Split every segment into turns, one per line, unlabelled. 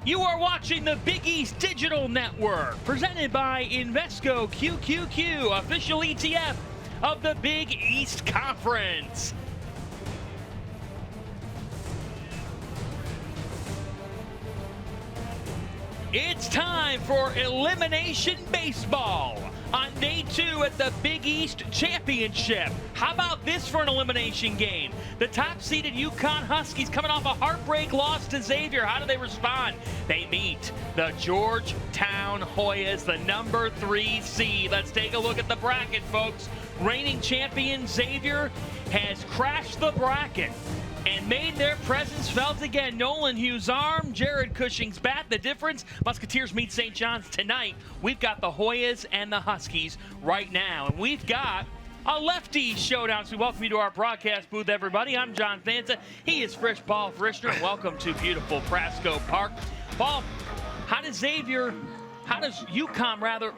You are watching the Big East Digital Network, presented by Invesco QQQ, official ETF of the Big East Conference. It's time for Elimination Baseball on day 2 at the Big East Championship. How about this for an elimination game? The top-seeded UConn Huskies coming off a heartbreak loss to Xavier. How do they respond? They meet the Georgetown Hoyas, the number 3 seed. Let's take a look at the bracket, folks. Reigning champion Xavier has crashed the bracket and made their presence felt again. Nolan Hughes' arm, Jared Cushing's bat. The difference, Musketeers meet St. John's tonight. We've got the Hoyas and the Huskies right now. And we've got a lefty showdown. So we welcome you to our broadcast booth, everybody. I'm John Fanta. He is Frisch Paul Frischner. Welcome to beautiful Prasco Park. Paul, how does UConn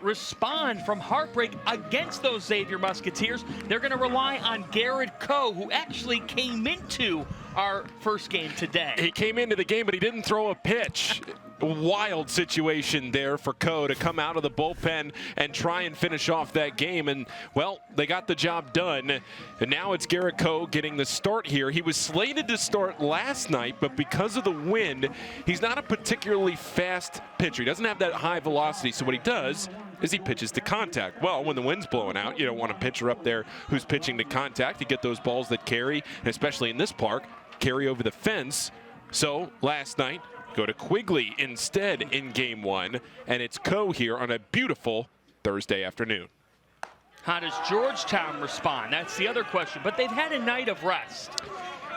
respond from heartbreak against those Xavier Musketeers? They're going to rely on Garrett Coe, who actually came into our first game today.
He came into the game, but he didn't throw a pitch. Wild situation there for Coe to come out of the bullpen and try and finish off that game. And, well, they got the job done. And now it's Garrett Coe getting the start here. He was slated to start last night, but because of the wind, he's not a particularly fast pitcher. He doesn't have that high velocity. So what he does is he pitches to contact. Well, when the wind's blowing out, you don't want a pitcher up there who's pitching to contact. You get those balls that carry, and especially in this park, carry over the fence. So last night, go to Quigley instead in game 1, and it's Coe here on a beautiful Thursday afternoon.
How does Georgetown respond? That's the other question, but they've had a night of rest.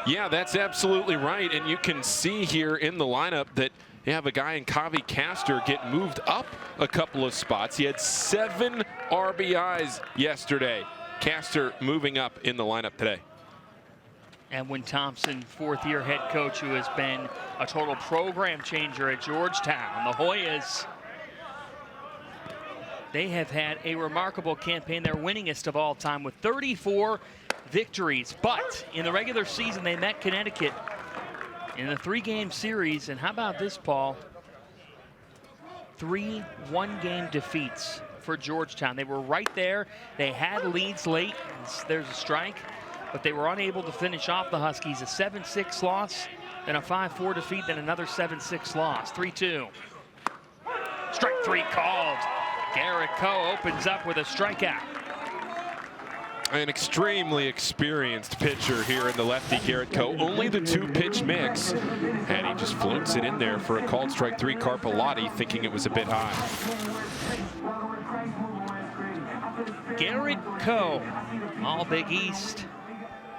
Yeah, that's absolutely right, and you can see here in the lineup that you have a guy in Kavi Castor get moved up a couple of spots. He had 7 RBIs yesterday. Castor moving up in the lineup today.
Edwin Thompson, 4th-year head coach, who has been a total program changer at Georgetown. The Hoyas, they have had a remarkable campaign. Their winningest of all time with 34 victories. But in the regular season, they met Connecticut in a 3-game series. And how about this, Paul? 3 one-game defeats for Georgetown. They were right there. They had leads late. There's a strike. But they were unable to finish off the Huskies. A 7-6 loss, then a 5-4 defeat, then another 7-6 loss. 3-2. Strike 3 called. Garrett Coe opens up with a strikeout.
An extremely experienced pitcher here in the lefty Garrett Coe. Only the 2-pitch mix, and he just floats it in there for a called strike 3. Carpellotti thinking it was a bit high.
Garrett Coe, all Big East.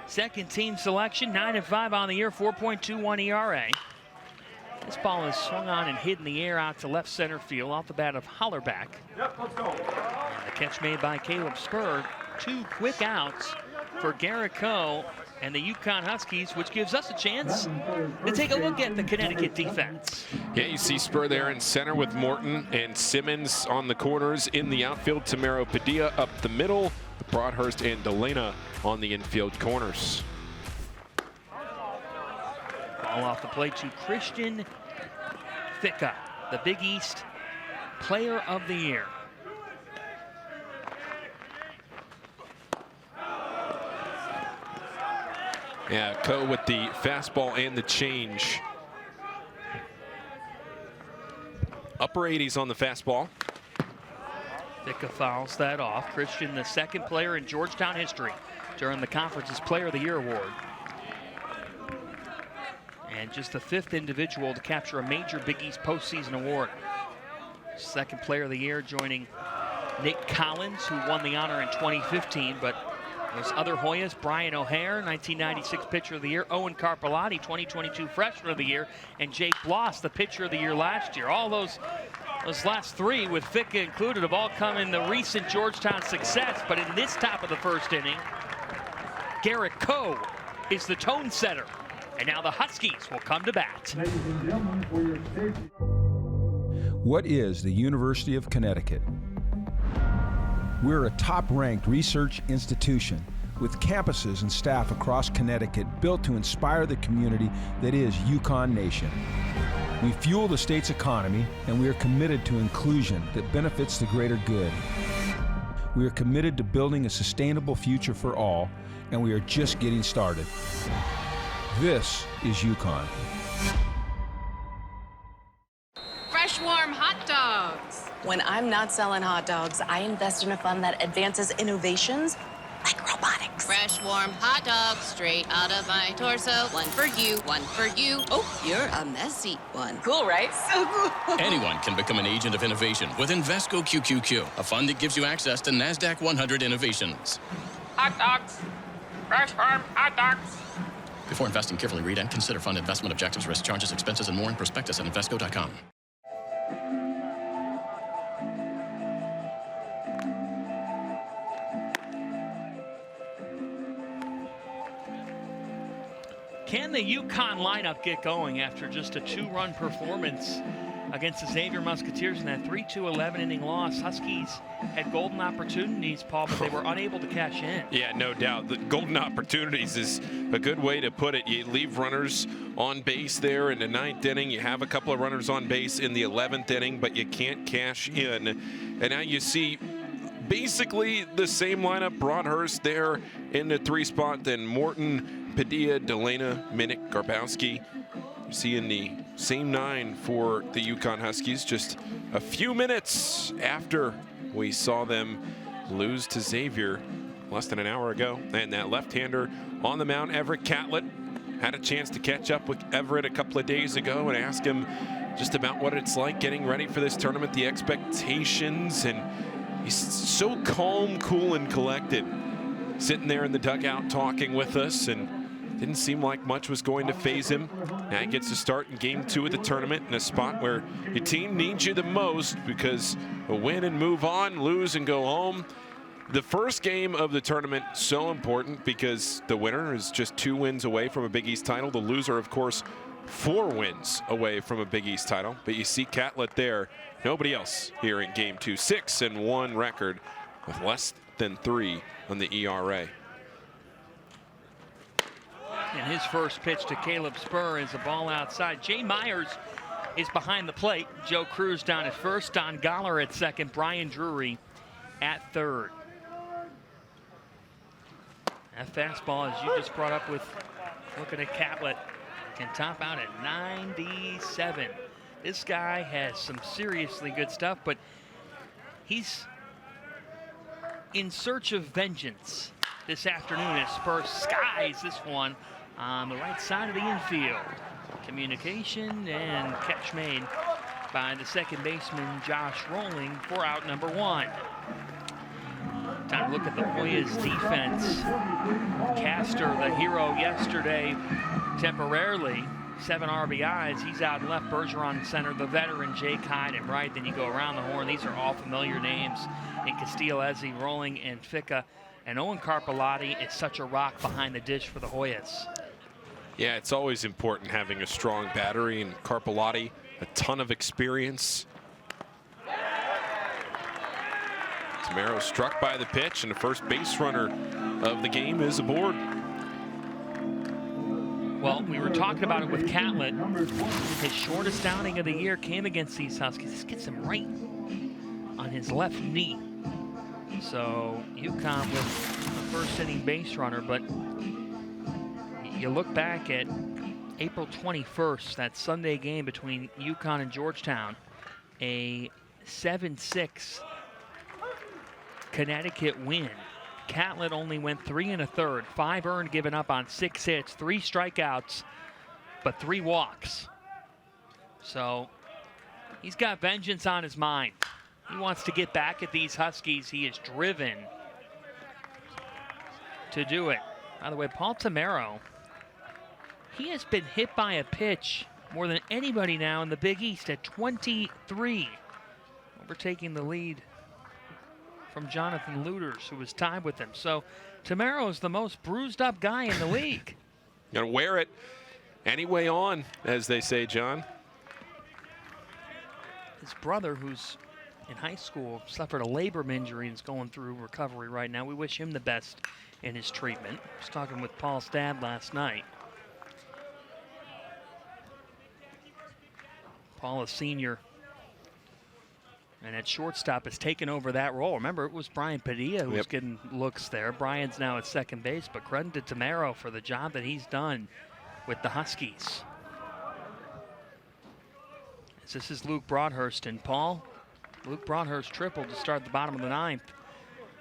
Second team selection, 9-5 on the year, 4.21 ERA. This ball is swung on and hit in the air out to left center field off the bat of Hollerback. Yep, let's go. And the catch made by Caleb Spur. 2 quick outs for Garrett Coe and the UConn Huskies, which gives us a chance to take a look at the Connecticut defense.
Yeah, you see Spur there in center with Morton and Simmons on the corners. In the outfield, Tamero Padilla up the middle. Broadhurst and Delana on the infield corners.
Ball off the plate to Christian Ficca, the Big East Player of the Year.
Yeah, Coe with the fastball and the change. Upper 80s on the fastball.
Ficca fouls that off. Christian, the 2nd player in Georgetown history to earn the conference's Player of the Year award. And just the 5th individual to capture a major Big East postseason award. 2nd Player of the Year, joining Nick Collins, who won the honor in 2015. But those other Hoyas, Brian O'Hare, 1996 Pitcher of the Year, Owen Carpellotti, 2022 Freshman of the Year, and Jake Bloss, the Pitcher of the Year last year. All those last 3, with Ficca included, have all come in the recent Georgetown success. But in this top of the 1st inning, Garrett Coe is the tone setter. And now the Huskies will come to bat.
What is the University of Connecticut? We're a top-ranked research institution with campuses and staff across Connecticut built to inspire the community that is UConn Nation. We fuel the state's economy, and we are committed to inclusion that benefits the greater good. We are committed to building a sustainable future for all, and we are just getting started. This is UConn.
Fresh, warm hot dogs.
When I'm not selling hot dogs, I invest in a fund that advances innovations like robotics.
Fresh, warm hot dogs straight out of my torso. One for you, one for you. Oh, you're a messy one.
Cool, right? So cool.
Anyone can become an agent of innovation with Invesco QQQ, a fund that gives you access to NASDAQ 100 innovations.
Hot dogs. Fresh farm hot dogs.
Before investing, carefully read and consider fund investment objectives, risk, charges, expenses, and more in prospectus at Invesco.com.
Can the UConn lineup get going after just a 2-run performance against the Xavier Musketeers in that 3-2 11-inning loss? Huskies had golden opportunities, Paul, but they were unable to cash in.
Yeah, no doubt. The golden opportunities is a good way to put it. You leave runners on base there in the 9th inning. You have a couple of runners on base in the 11th inning, but you can't cash in. And now you see basically the same lineup. Broadhurst there in the 3 spot, then Morton, Padilla, Delana, Minnick, Garbowski. You see in the same 9 for the UConn Huskies just a few minutes after we saw them lose to Xavier less than an hour ago. And that left-hander on the mound, Everett Catlett, had a chance to catch up with Everett a couple of days ago and ask him just about what it's like getting ready for this tournament, the expectations, and he's so calm, cool, and collected, sitting there in the dugout talking with us, and didn't seem like much was going to faze him. Now he gets to start in game 2 of the tournament in a spot where your team needs you the most, because a win and move on, lose and go home. The first game of the tournament, so important because the winner is just 2 wins away from a Big East title. The loser, of course, 4 wins away from a Big East title. But you see Catlett there. Nobody else here in game 2. 6-1 record with less than 3 on the ERA.
And his first pitch to Caleb Spur is a ball outside. Jay Myers is behind the plate. Joe Cruz down at first. Don Goller at second. Brian Drury at third. That fastball, as you just brought up with looking at Catlett, can top out at 97. This guy has some seriously good stuff, but he's in search of vengeance this afternoon as Spur skies this one on the right side of the infield. Communication and catch made by the second baseman Josh Rolling for out number 1. Time to look at the Hoyas defense. Castor, the hero yesterday, temporarily 7 RBIs. He's out left. Bergeron in center. The veteran Jake Hyde in right. Then you go around the horn. These are all familiar names in Castillo, Ezzy, Rolling, and Ficca. And Owen Carpellotti is such a rock behind the dish for the Hoyas.
Yeah, it's always important having a strong battery, and Carpellotti, a ton of experience. Tamaro struck by the pitch, and the first base runner of the game is aboard.
Well, we were talking about it with Catlett. His shortest outing of the year came against these Huskies. This gets him right on his left knee. So UConn with the first inning base runner, but you look back at April 21st, that Sunday game between UConn and Georgetown, a 7-6 Connecticut win. Catlett only went 3 1/3, 5 earned given up on 6 hits, 3 strikeouts, but 3 walks. So he's got vengeance on his mind. He wants to get back at these Huskies. He is driven to do it. By the way, Paul Tamaro, he has been hit by a pitch more than anybody now in the Big East at 23, overtaking the lead from Jonathan Luters, who was tied with him. So Tamaro is the most bruised up guy in the league.
Gonna wear it anyway on, as they say, John.
His brother, who's in high school, suffered a labrum injury and is going through recovery right now. We wish him the best in his treatment. I was talking with Paul's dad last night. Paul, a senior, and at shortstop has taken over that role. Remember, it was Brian Padilla who was getting looks there. Brian's now at second base, but credit to Tamaro for the job that he's done with the Huskies. This is Luke Broadhurst, and Paul, Luke Broadhurst tripled to start the bottom of the ninth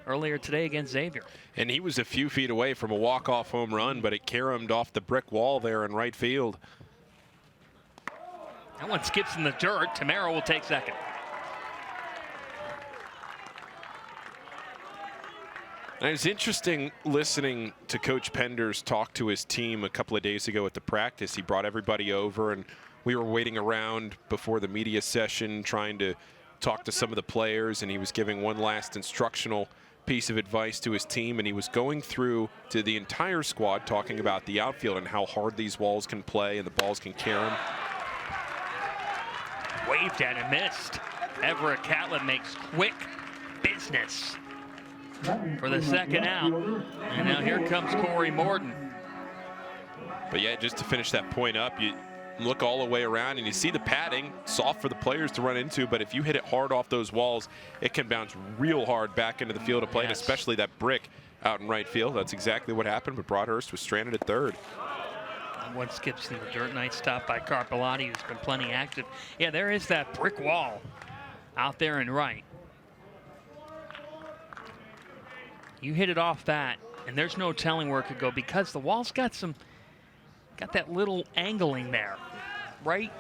earlier today against Xavier.
And he was a few feet away from a walk-off home run, but it caromed off the brick wall there in right field.
That one skips in the dirt. Tamaro will take second.
And it's interesting listening to Coach Penders talk to his team a couple of days ago at the practice. He brought everybody over, and we were waiting around before the media session trying to talk to some of the players, and he was giving one last instructional piece of advice to his team, and he was going through to the entire squad talking about the outfield and how hard these walls can play and the balls can carry them.
Waved at and missed. Everett Catlett makes quick business for the second out. And now here comes Corey Morton.
But yeah, just to finish that point up, you look all the way around and you see the padding, soft for the players to run into, but if you hit it hard off those walls, it can bounce real hard back into the field of play, and especially that brick out in right field. That's exactly what happened, but Broadhurst was stranded at third.
One skips in the dirt. Nice stop by Carpellotti, who's been plenty active. Yeah, there is that brick wall out there in right. You hit it off that, and there's no telling where it could go because the wall's got that little angling there, right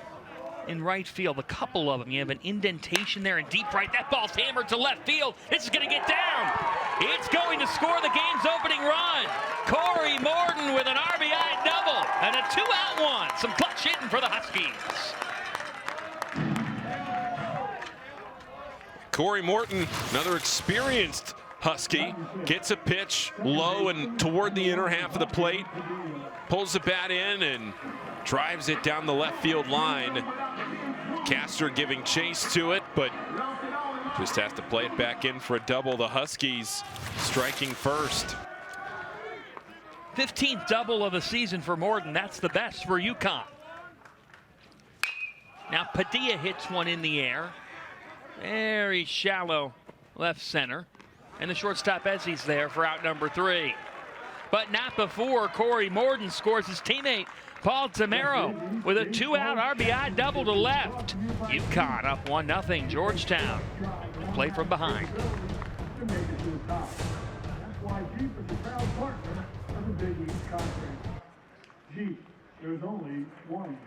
in right field. A couple of them. You have an indentation there in deep right. That ball's hammered to left field. This is going to get down. It's going to score the game's opening run. Corey Morton with an RBI double and a 2-out one. Some clutch hitting for the Huskies.
Corey Morton, another experienced Husky, gets a pitch low and toward the inner half of the plate, pulls the bat in and drives it down the left field line. Castor giving chase to it, but just has to play it back in for a double. The Huskies striking first.
15th double of the season for Morton. That's the best for UConn. Now Padilla hits one in the air. Very shallow left center. And the shortstop Ezzy's there for out number 3. But not before Corey Morton scores his teammate Paul Tamaro with a 2-out RBI double to left. UConn up 1-0 Georgetown. Play from behind.
There's only one.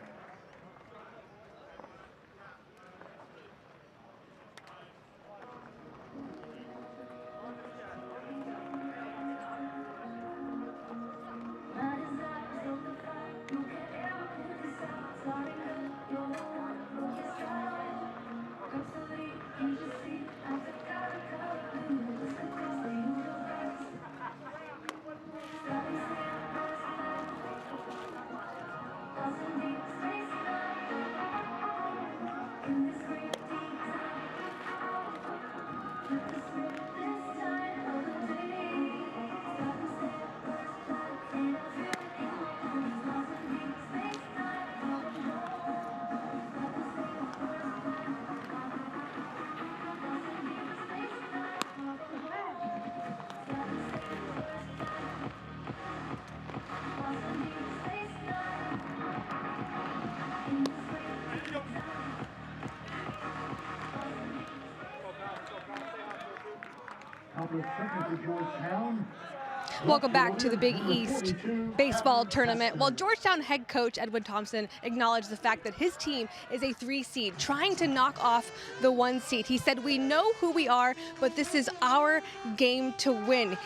Welcome back to the Big East baseball tournament. Well, Georgetown head coach Edwin Thompson acknowledged the fact that his team is a 3 seed, trying to knock off the 1 seed. He said, "We know who we are, but this is our game to win."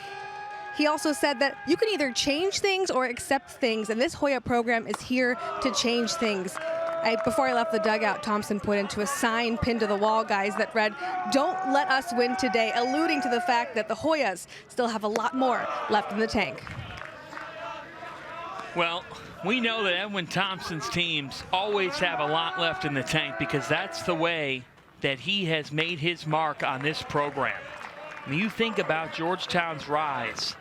He also said that you can either change things or accept things, and this Hoya program is here to change things. Before I left the dugout, Thompson put into a sign pinned to the wall, guys, that read, "Don't let us win today," alluding to the fact that the Hoyas still have a lot more left in the tank.
Well, we know that Edwin Thompson's teams always have a lot left in the tank because that's the way that he has made his mark on this program. When you think about Georgetown's rise,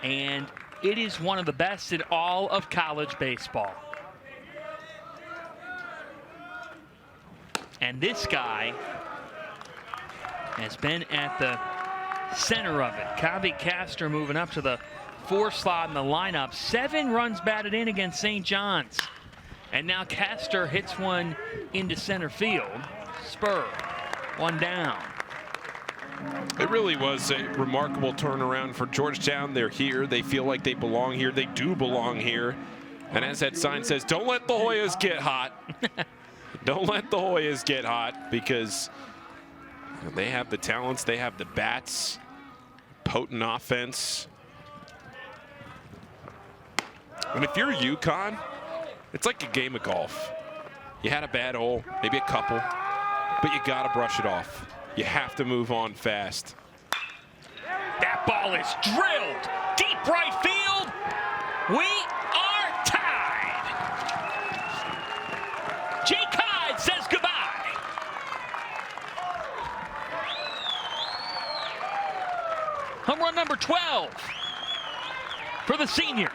and it is one of the best in all of college baseball. And this guy has been at the center of it. Kavi Castor moving up to the 4th slot in the lineup. 7 runs batted in against St. John's. And now Castor hits one into center field. Spur, 1 down.
It really was a remarkable turnaround for Georgetown. They're here. They feel like they belong here. They do belong here. And as that sign says, don't let the Hoyas get hot. Don't let the Hoyas get hot, because they have the talents. They have the bats. Potent offense. And if you're UConn, it's like a game of golf. You had a bad hole, maybe a couple, but you got to brush it off. You have to move on fast.
That ball is drilled deep right field. We are tied. Jake Hyde says goodbye. Home run number 12 for the senior.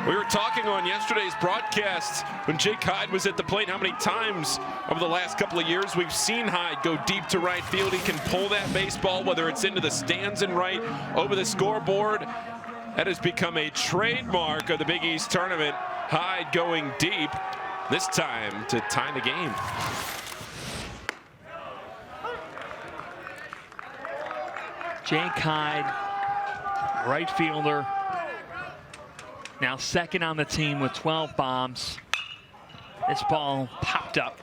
We were talking on yesterday's broadcast when Jake Hyde was at the plate how many times over the last couple of years we've seen Hyde go deep to right field. He can pull that baseball, whether it's into the stands and right, over the scoreboard. That has become a trademark of the Big East tournament. Hyde going deep, this time to tie the game.
Jake Hyde, right fielder. Now 2nd on the team with 12 bombs. This ball popped up.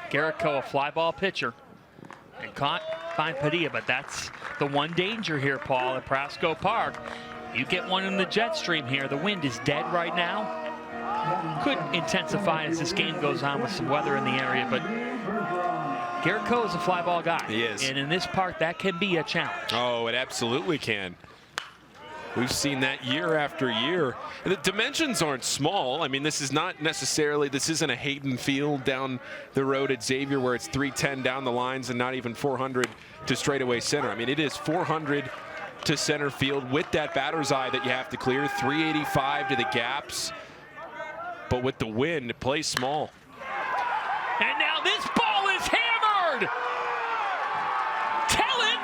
Garrett Coe, a fly ball pitcher, and caught by Padilla, but that's the one danger here, Paul, at Prasco Park. You get one in the jet stream here. The wind is dead right now. Could intensify as this game goes on with some weather in the area, but Garrett Coe is a fly ball guy.
He is.
And in this park, that can be a challenge.
Oh, it absolutely can. We've seen that year after year. The dimensions aren't small. I mean, this is not necessarily, this isn't a Hayden Field down the road at Xavier where it's 310 down the lines and not even 400 to straightaway center. I mean, it is 400 to center field with that batter's eye that you have to clear, 385 to the gaps. But with the wind, it plays small.
And now this ball is hammered. Tell it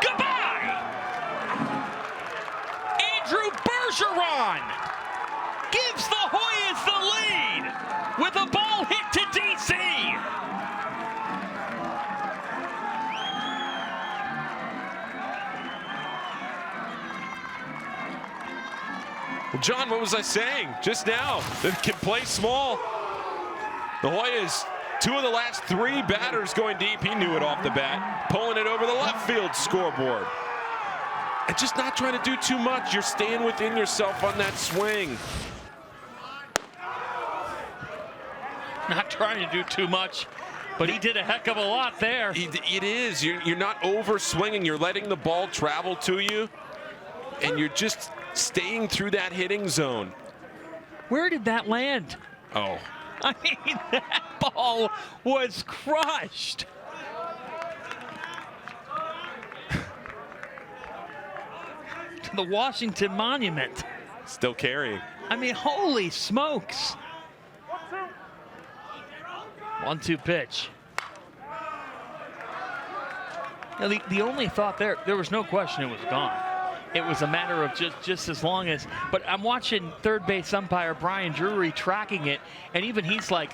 goodbye. Andrew Bergeron gives the Hoyas the lead with a ball hit to DC.
Well, John, what was I saying just now? They can play small. The Hoyas, 2 of the last 3 batters going deep. He knew it off the bat, pulling it over the left field scoreboard. And just not trying to do too much. You're staying within yourself on that swing.
Not trying to do too much, but he did a heck of a lot there.
It is. You're not over swinging. You're letting the ball travel to you, and you're just staying through that hitting zone.
Where did that land?
Oh.
I mean, that ball was crushed. To the Washington Monument.
Still carrying.
I mean, holy smokes. 1-2 pitch. Now, the only thought there was no question it was gone. It was a matter of just as long as, but I'm watching third base umpire Brian Drury tracking it, and even he's like,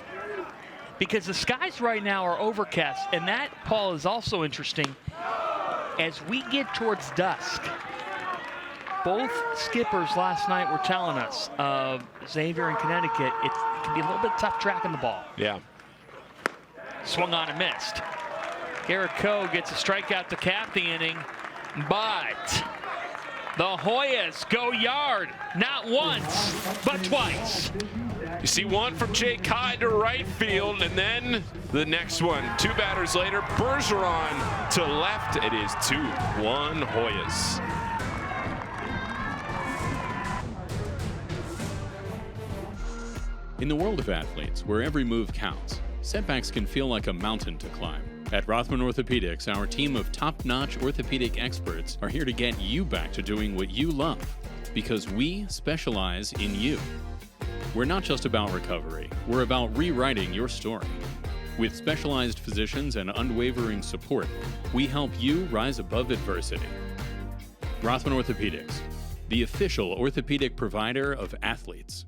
because the skies right now are overcast, and that, Paul, is also interesting. As we get towards dusk, both skippers last night were telling us, Xavier in Connecticut, it can be a little bit tough tracking the ball.
Yeah.
Swung on and missed. Garrett Coe gets a strikeout to cap the inning, but the Hoyas go yard, not once, but twice.
You see one from Jake Hyde to right field, and then the next one. 2 batters later, Bergeron to left. It is 2-1 Hoyas.
In the world of athletes, where every move counts, setbacks can feel like a mountain to climb. At Rothman Orthopedics, our team of top-notch orthopedic experts are here to get you back to doing what you love, because we specialize in you. We're not just about recovery, we're about rewriting your story. With specialized physicians and unwavering support, we help you rise above adversity. Rothman Orthopedics, the official orthopedic provider of athletes.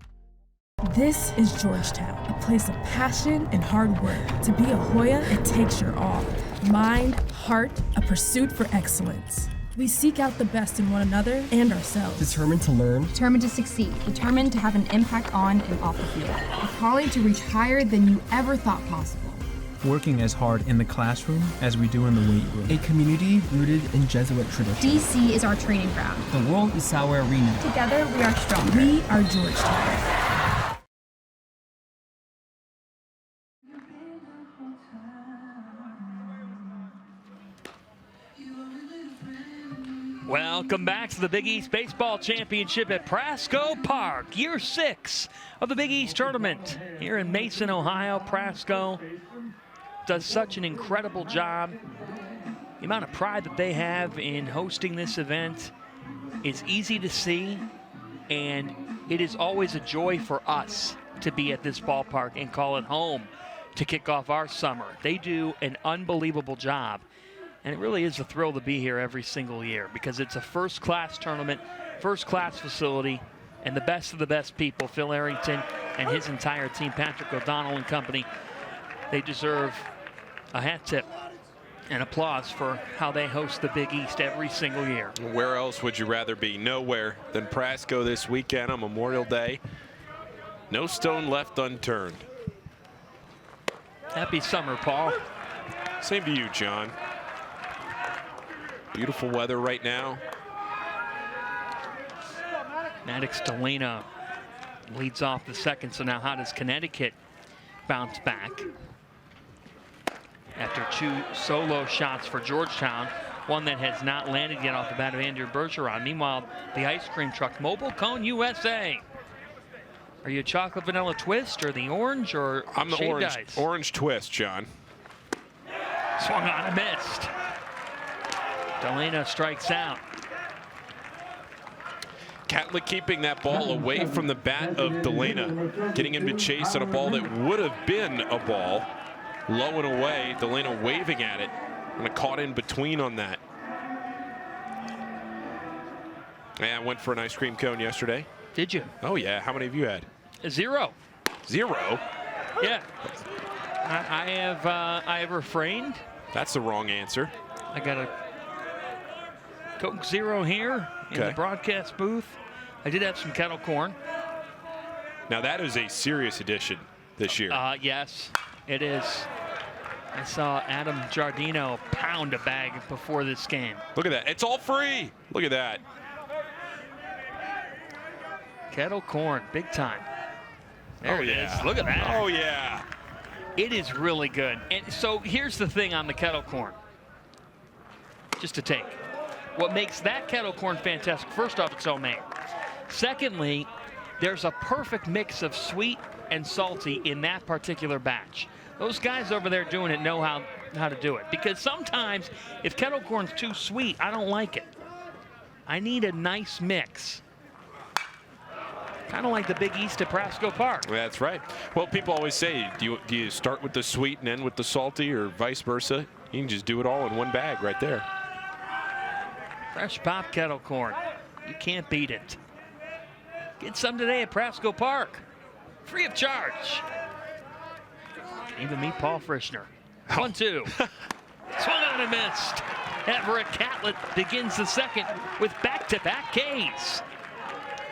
This is Georgetown, a place of passion and hard work. To be a Hoya, it takes your all. Mind, heart, a pursuit for excellence. We seek out the best in one another and ourselves.
Determined to learn.
Determined to succeed. Determined to have an impact on and off the field. A calling to reach higher than you ever thought possible.
Working as hard in the classroom as we do in the weight room.
A community rooted in Jesuit tradition.
DC is our training ground.
The world is our arena.
Together, we are stronger.
We are Georgetown.
Welcome back to the Big East Baseball Championship at Prasco Park. Year 6 of the Big East Tournament here in Mason, Ohio. Prasco does such an incredible job. The amount of pride that they have in hosting this event is easy to see, and it is always a joy for us to be at this ballpark and call it home to kick off our summer. They do an unbelievable job. And it really is a thrill to be here every single year because it's a first-class tournament, first-class facility, and the best of the best people, Phil Arrington and his entire team, Patrick O'Donnell and company, they deserve a hat tip and applause for how they host the Big East every single year.
Where else would you rather be? Nowhere than Prasco this weekend on Memorial Day. No stone left unturned.
Happy summer, Paul.
Same to you, John. Beautiful weather right now.
Maddox Delana leads off the second, so now how does Connecticut bounce back? After 2 solo shots for Georgetown, one that has not landed yet off the bat of Andrew Bergeron. Meanwhile, the ice cream truck, Mobile Cone USA. Are you a chocolate vanilla twist or the orange or
I'm the
shaved ice?
orange twist, John.
Swung on and missed. Delana strikes out.
Catlett keeping that ball away from the bat of Delana, getting him to chase on a ball that would have been a ball. Low and away, Delana waving at it, and caught in between on that. And I went for an ice cream cone yesterday.
Did you?
Oh yeah, how many have you had?
0.
0?
Yeah. I have refrained.
That's the wrong answer.
I got a Coke Zero here in the broadcast booth. I did have some kettle corn.
Now that is a serious addition this year.
Yes, it is. I saw Adam Giardino pound a bag before this game.
Look at that. It's all free. Look at that.
Kettle corn, big time. There it is. Look at that.
Oh, yeah.
It is really good. And so here's the thing on the kettle corn. Just to take. What makes that kettle corn fantastic, first off, it's homemade. Secondly, there's a perfect mix of sweet and salty in that particular batch. Those guys over there doing it know how to do it. Because sometimes if kettle corn's too sweet, I don't like it. I need a nice mix. Kind of like the Big East at Prasco Park.
That's right. Well, people always say, do you start with the sweet and end with the salty, or vice versa? You can just do it all in one bag right there.
Fresh pop kettle corn. You can't beat it. Get some today at Prasco Park. Free of charge. Even meet Paul Frischner. 1-2. Swung on and missed. Everett Catlett begins the second with back-to-back Ks.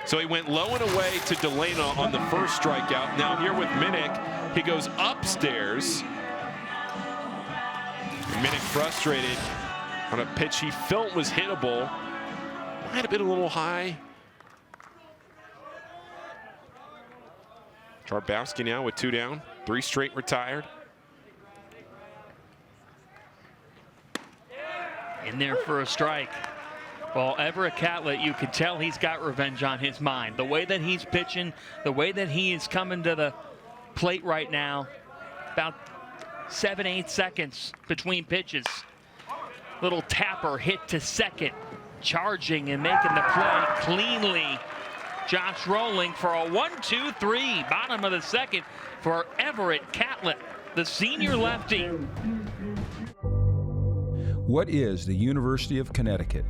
So he went low and away to Delana on the first strikeout. Now here with Minnick, he goes upstairs. Minnick frustrated on a pitch he felt was hittable. Might have been a little high. Charbowski now with 2 down, 3 straight retired.
In there for a strike. Well, Everett Catlett, you can tell he's got revenge on his mind. The way that he's pitching, the way that he is coming to the plate right now, about 7-8 seconds between pitches. Little tapper hit to second, charging and making the play cleanly. Josh rolling for a 1-2-3, bottom of the second for Everett Catlett. the senior lefty.
What is the University of Connecticut?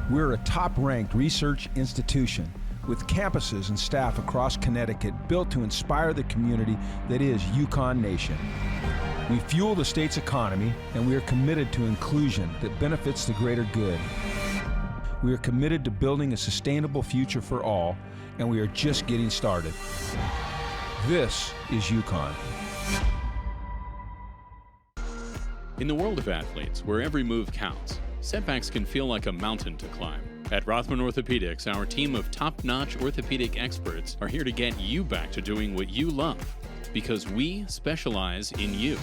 We're a top-ranked research institution with campuses and staff across Connecticut built to inspire the community that is UConn Nation. We fuel the state's economy, and we are committed to inclusion that benefits the greater good. We are committed to building a sustainable future for all, and we are just getting started. This is UConn.
In the world of athletes, where every move counts, setbacks can feel like a mountain to climb. At Rothman Orthopedics, our team of top-notch orthopedic experts are here to get you back to doing what you love, because we specialize in you.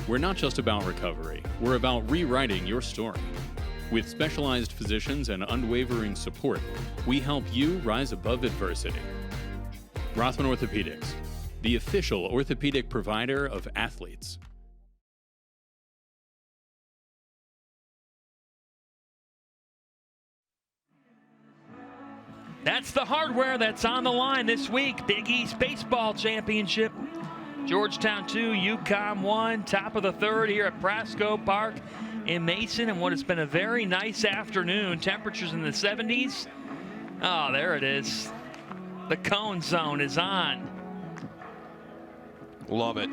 We're not just about recovery, we're about rewriting your story. With specialized physicians and unwavering support, we help you rise above adversity. Rothman Orthopedics, the official orthopedic provider of athletes.
That's the hardware that's on the line this week. Big East Baseball Championship. Georgetown 2, UConn 1, top of the third here at Prasco Park in Mason, and what has been a very nice afternoon. Temperatures in the 70s. Oh, there it is. The cone zone is on.
Love it.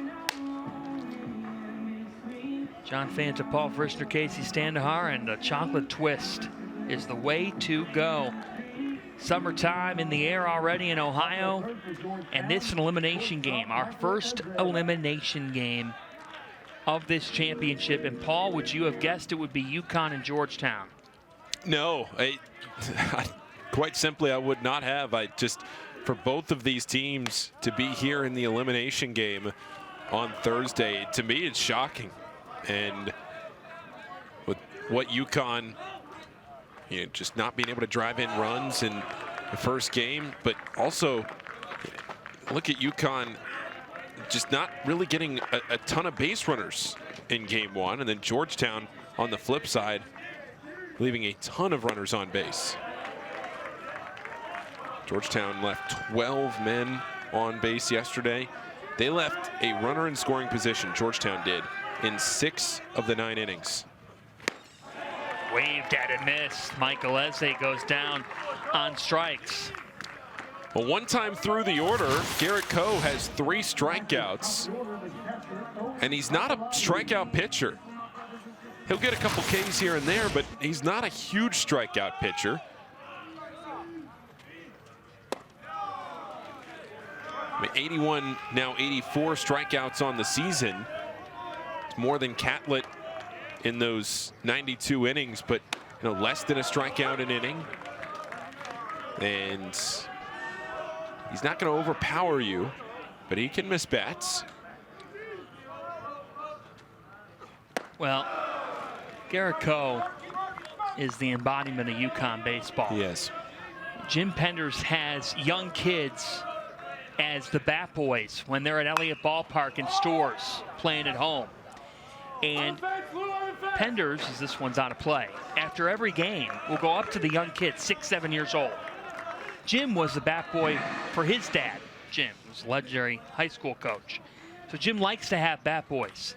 John Fanta, Paul Frischner, Casey Standahar, and a chocolate twist is the way to go. Summertime in the air already in Ohio, and this is an elimination game, our first elimination game of this championship. And Paul, would you have guessed it would be UConn and Georgetown?
No, quite simply, I would not have. For both of these teams to be here in the elimination game on Thursday, to me, it's shocking. And with what UConn, just not being able to drive in runs in the first game, but also look at UConn just not really getting a ton of base runners in game one, and then Georgetown on the flip side leaving a ton of runners on base. Georgetown left 12 men on base yesterday. They left a runner in scoring position, Georgetown did, in 6 of the 9 innings.
Waved at and missed. Michael Eze goes down on strikes.
Well, one time through the order, Garrett Coe has 3 strikeouts, and he's not a strikeout pitcher. He'll get a couple Ks here and there, but he's not a huge strikeout pitcher. I mean, 81, now 84 strikeouts on the season. It's more than Catlett in those 92 innings, but less than a strikeout an inning. And he's not going to overpower you, but he can miss bats.
Well, Garrett Coe is the embodiment of UConn baseball.
Yes.
Jim Penders has young kids as the bat boys when they're at Elliott Ballpark in stores playing at home. And Penders, as this one's out of play, after every game will go up to the young kids, 6, 7 years old. Jim was the bat boy for his dad. Jim was a legendary high school coach. So Jim likes to have bat boys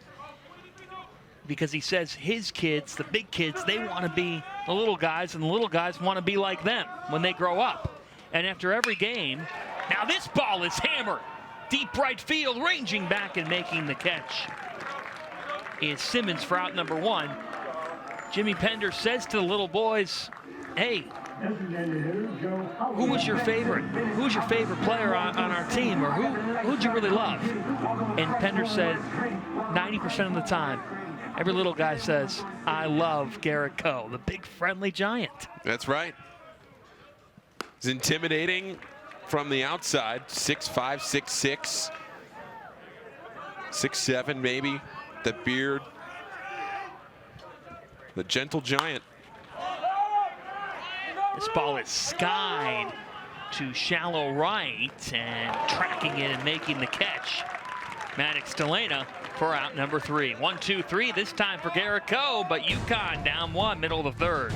because he says his kids, the big kids, they want to be the little guys, and the little guys want to be like them when they grow up. And after every game, now this ball is hammered. Deep right field, ranging back and making the catch is Simmons for out number 1. Jimmy Penders says to the little boys, hey, who was your favorite? Who's your favorite player on our team? Or who'd you really love? And Penders said, 90% of the time, every little guy says, I love Garrett Coe, the big friendly giant.
That's right. He's intimidating from the outside, 6'5", 6'6", 6'7", maybe. The beard, the gentle giant.
This ball is skied to shallow right, and tracking it and making the catch, Maddox Delana for out number 3. 1, 2, 3 this time for Garrett Coe, but UConn down 1, middle of the third.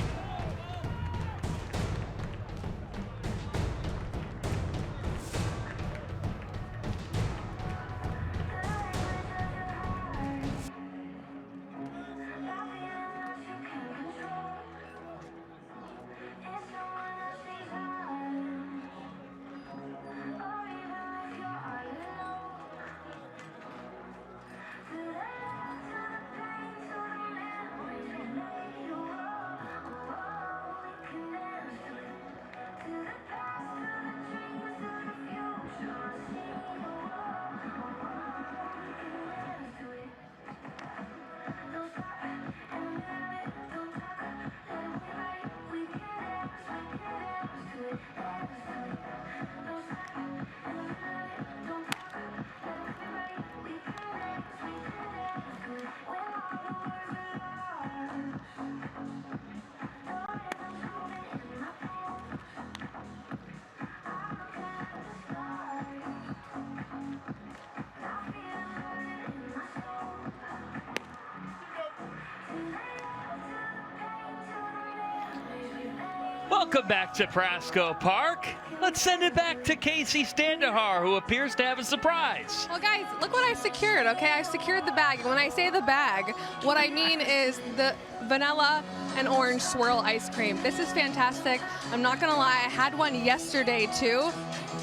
Welcome back to Prasco Park. Let's send it back to Casey Standahar, who appears to have a surprise.
Well, guys, look what I secured, okay? I secured the bag. And when I say the bag, what I mean is the vanilla and orange swirl ice cream. This is fantastic. I'm not going to lie. I had one yesterday, too.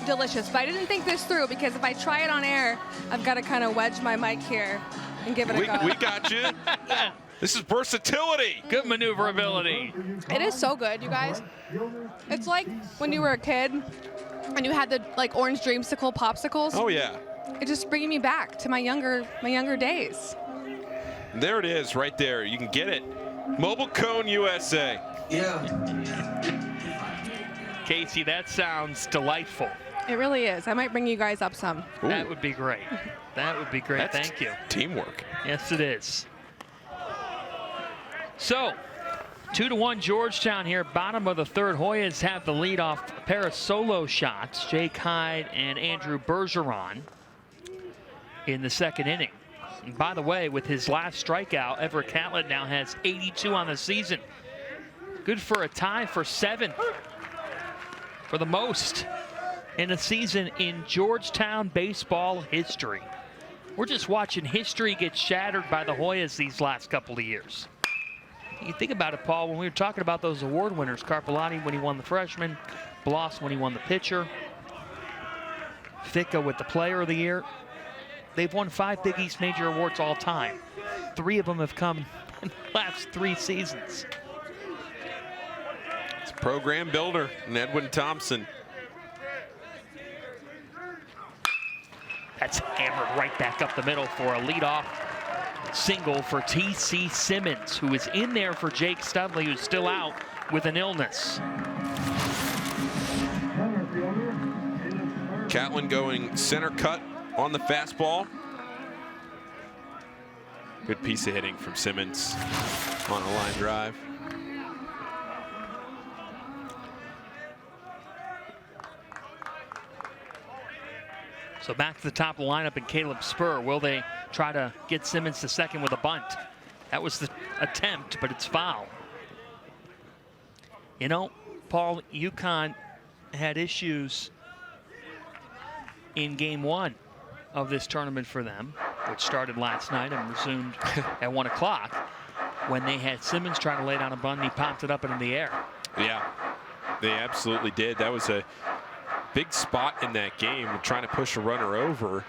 Delicious. But I didn't think this through because if I try it on air, I've got to kind of wedge my mic here and give it a go.
We got you.
Yeah.
This is versatility.
Good maneuverability.
It is so good, you guys. It's like when you were a kid and you had the orange dreamsicle popsicles.
Oh yeah.
It's just bringing me back to my younger days.
There it is, right there. You can get it. Mobile Cone USA.
Yeah.
Casey, that sounds delightful.
It really is. I might bring you guys up some.
Ooh.
That would be great. That would be great.
That's
Thank you.
Teamwork.
Yes, it is. So, 2-1 Georgetown here. Bottom of the third. Hoyas have the lead off a pair of solo shots. Jake Hyde and Andrew Bergeron in the second inning. And by the way, with his last strikeout, Everett Catlett now has 82 on the season. Good for a tie for 7th for the most in a season in Georgetown baseball history. We're just watching history get shattered by the Hoyas these last couple of years. You think about it, Paul, when we were talking about those award winners, Carpellotti when he won the freshman, Bloss when he won the pitcher, Ficca with the player of the year. They've won 5 Big East major awards all time. 3 of them have come in the last 3 seasons.
It's a program builder, and Edwin Thompson.
That's hammered right back up the middle for a leadoff single for T.C. Simmons, who is in there for Jake Studley, who's still out with an illness.
Catlin going center cut on the fastball. Good piece of hitting from Simmons on a line drive.
So back to the top of the lineup and Caleb Spur. Will they try to get Simmons to second with a bunt? That was the attempt, but it's foul. You know, Paul, UConn had issues in game 1 of this tournament for them, which started last night and resumed at 1 o'clock, when they had Simmons trying to lay down a bunt and he popped it up into the air.
Yeah, they absolutely did. That was a big spot in that game, trying to push a runner over,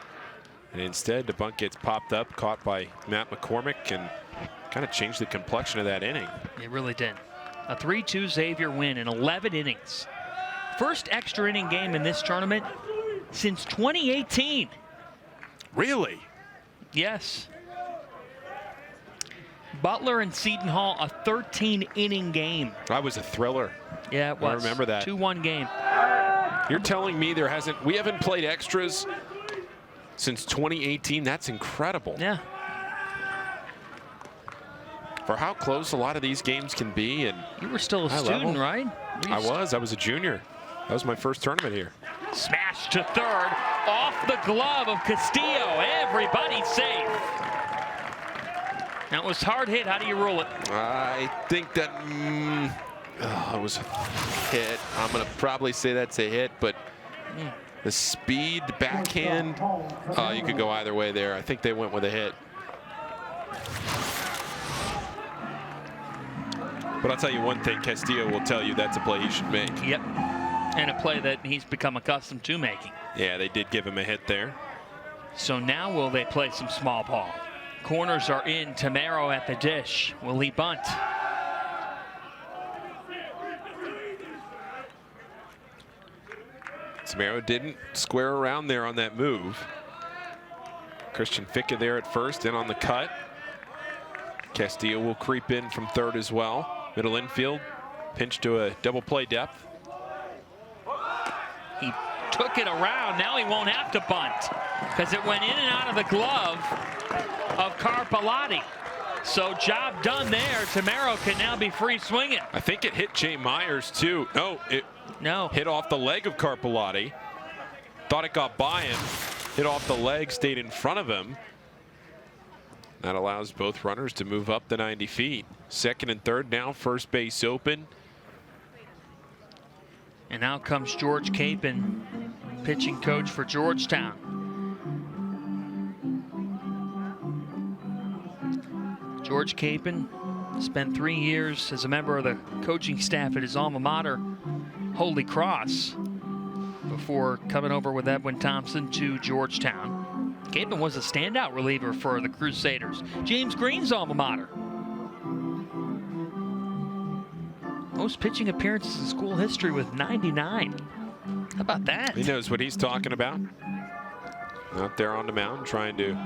and instead the bunt gets popped up, caught by Matt McCormick, and kind of changed the complexion of that inning.
It really did. A 3-2 Xavier win in 11 innings. First extra inning game in this tournament since 2018.
Really?
Yes. Butler and Seton Hall, a 13-inning game.
That was a thriller.
Yeah, it was.
I remember that.
2-1 game.
You're telling me we haven't played extras since 2018? That's incredible.
Yeah.
For how close a lot of these games can be. And
you were still a student, right?
I was a junior. That was my first tournament here.
Smash to third, off the glove of Castillo. Everybody's safe. That was hard hit. How do you rule it?
I think that it was a hit. I'm going to probably say that's a hit, but the speed, backhand, you could go either way there. I think they went with a hit. But I'll tell you one thing, Castillo will tell you that's a play he should make.
Yep, and a play that he's become accustomed to making.
Yeah, they did give him a hit there.
So now will they play some small ball? Corners are in. Tamaro at the dish. Will he bunt?
Tamaro didn't square around there on that move. Christian Ficca there at first, in on the cut. Castillo will creep in from third as well. Middle infield, pinch to a double play depth.
He took it around. Now he won't have to bunt because it went in and out of the glove of Carpellotti. So job done there. Tamaro can now be free swinging.
I think it hit Jay Myers too. No, it hit off the leg of Carpellotti. Thought it got by him. Hit off the leg, stayed in front of him. That allows both runners to move up the 90 feet. Second and third now, first base open.
And now comes George Capon, pitching coach for Georgetown. George Capon spent 3 years as a member of the coaching staff at his alma mater, Holy Cross, before coming over with Edwin Thompson to Georgetown. Capon was a standout reliever for the Crusaders, James Green's alma mater. Most pitching appearances in school history with 99. How about that?
He knows what he's talking about. Out there on the mound trying to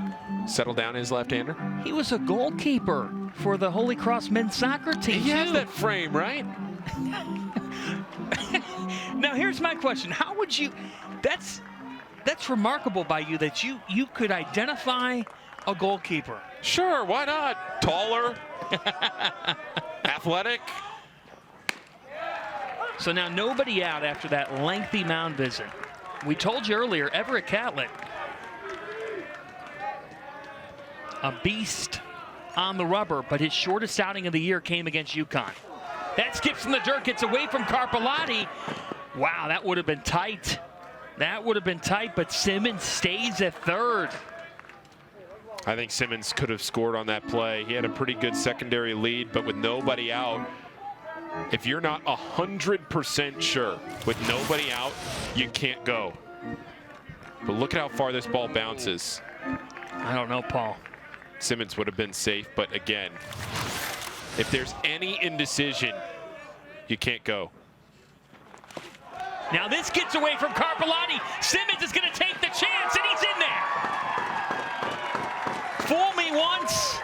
settle down his left-hander.
He was a goalkeeper for the Holy Cross men's soccer team.
He has that frame, right?
Now here's my question. How would you, that's remarkable by you that you could identify a goalkeeper.
Sure, why not? Taller, athletic.
So now nobody out after that lengthy mound visit. We told you earlier, Everett Catlett, a beast on the rubber, but his shortest outing of the year came against UConn. That skips in the dirt, gets away from Carpellotti. Wow, that would have been tight. That would have been tight, but Simmons stays at third.
I think Simmons could have scored on that play. He had a pretty good secondary lead, but with nobody out, if you're not 100% sure with nobody out, you can't go. But look at how far this ball bounces.
I don't know, Paul.
Simmons would have been safe, but again, if there's any indecision, you can't go.
Now this gets away from Carpellotti. Simmons is going to take the chance, and he's in there. Fool me once,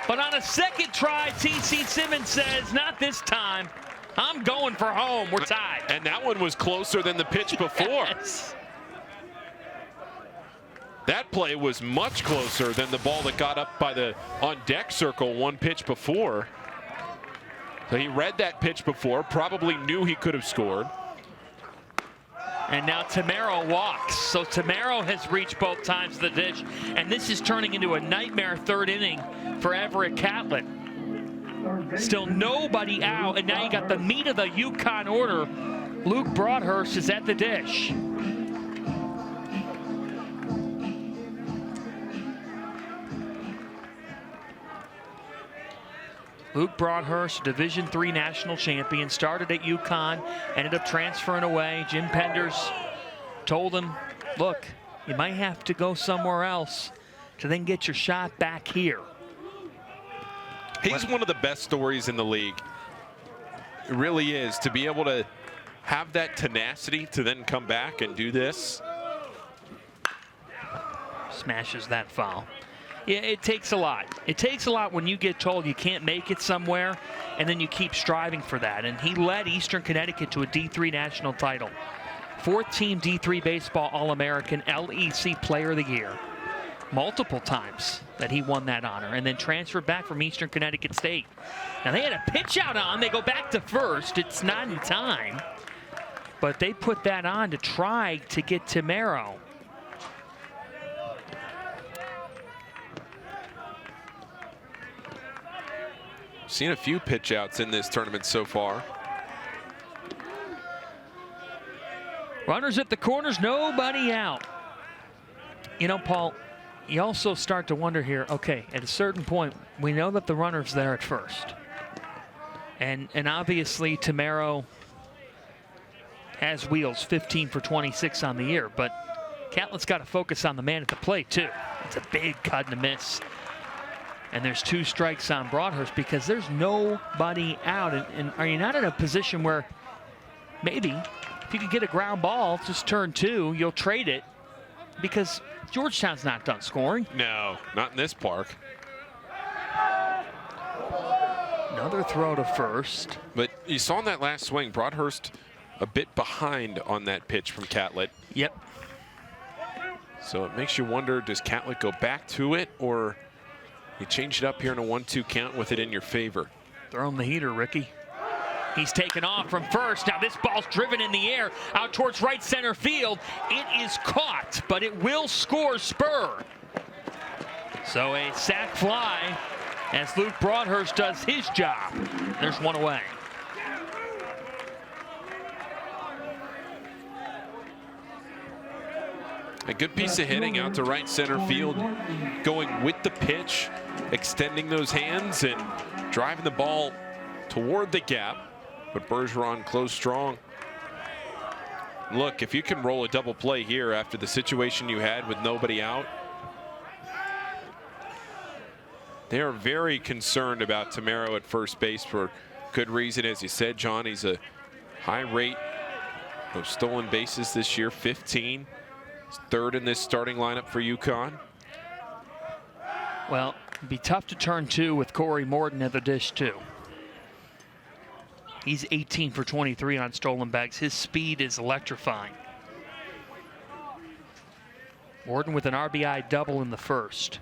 but on a second try, T.C. Simmons says, not this time. I'm going for home. We're tied.
And that one was closer than the pitch before.
Yes.
That play was much closer than the ball that got up by the on-deck circle one pitch before. So he read that pitch before, probably knew he could have scored.
And now Tamero walks. So Tamero has reached both times the dish. And this is turning into a nightmare third inning for Everett Catlett. Still nobody out. And now you got the meat of the UConn order. Luke Broadhurst is at the dish. Luke Broadhurst, Division III national champion, started at UConn, ended up transferring away. Jim Penders told him, look, you might have to go somewhere else to then get your shot back here.
He's one of the best stories in the league. It really is, to be able to have that tenacity to then come back and do this.
Smashes that foul. Yeah, it takes a lot. It takes a lot when you get told you can't make it somewhere, and then you keep striving for that. And he led Eastern Connecticut to a D3 national title. 4th-team D3 baseball All-American, LEC Player of the Year. Multiple times that he won that honor, and then transferred back from Eastern Connecticut State. Now they had a pitch out on. They go back to first. It's not in time. But they put that on to try to get Tamero.
Seen a few pitch outs in this tournament so far.
Runners at the corners, nobody out. You know, Paul, you also start to wonder here, okay, at a certain point, we know that the runner's there at first. And obviously Tamero has wheels, 15 for 26 on the year, but Catlett's got to focus on the man at the plate too. It's a big cut and a miss. And there's 2 strikes on Broadhurst because there's nobody out. And are you not in a position where maybe if you could get a ground ball, just turn 2, you'll trade it because Georgetown's not done scoring.
No, not in this park.
Another throw to first.
But you saw in that last swing, Broadhurst a bit behind on that pitch from Catlett.
Yep.
So it makes you wonder, does Catlett go back to it, or you change it up here in a 1-2 count with it in your favor?
Throwing the heater, Ricky. He's taken off from first. Now this ball's driven in the air out towards right center field. It is caught, but it will score Spur. So a sac fly as Luke Broadhurst does his job. There's one away.
A good piece of hitting out to right center field, going with the pitch, extending those hands and driving the ball toward the gap. But Bergeron closed strong. Look, if you can roll a double play here after the situation you had with nobody out, they are very concerned about Tamero at first base for good reason. As you said, John, he's a high rate of stolen bases this year, 15. He's third in this starting lineup for UConn.
Well, it'd be tough to turn two with Corey Morton at the dish too. He's 18 for 23 on stolen bags. His speed is electrifying. Morton with an RBI double in the first.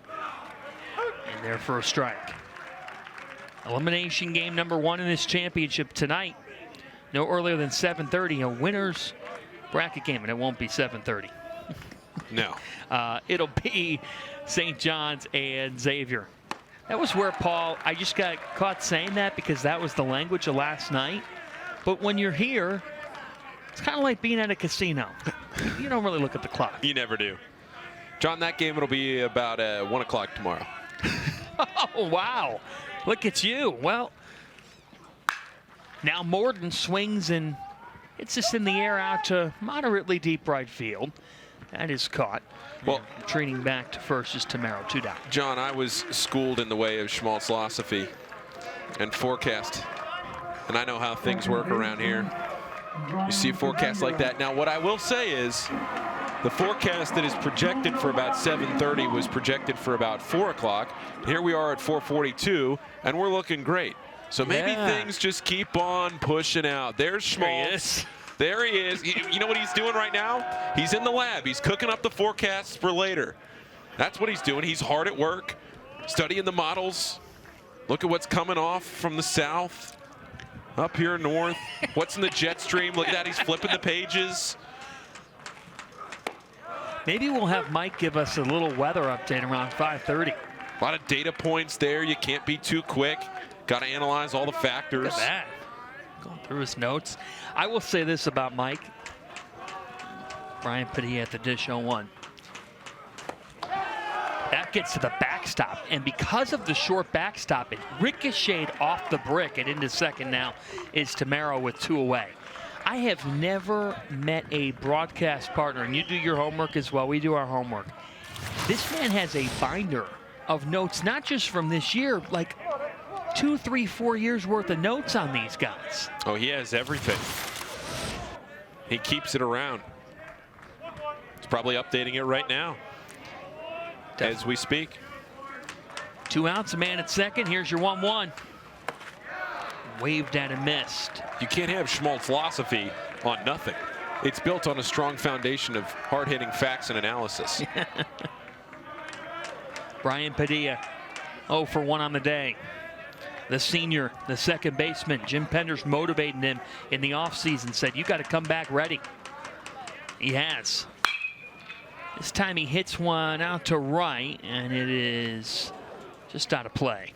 And there for a strike. Elimination game number 1 in this championship tonight. No earlier than 7:30. A winner's bracket game, and it won't be 7:30.
No.
It'll be St. John's and Xavier. That was where, Paul, I just got caught saying that because that was the language of last night. But when you're here, it's kind of like being at a casino. You don't really look at the clock.
You never do. John, that game, it'll be about 1 o'clock tomorrow.
Oh, wow. Look at you. Well, now Morton swings and it's just in the air out to moderately deep right field. That is caught. Well, retreating back to first is Tamero, 2 down.
John, I was schooled in the way of Schmaltz philosophy and forecast, and I know how things work around here. You see a forecast like that. Now, what I will say is the forecast that is projected for about 7:30 was projected for about 4 o'clock. Here we are at 4:42, and we're looking great. So maybe things just keep on pushing out. There's Schmaltz. There he is. You know what he's doing right now? He's in the lab. He's cooking up the forecasts for later. That's what he's doing. He's hard at work, studying the models. Look at what's coming off from the south, up here north. What's in the jet stream? Look at that. He's flipping the pages.
Maybe we'll have Mike give us a little weather update around 5:30.
A lot of data points there. You can't be too quick. Got to analyze all the factors.
Look at that. Going through his notes. I will say this about Mike. Brian Padilla at the dish 0-1. That gets to the backstop, and because of the short backstop, it ricocheted off the brick and into second. Now is Tamero with 2 away. I have never met a broadcast partner, and you do your homework as well. We do our homework. This man has a binder of notes, not just from this year, like 2, 3, 4 years worth of notes on these guys.
Oh, he has everything. He keeps it around. He's probably updating it right now as we speak.
2 outs, a man at second. Here's your 1-1. Waved at and missed.
You can't have Schmaltz philosophy on nothing. It's built on a strong foundation of hard-hitting facts and analysis.
Brian Padilla, 0 for 1 on the day. The senior, the second baseman, Jim Penders motivating him in the offseason, said, you got to come back ready. He has. This time he hits one out to right, and it is just out of play.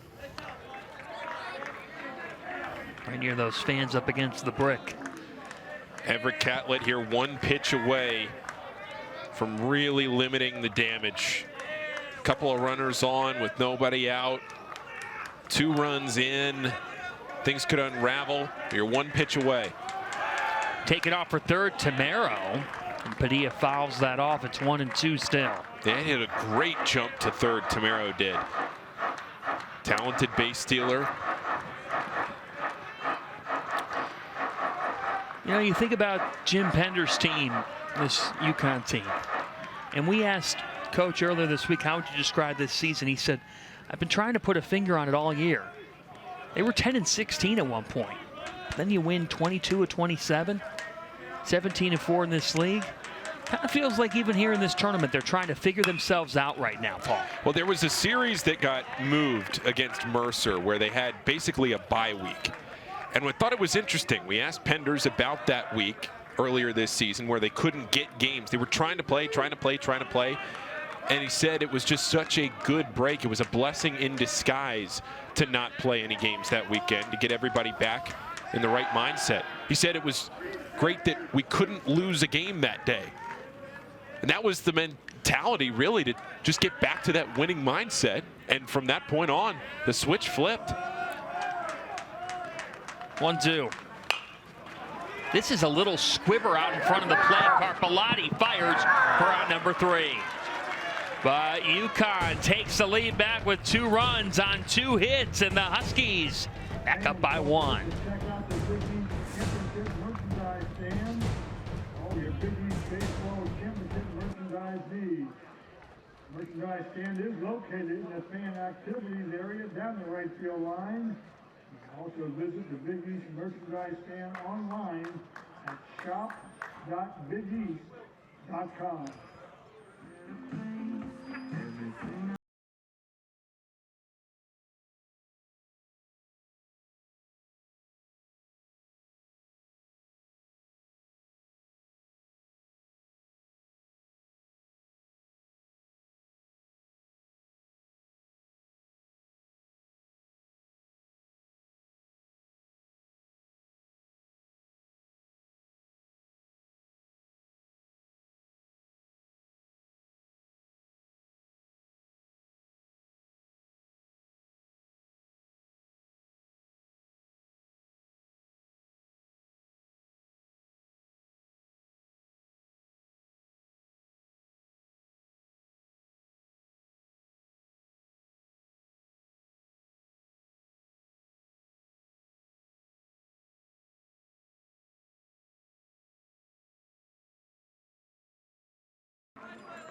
Right near those fans up against the brick.
Everett Catlett here 1 pitch away from really limiting the damage. A couple of runners on with nobody out. 2 runs in. Things could unravel. You're 1 pitch away.
Take it off for third, Tamero. And Padilla fouls that off. It's 1-2 still.
They hit a great jump to third, Tamero did. Talented base stealer.
You know, you think about Jim Pender's team, this UConn team, and we asked Coach earlier this week, how would you describe this season? He said, I've been trying to put a finger on it all year. They were 10-16 at one point. Then you win 22 of 27, 17-4 in this league. Kind of feels like even here in this tournament, they're trying to figure themselves out right now, Paul.
Well, there was a series that got moved against Mercer where they had basically a bye week. And we thought it was interesting. We asked Penders about that week earlier this season where they couldn't get games. They were trying to play. And he said it was just such a good break. It was a blessing in disguise to not play any games that weekend, to get everybody back in the right mindset. He said it was great that we couldn't lose a game that day. And that was the mentality, really, to just get back to that winning mindset. And from that point on, the switch flipped.
1-2. This is a little squibber out in front of the plate. Carpellotti fires for out number 3. But UConn takes the lead back with 2 runs on 2 hits, and the Huskies back up by 1.
Check out the Big East Championship merchandise stand. All your Big East Baseball Championship merchandise needs. Merchandise stand is located in the fan activities area down the right field line. You can also visit the Big East merchandise stand online at shop.bigeast.com.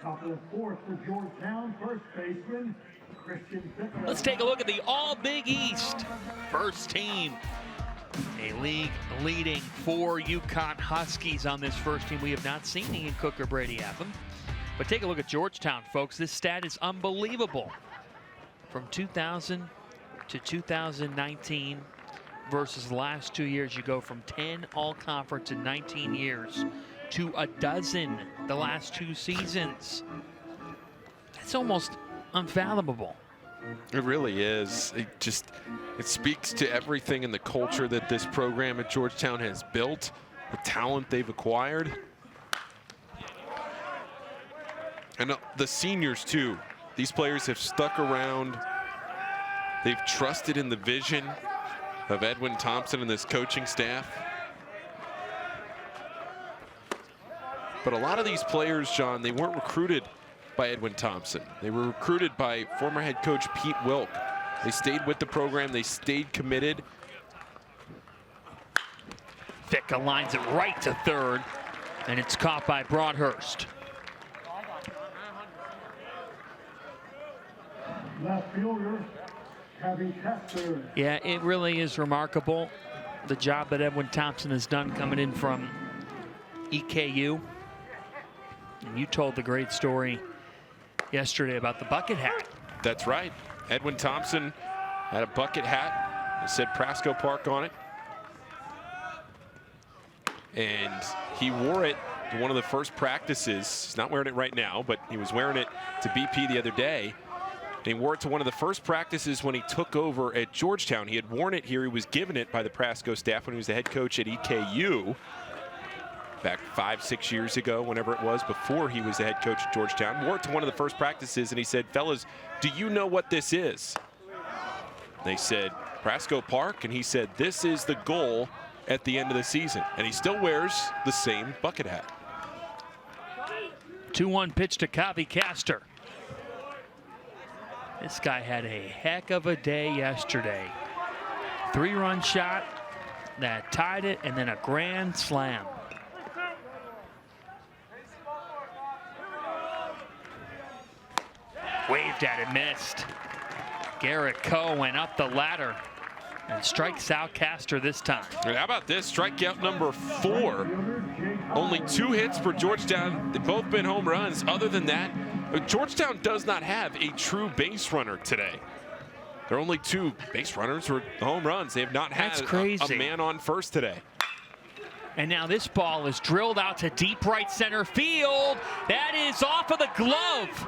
Top of the 4th for Georgetown, first baseman Christian Pickett.
Let's take a look at the All Big East first team. A league-leading 4 UConn Huskies on this first team. We have not seen Ian Cook or Brady Atham. But take a look at Georgetown, folks. This stat is unbelievable. From 2000 to 2019 versus the last 2 years, you go from 10 all-conference in 19 years to a dozen the last 2 seasons. That's almost unfathomable.
It really is. It speaks to everything in the culture that this program at Georgetown has built, the talent they've acquired. And the seniors too. These players have stuck around. They've trusted in the vision of Edwin Thompson and this coaching staff. But a lot of these players, John, they weren't recruited by Edwin Thompson. They were recruited by former head coach Pete Wilk. They stayed with the program. They stayed committed.
Ficka lines it right to third, and it's caught by Broadhurst.
Left fielder, Cabby Tester.
Yeah, it really is remarkable, the job that Edwin Thompson has done coming in from EKU. And you told the great story yesterday about the bucket hat.
That's right. Edwin Thompson had a bucket hat. It said Prasco Park on it. And he wore it to one of the first practices. He's not wearing it right now, but he was wearing it to BP the other day. And he wore it to one of the first practices when he took over at Georgetown. He had worn it here. He was given it by the Prasco staff when he was the head coach at EKU. Back 5-6 years ago, whenever it was, before he was the head coach at Georgetown. Wore it to one of the first practices, and he said, fellas, do you know what this is? They said, Prasco Park, and he said, this is the goal at the end of the season. And he still wears the same bucket hat.
2-1 pitch to Kavi Castor. This guy had a heck of a day yesterday. 3-run shot that tied it, and then a grand slam. Waved at it, missed. Garrett Coe went up the ladder and strikes out Castor this time.
How about this? Strikeout number 4. Only 2 hits for Georgetown. They've both been home runs. Other than that, Georgetown does not have a true base runner today. There are only 2 base runners for home runs. They have not had a man on first today.
And now this ball is drilled out to deep right center field. That is off of the glove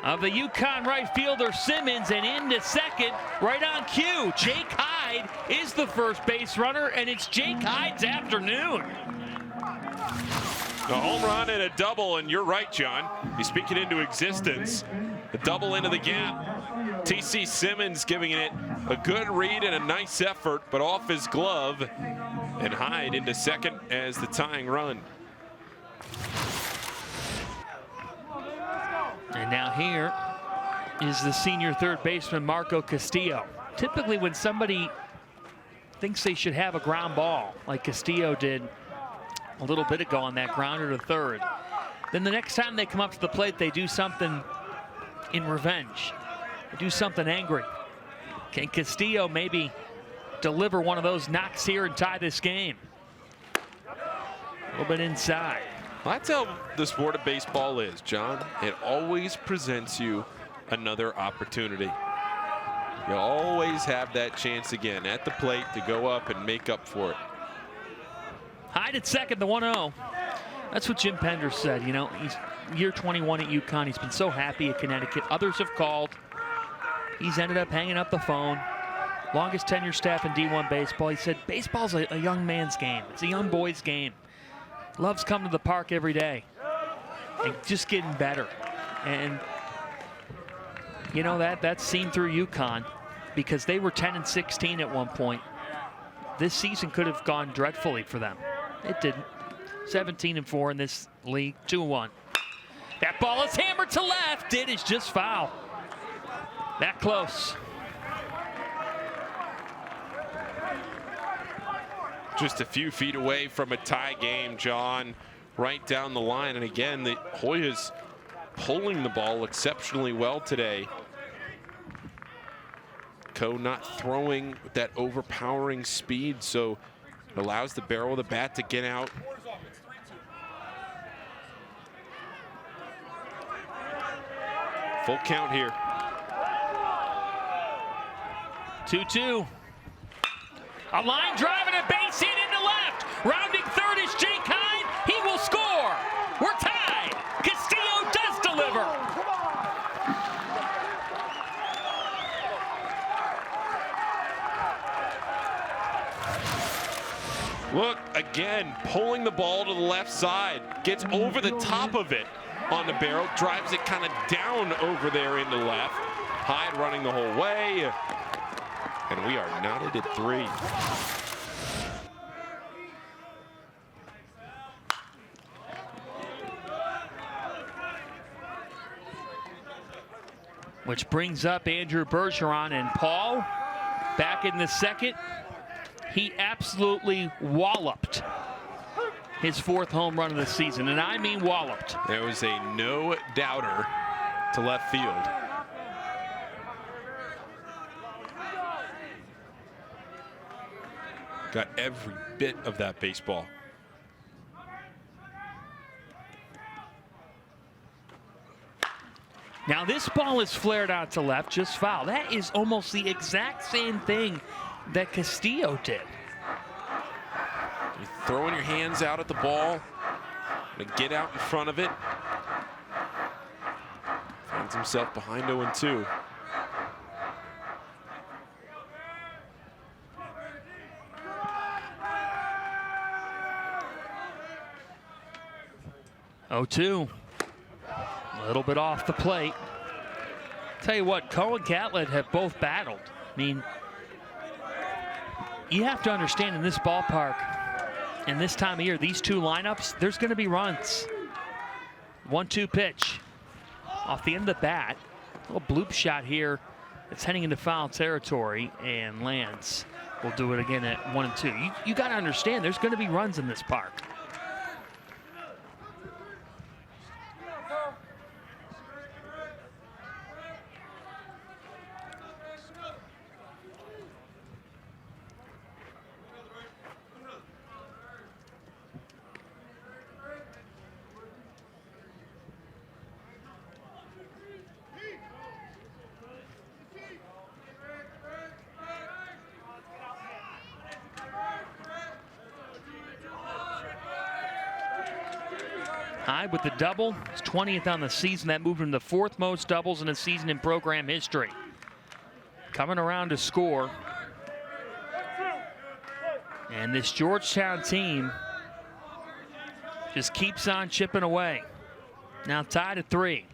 of the UConn right fielder Simmons, and into second, right on cue. Jake Hyde is the first base runner, and it's Jake Hyde's afternoon.
A home run and a double, and you're right, John. You speak it into existence. A double into the gap. TC Simmons giving it a good read and a nice effort, but off his glove. And Hyde into second as the tying run.
And now here is the senior third baseman, Marco Castillo. Typically when somebody thinks they should have a ground ball, like Castillo did a little bit ago on that grounder to third, then the next time they come up to the plate, they do something in revenge. They do something angry. Can Castillo maybe deliver one of those knocks here and tie this game? A little bit inside.
That's how the sport of baseball is, John. It always presents you another opportunity. You always have that chance again at the plate to go up and make up for it.
Hyde at second, the 1-0. That's what Jim Pender said. You know, he's year 21 at UConn. He's been so happy at Connecticut. Others have called. He's ended up hanging up the phone. Longest tenure staff in D1 baseball. He said, baseball's a young man's game. It's a young boy's game. Loves coming to the park every day and just getting better. And you know, that's seen through UConn, because they were 10-16 at one point. This season could have gone dreadfully for them. It didn't. 17-4 in this league, 2-1. That ball is hammered to left. It is just foul. That close.
Just a few feet away from a tie game, John, right down the line. And again, the Hoyas pulling the ball exceptionally well today. Coe not throwing with that overpowering speed, so it allows the barrel of the bat to get out. Full count here.
2-2. A line drive and a base hit into left. Rounding third is Jake Hyde. He will score. We're tied. Castillo does deliver.
Look, again, pulling the ball to the left side. Gets over the top of it on the barrel. Drives it kind of down over there into left. Hyde running the whole way. And we are knotted at 3.
Which brings up Andrew Bergeron, and Paul back in the second. He absolutely walloped his 4th home run of the season, and I mean walloped.
There was a no-doubter to left field. Got every bit of that baseball.
Now this ball is flared out to left, just foul. That is almost the exact same thing that Castillo did.
You're throwing your hands out at the ball to get out in front of it. Finds himself behind 0-2.
A little bit off the plate. Tell you what, Coe and Catlett have both battled. I mean, you have to understand in this ballpark and this time of year, these two lineups, there's going to be runs. 1-2 pitch off the end of the bat. A little bloop shot here. It's heading into foul territory and lands. We'll do it again at 1-2. You got to understand, there's going to be runs in this park. Hyde with the double. He's 20th on the season. That moved him to 4th most doubles in a season in program history. Coming around to score. And this Georgetown team just keeps on chipping away. Now tied at 3.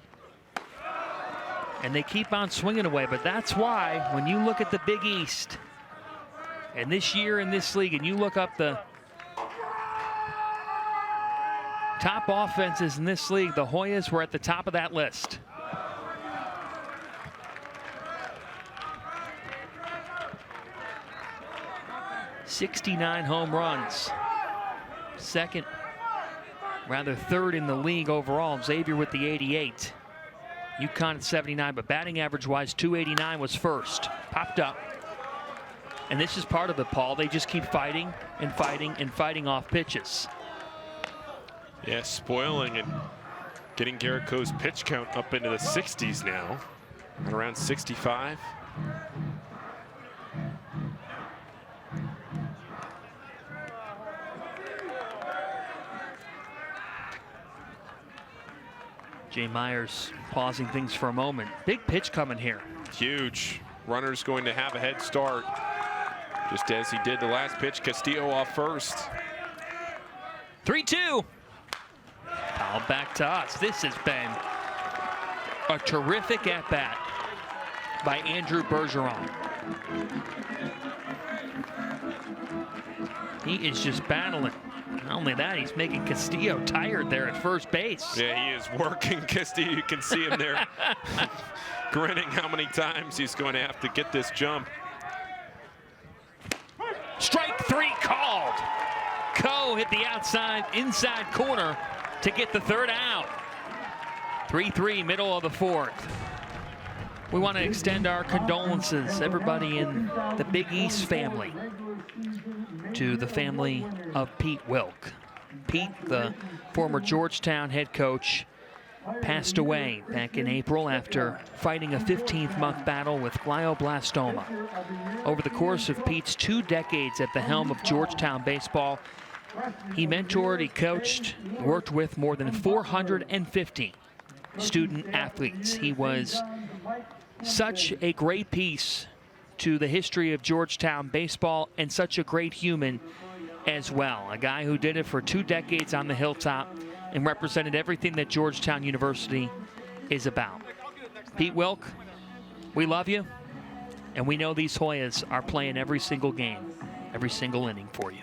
And they keep on swinging away, but that's why when you look at the Big East and this year in this league and you look up the top offenses in this league, the Hoyas were at the top of that list. '69 home runs. Second, rather third in the league overall. Xavier with the 88. UConn at 79, but batting average-wise, 289 was first. Popped up. And this is part of it, Paul. They just keep fighting and fighting and fighting off pitches.
Yeah, spoiling and getting Garrett Coe's pitch count up into the 60s now, at around 65.
Jay Myers pausing things for a moment. Big pitch coming here.
Huge. Runner's going to have a head start, just as he did the last pitch. Castillo off first.
3-2. Foul back to us. This has been a terrific at-bat by Andrew Bergeron. He is just battling. Not only that, he's making Castillo tired there at first base.
Yeah, he is working Castillo. You can see him there grinning how many times he's going to have to get this jump.
Strike 3 called. Coe hit the inside corner to get the third out. 3-3, middle of the 4th. We want to extend our condolences, everybody in the Big East family, to the family of Pete Wilk. Pete, the former Georgetown head coach, passed away back in April after fighting a 15-month battle with glioblastoma. Over the course of Pete's 2 decades at the helm of Georgetown baseball, he mentored, he coached, worked with more than 450 student athletes. He was such a great piece to the history of Georgetown baseball and such a great human as well. A guy who did it for 2 decades on the hilltop and represented everything that Georgetown University is about. Pete Wilk, we love you, and we know these Hoyas are playing every single game, every single inning for you.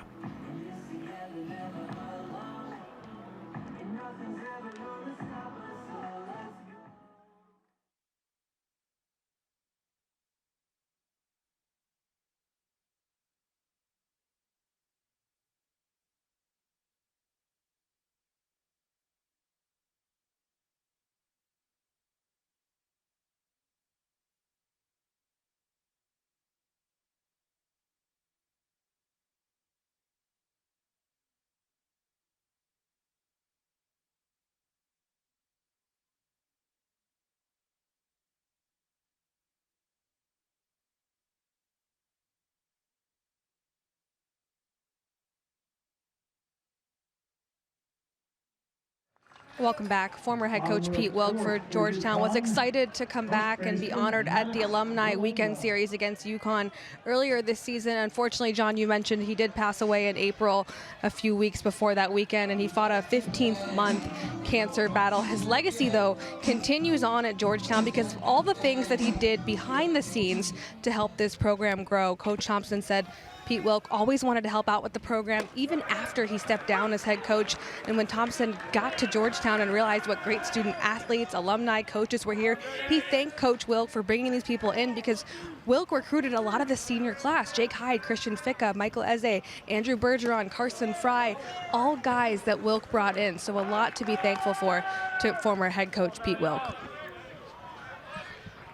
Welcome back. Former head coach Pete Wilk for Georgetown was excited to come back and be honored at the Alumni Weekend Series against UConn earlier this season. Unfortunately, John, you mentioned he did pass away in April, a few weeks before that weekend, and he fought a 15th-month cancer battle. His legacy, though, continues on at Georgetown because of all the things that he did behind the scenes to help this program grow. Coach Thompson said Pete Wilk always wanted to help out with the program, even after he stepped down as head coach. And when Thompson got to Georgetown and realized what great student athletes, alumni, coaches were here, he thanked Coach Wilk for bringing these people in because Wilk recruited a lot of the senior class. Jake Hyde, Christian Ficca, Michael Eze, Andrew Bergeron, Carson Fry, all guys that Wilk brought in. So a lot to be thankful for to former head coach Pete Wilk.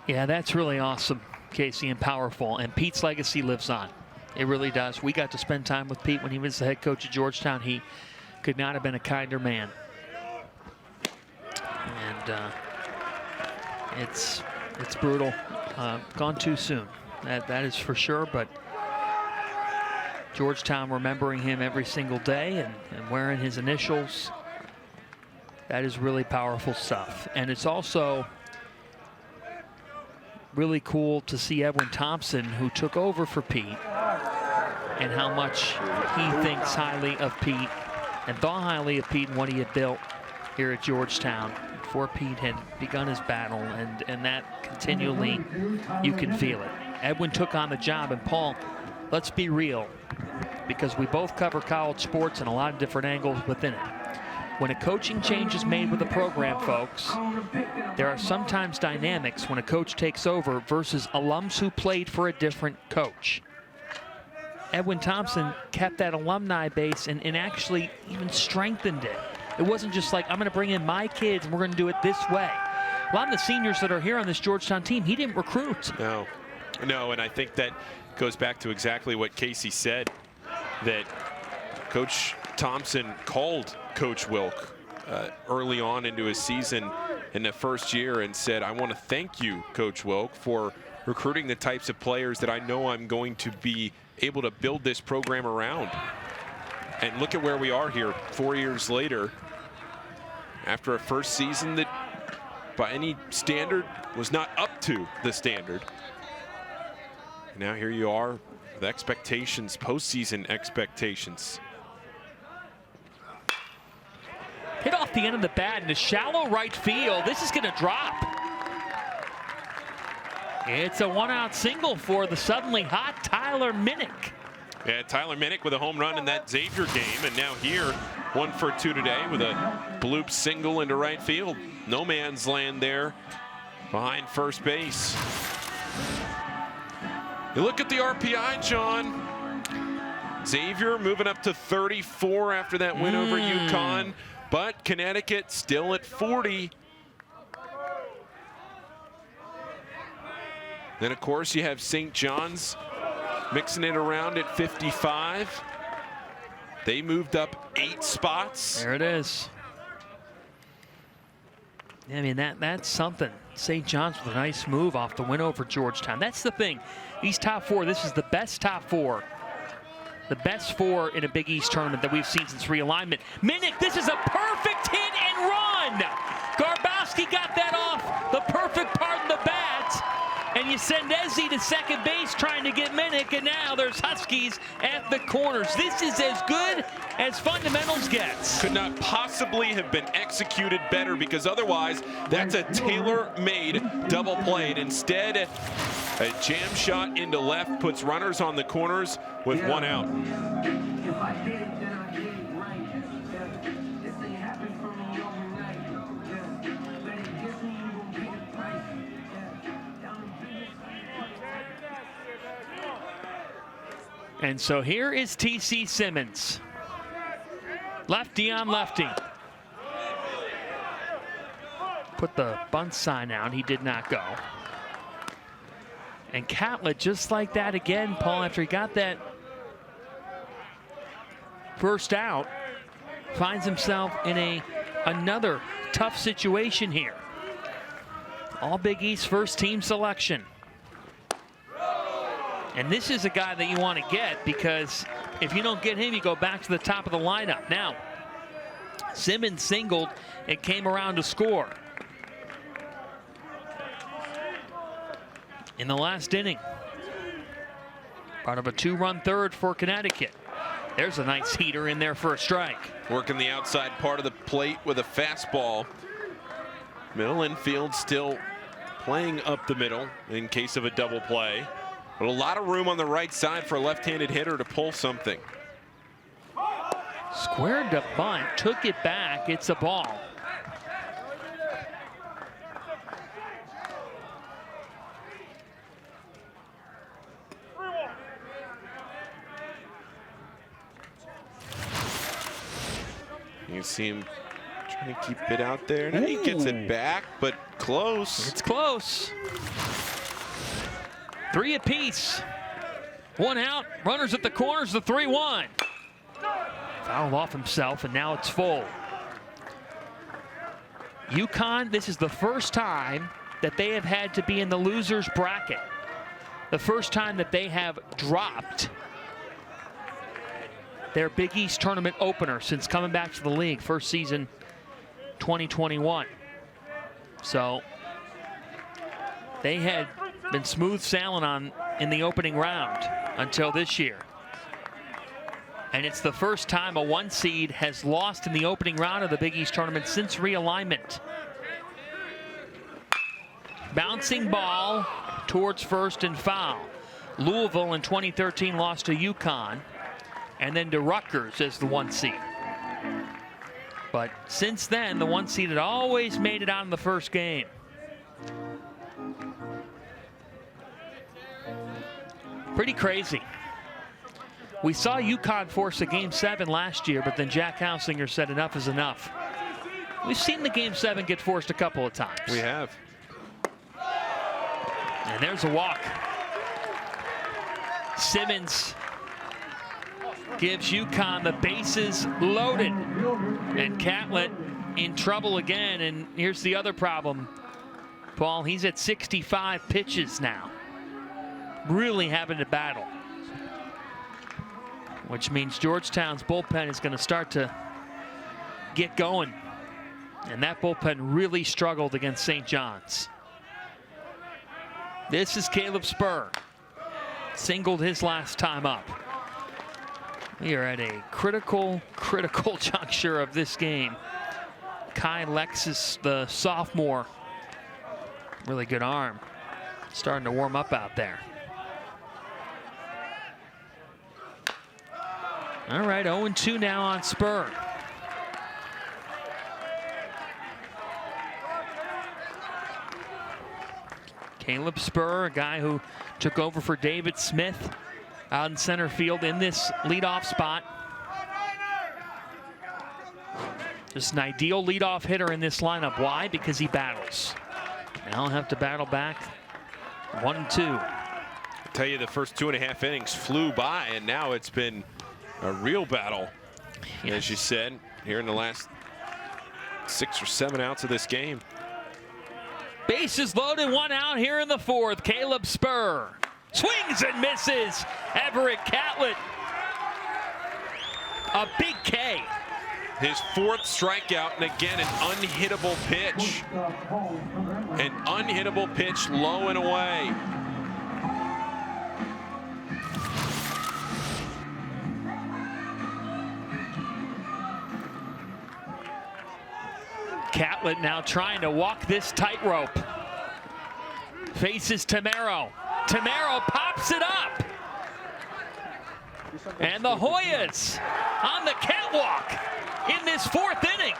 Yeah, that's really awesome, Casey, and powerful. And Pete's legacy lives on. It really does. We got to spend time with Pete when he was the head coach at Georgetown. He could not have been a kinder man. And it's brutal. Gone too soon. That is for sure. But Georgetown remembering him every single day and wearing his initials. That is really powerful stuff. And it's also really cool to see Edwin Thompson, who took over for Pete, and how much he thinks highly of Pete and thought highly of Pete and what he had built here at Georgetown before Pete had begun his battle, and that continually, you can feel it. Edwin took on the job, and Paul, let's be real, because we both cover college sports and a lot of different angles within it. When a coaching change is made with a program, folks, there are sometimes dynamics when a coach takes over versus alums who played for a different coach. Edwin Thompson kept that alumni base and actually even strengthened it. It wasn't just like, I'm going to bring in my kids and we're going to do it this way. A lot of the seniors that are here on this Georgetown team, he didn't recruit.
No, and I think that goes back to exactly what Casey said, that Coach Thompson called Coach Wilk early on into his season in the first year and said, I want to thank you, Coach Wilk, for recruiting the types of players that I know I'm going to be able to build this program around. And look at where we are here 4 years later, after a first season that by any standard was not up to the standard. And now here you are with expectations, postseason expectations.
Hit off the end of the bat into shallow right field. This is going to drop. It's a one-out single for the suddenly hot Tyler Minnick.
Yeah, Tyler Minnick with a home run in that Xavier game, and now here 1 for 2 today with a bloop single into right field. No man's land there behind first base. You look at the RPI, John. Xavier moving up to 34 after that win over UConn, but Connecticut still at 40. Then, of course, you have St. John's mixing it around at 55. They moved up 8 spots.
There it is. I mean, that's something. St. John's with a nice move off the win over Georgetown. That's the thing. These top 4, this is the best top 4. The best 4 in a Big East tournament that we've seen since realignment. Minnick, this is a perfect hit and run. Garbowski got that off the perfect part of the bat. And you send Ezzy to second base trying to get Minnick, and now there's Huskies at the corners. This is as good as fundamentals gets.
Could not possibly have been executed better, because otherwise that's a tailor-made double play. And instead, a jam shot into left puts runners on the corners with 1 out.
And so here is T.C. Simmons. Lefty on lefty. Put the bunt sign out. He did not go. And Catlett, just like that again, Paul, after he got that first out, finds himself in another tough situation here. All Big East first team selection. And this is a guy that you want to get, because if you don't get him, you go back to the top of the lineup. Now, Simmons singled and came around to score in the last inning. Part of a 2-run third for Connecticut. There's a nice heater in there for a strike.
Working the outside part of the plate with a fastball. Middle infield still playing up the middle in case of a double play. But a lot of room on the right side for a left-handed hitter to pull something.
Squared to bunt, took it back, it's a ball.
You see him trying to keep it out there. Now he gets it back, but close.
It's close. 3 apiece. 1 out. Runners at the corners. The 3-1. Fouled off himself, and now it's full. UConn, this is the first time that they have had to be in the losers bracket. The first time that they have dropped their Big East tournament opener since coming back to the league. First season 2021. So they had been smooth sailing in the opening round until this year. And it's the first time a 1 seed has lost in the opening round of the Big East tournament since realignment. Bouncing ball towards first and foul. Louisville in 2013 lost to UConn and then to Rutgers as the 1 seed. But since then, the 1 seed had always made it out in the first game. Pretty crazy. We saw UConn force a Game 7 last year, but then Jack Hausinger said enough is enough. We've seen the Game 7 get forced a couple of times.
We have.
And there's a walk. Simmons gives UConn the bases loaded. And Catlett in trouble again. And here's the other problem, Paul. He's at 65 pitches now. Really having to battle. Which means Georgetown's bullpen is going to start to get going. And that bullpen really struggled against St. John's. This is Caleb Spur. Singled his last time up. We are at a critical juncture of this game. Kai Lexus, the sophomore, really good arm, starting to warm up out there. All right, 0-2 now on Spur. Caleb Spur, a guy who took over for David Smith out in center field in this leadoff spot. Just an ideal leadoff hitter in this lineup. Why? Because he battles. Now he'll have to battle back. 1-2.
I tell you, the first 2.5 innings flew by, and now it's been a real battle, as you said, here in the last 6 or 7 outs of this game.
Bases loaded, 1 out here in the 4th. Caleb Spur swings and misses. Everett Catlett, a big K.
His 4th strikeout, and again, an unhittable pitch. An unhittable pitch, low and away.
Catlett now trying to walk this tightrope. Faces Tamero. Tamero pops it up. And the Hoyas on the catwalk in this 4th inning.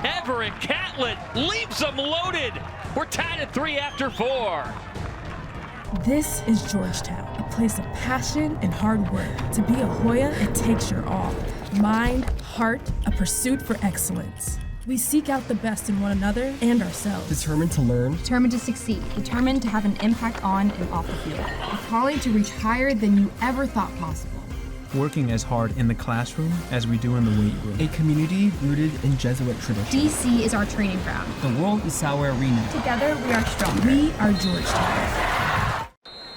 Everett Catlett leaves them loaded. We're tied at 3 after 4.
This is Georgetown, a place of passion and hard work. To be a Hoya, it takes your all. Mind, heart, a pursuit for excellence. We seek out the best in one another and ourselves.
Determined to learn.
Determined to succeed. Determined to have an impact on and off the field. A calling to reach higher than you ever thought possible.
Working as hard in the classroom as we do in the weight room.
A community rooted in Jesuit tradition.
DC is our training ground.
The world is our arena.
Together, we are stronger. We are Georgetown.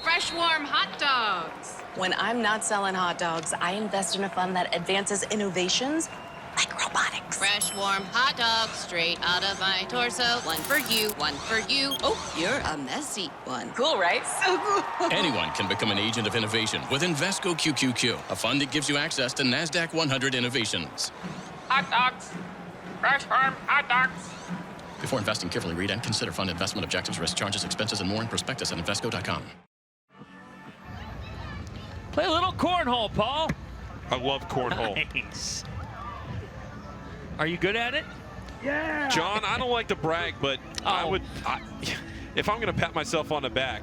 Fresh, warm hot dogs.
When I'm not selling hot dogs, I invest in a fund that advances innovations like robotics.
Fresh, warm hot dogs straight out of my torso. One for you, one for you. Oh, you're a messy one.
Cool, right? So cool.
Anyone can become an agent of innovation with Invesco QQQ, a fund that gives you access to NASDAQ 100 innovations.
Hot dogs. Fresh, warm hot dogs.
Before investing, carefully read and consider fund investment objectives, risk, charges, expenses, and more in prospectus at Invesco.com.
Play a little cornhole, Paul.
I love cornhole.
Nice. Are you good at it?
Yeah.
John, I don't like to brag, but if I'm going to pat myself on the back,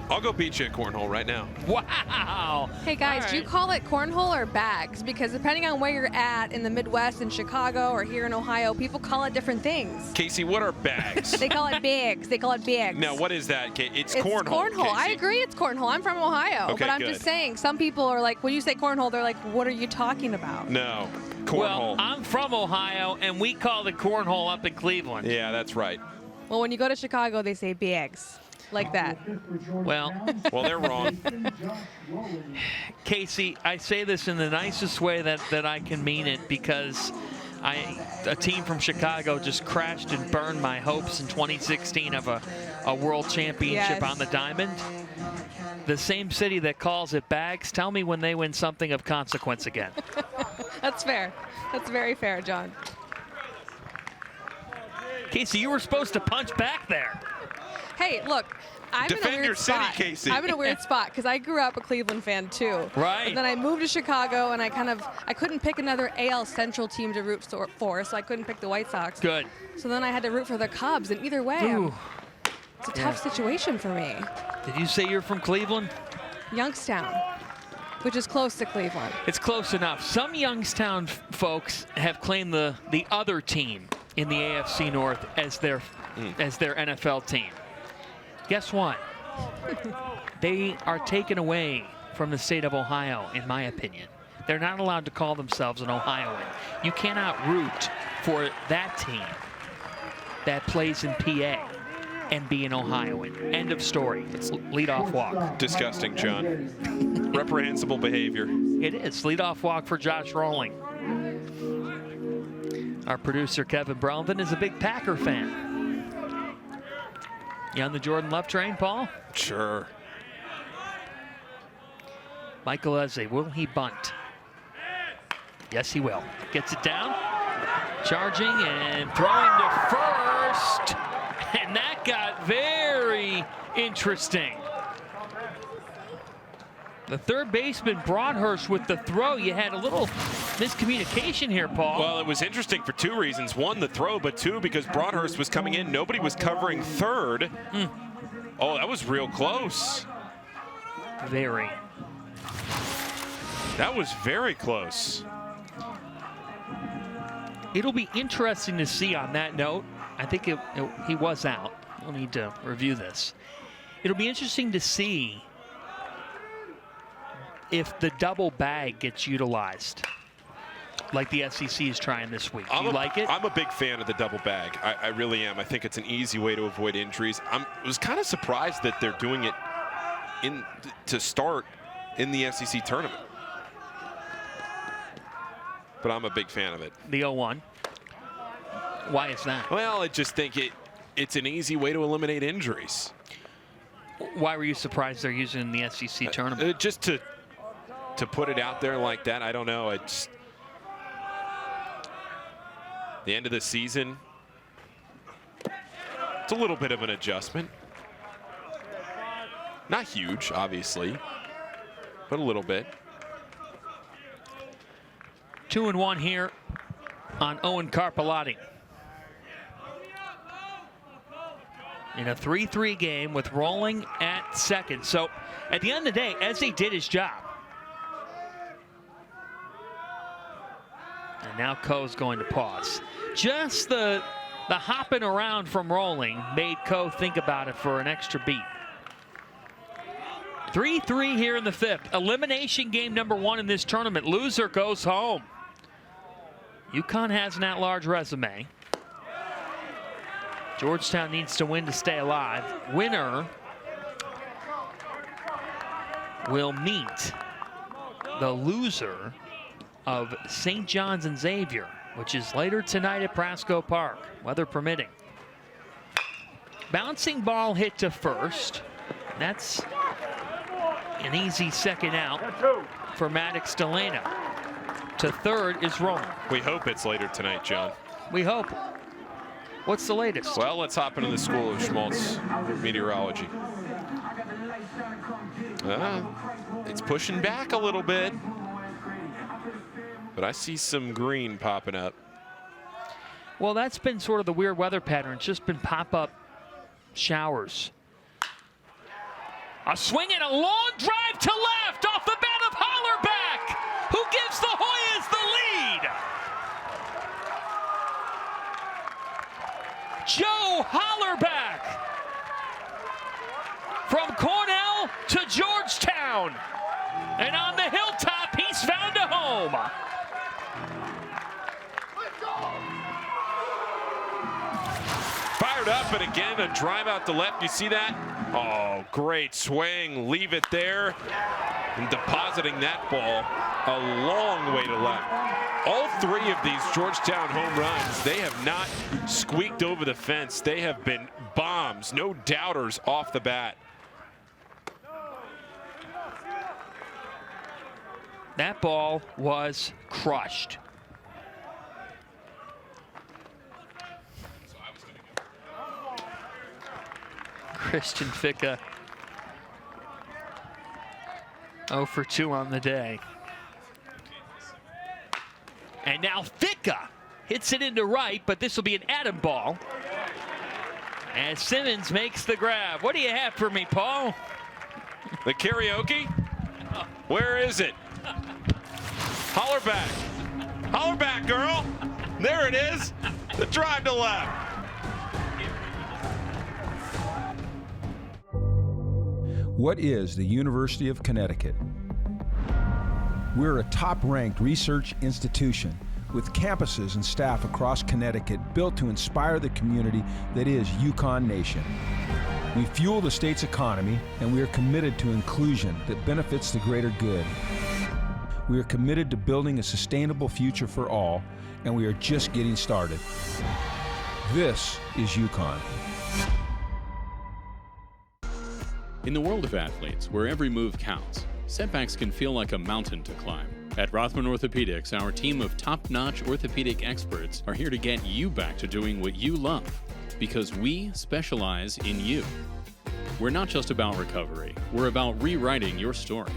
I'll go beat you at cornhole right now.
Wow.
Hey guys, do you call it cornhole or bags? Because depending on where you're at in the Midwest, in Chicago or here in Ohio, people call it different things.
Casey, what are bags?
They call it bigs. They call it bigs.
Now, what is that? It's
cornhole.
cornhole.
I agree, it's cornhole. I'm from Ohio,
Okay,
but I'm
good.
just saying. Some people are like, when you say cornhole, they're like, "What are you talking about?"
No, cornhole.
Well, I'm from Ohio, and we call it cornhole up in Cleveland.
Yeah, that's right.
Well, when you go to Chicago, they say bigs, like that.
Well,
they're wrong.
Casey, I say this in the nicest way that I can mean it, because A team from Chicago just crashed and burned my hopes in 2016 of a world championship on the diamond. The same city that calls it bags, tell me when they win something of consequence again.
That's fair. That's very fair, John.
Casey, you were supposed to punch back there.
Hey, look, I'm in a
Defend
weird
your city,
spot.
Casey.
I'm in a weird spot because I grew up a Cleveland fan too.
Right.
But then I moved to Chicago, and I couldn't pick another AL Central team to root for, so I couldn't pick the White Sox.
Good.
So then I had to root for the Cubs, and either way, it's a tough situation for me.
Did you say you're from Cleveland?
Youngstown, which is close to Cleveland.
It's close enough. Some Youngstown folks have claimed the other team in the AFC North as their NFL team. Guess what? They are taken away from the state of Ohio, in my opinion. They're not allowed to call themselves an Ohioan. You cannot root for that team that plays in PA and be an Ohioan. End of story. It's leadoff walk.
Disgusting, John. Reprehensible behavior.
It is. Leadoff walk for Josh Rowling. Our producer, Kevin Brelvin, is a big Packer fan. You on the Jordan Love train, Paul?
Sure.
Michael Eze, will he bunt? Yes, he will. Gets it down. Charging and throwing to first. And that got very interesting. The third baseman, Broadhurst, with the throw. You had a little miscommunication here, Paul.
Well, it was interesting for two reasons. One, the throw, but two, because Broadhurst was coming in. Nobody was covering third. Oh, that was real close.
Very.
That was very close.
It'll be interesting to see on that note. I think he was out. We'll need to review this. It'll be interesting to see if the double bag gets utilized like the SEC is trying this week. Do you like it?
I'm a big fan of the double bag. I really am. I think it's an easy way to avoid injuries. I was kind of surprised that they're doing it to start in the SEC tournament. But I'm a big fan of it.
The 0-1. Why is that?
Well, I just think it's an easy way to eliminate injuries.
Why were you surprised they're using it in the SEC tournament?
Just to put it out there like that, I don't know. It's the end of the season. It's a little bit of an adjustment. Not huge, obviously, but a little bit.
2-1 here on Owen Carpellotti. In a 3-3 game with Rowling at second. So at the end of the day, Eze did his job. And now Coe's going to pause. Just the hopping around from Rowling made Coe think about it for an extra beat. 3-3 here in the fifth. Elimination game number 1 in this tournament. Loser goes home. UConn has an at-large resume. Georgetown needs to win to stay alive. Winner will meet the loser of St. John's and Xavier, which is later tonight at Prasco Park, weather permitting. Bouncing ball hit to first. That's an easy second out for Maddox Delano. To third is Rowling.
We hope it's later tonight, John.
We hope. What's the latest?
Well, let's hop into the School of Schmaltz Meteorology. It's pushing back a little bit, but I see some green popping up.
Well, that's been sort of the weird weather pattern. It's just been pop-up showers. A swing and a long drive to left off the bat of Hollerback, who gives the Hoyas the lead. Joe Hollerback from Cornell to Georgetown. And on the hilltop, he's found a home.
Fired up, and again, a drive out to left. You see that? Oh, great swing. Leave it there. And depositing that ball a long way to left. All three of these Georgetown home runs, they have not squeaked over the fence. They have been bombs, no doubters off the bat.
That ball was crushed. Christian Ficca 0 for 2 on the day. And now Ficca hits it into right, but this will be an Adam ball. And Simmons makes the grab. What do you have for me, Paul?
The karaoke? Where is it? Holler back. Holler back, girl. There it is. The drive to left.
What is the University of Connecticut? We're a top-ranked research institution with campuses and staff across Connecticut built to inspire the community that is UConn Nation. We fuel the state's economy, and we are committed to inclusion that benefits the greater good. We are committed to building a sustainable future for all, and we are just getting started. This is UConn.
In the world of athletes, where every move counts, setbacks can feel like a mountain to climb. At Rothman Orthopedics, our team of top-notch orthopedic experts are here to get you back to doing what you love, because we specialize in you. We're not just about recovery, we're about rewriting your story.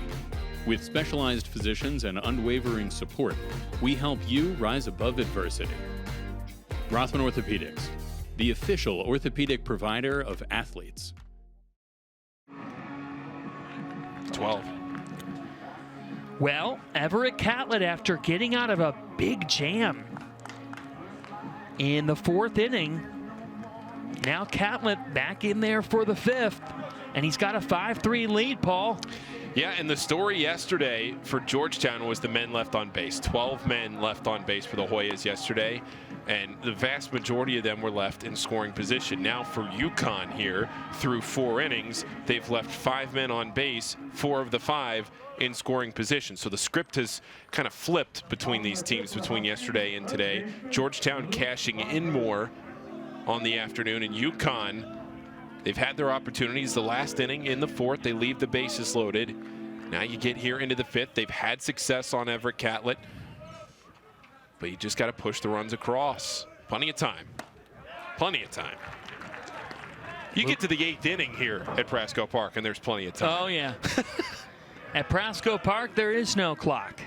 With specialized physicians and unwavering support, we help you rise above adversity. Rothman Orthopedics, the official orthopedic provider of athletes.
12.
Well, Everett Catlett, after getting out of a big jam in the 4th inning, now Catlett back in there for the 5th, and he's got a 5-3 lead, Paul.
Yeah, and the story yesterday for Georgetown was the men left on base. 12 men left on base for the Hoyas yesterday, and the vast majority of them were left in scoring position. Now for UConn here, through 4 innings, they've left 5 men on base, 4 of the 5 in scoring position. So the script has kind of flipped between these teams between yesterday and today. Georgetown cashing in more on the afternoon, and UConn, they've had their opportunities. The last inning in the 4th, they leave the bases loaded. Now you get here into the 5th. They've had success on Everett Catlett, but you just got to push the runs across. Plenty of time. Plenty of time. You get to the 8th inning here at Prasco Park, and there's plenty of time.
Oh, yeah. At Prasco Park, there is no clock.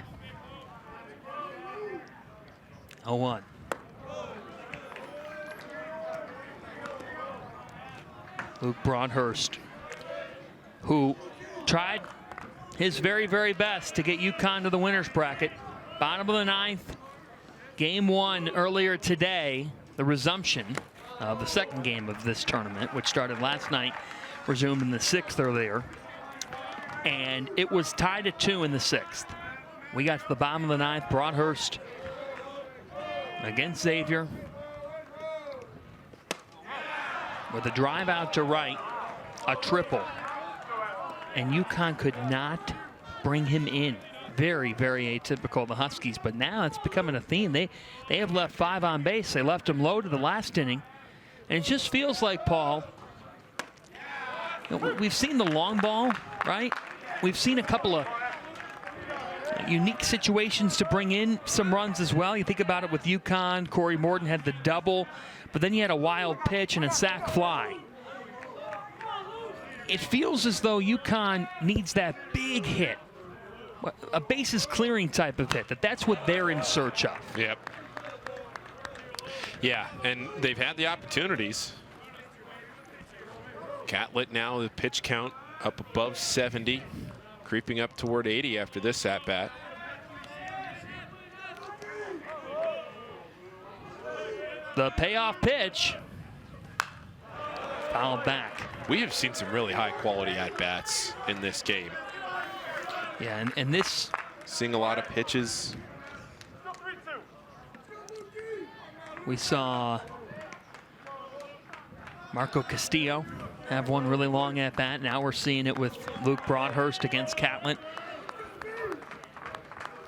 0-1. Luke Broadhurst, who tried his very, very best to get UConn to the winner's bracket. Bottom of the 9th, game 1 earlier today, the resumption of the 2nd game of this tournament, which started last night, resumed in the 6th earlier. And it was tied at 2 in the 6th. We got to the bottom of the 9th, Broadhurst against Xavier, with a drive out to right, a triple. And UConn could not bring him in. Very, very atypical of the Huskies, but now it's becoming a theme. They have left 5 on base. They left him low to the last inning. And it just feels like, Paul, we've seen the long ball, right? We've seen a couple of unique situations to bring in some runs as well. You think about it with UConn. Corey Morton had the double, but then you had a wild pitch and a sac fly. It feels as though UConn needs that big hit, a bases clearing type of hit. That's what they're in search of.
Yep. Yeah, and they've had the opportunities. Catlett now, the pitch count up above 70, creeping up toward 80 after this at-bat.
The payoff pitch, fouled back.
We have seen some really high-quality at-bats in this game.
Yeah, and this...
Seeing a lot of pitches.
We saw Marco Castillo have one really long at-bat. Now we're seeing it with Luke Broadhurst against Catlett.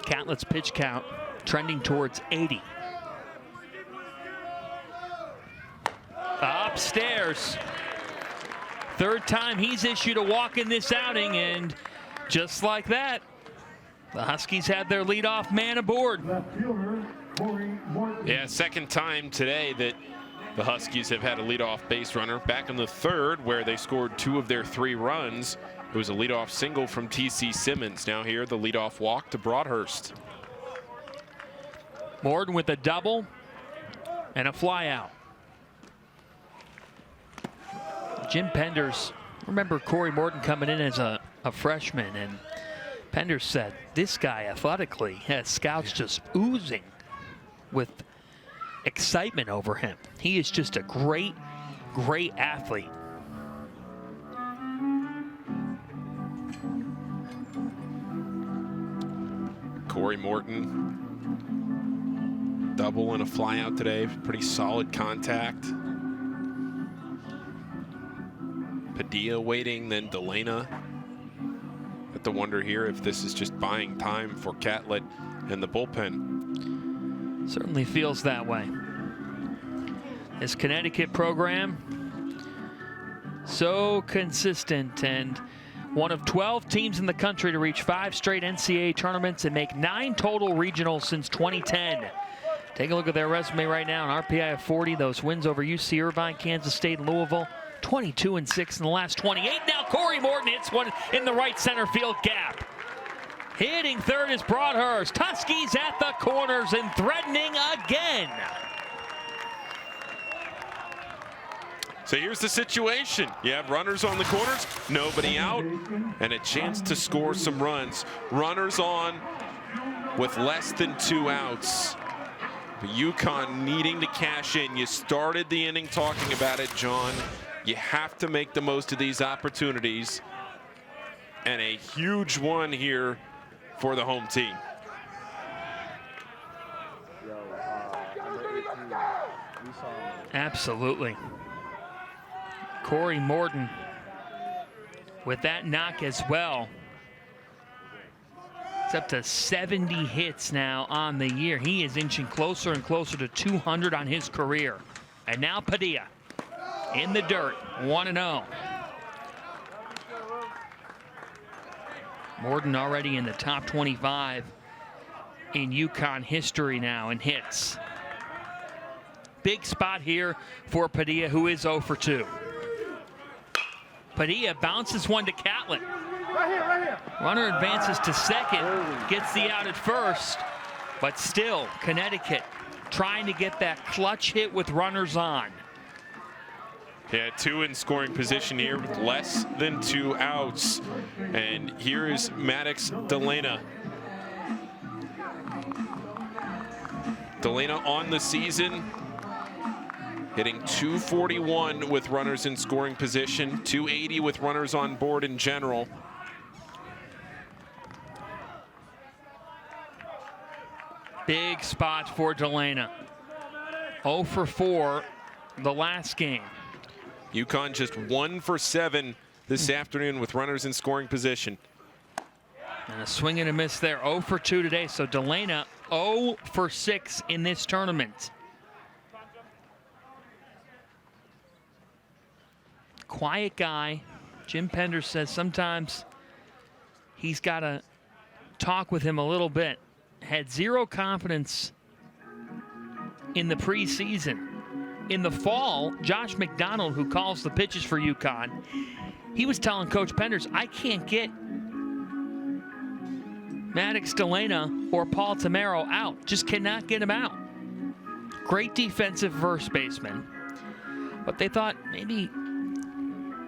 Catlett's pitch count trending towards 80. Upstairs. Third time he's issued a walk in this outing, and just like that, the Huskies had their leadoff man aboard.
Yeah, second time today that the Huskies have had a leadoff base runner. Back in the third, where they scored 2 of their 3 runs, it was a leadoff single from T.C. Simmons. Now here, the leadoff walk to Broadhurst.
Morton with a double and a fly out. Jim Penders, remember Corey Morton coming in as a freshman, and Penders said this guy athletically has scouts just oozing with excitement over him. He is just a great, great athlete.
Corey Morton, double and a fly out today. Pretty solid contact. Padilla waiting, then Delana. Have to wonder here if this is just buying time for Catlett and the bullpen.
Certainly feels that way. This Connecticut program, so consistent, and one of 12 teams in the country to reach 5 straight NCAA tournaments and make 9 total regionals since 2010. Take a look at their resume right now, an RPI of 40, those wins over UC Irvine, Kansas State, and Louisville. 22-6 in the last 28. Now Corey Morton hits one in the right center field gap. Hitting third is Broadhurst. Huskies at the corners and threatening again.
So here's the situation. You have runners on the corners, nobody out, and a chance to score some runs. Runners on with less than 2 outs. But UConn needing to cash in. You started the inning talking about it, John. You have to make the most of these opportunities. And a huge one here for the home team.
Absolutely. Corey Morton with that knock as well. It's up to 70 hits now on the year. He is inching closer and closer to 200 on his career. And now Padilla in the dirt, 1-0. Morton already in the top 25 in UConn history now in hits. Big spot here for Padilla, who is 0 for 2. Padilla bounces one to Catlett.
Right here.
Runner advances to second, gets the out at first, but still Connecticut trying to get that clutch hit with runners on.
Yeah, 2 in scoring position here with less than 2 outs. And here is Maddox Delana. Delana on the season, hitting .241 with runners in scoring position, .280 with runners on board in general.
Big spot for Delana. 0 for 4 the last game.
UConn just 1 for 7 this afternoon with runners in scoring position.
And a swing and a miss there. 0 for 2 today. So Delana 0 for 6 in this tournament. Quiet guy. Jim Penders says sometimes he's got to talk with him a little bit. Had 0 confidence in the preseason. In the fall, Josh McDonald, who calls the pitches for UConn, he was telling Coach Penders, I can't get Maddox Delana or Paul Tamero out. Just cannot get him out. Great defensive first baseman. But they thought maybe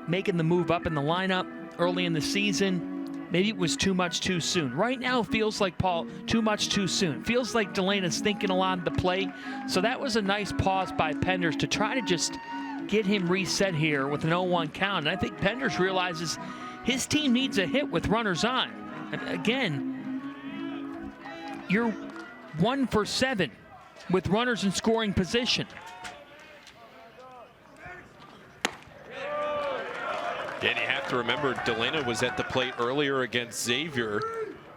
making the move up in the lineup early in the season, maybe it was too much too soon. Right now, it feels like, Paul, too much too soon. Feels like Delana's thinking a lot of the plate. So that was a nice pause by Penders to try to just get him reset here with an 0-1 count. And I think Penders realizes his team needs a hit with runners on. And again, you're 1 for 7 with runners in scoring position.
And you have to remember, Delana was at the plate earlier against Xavier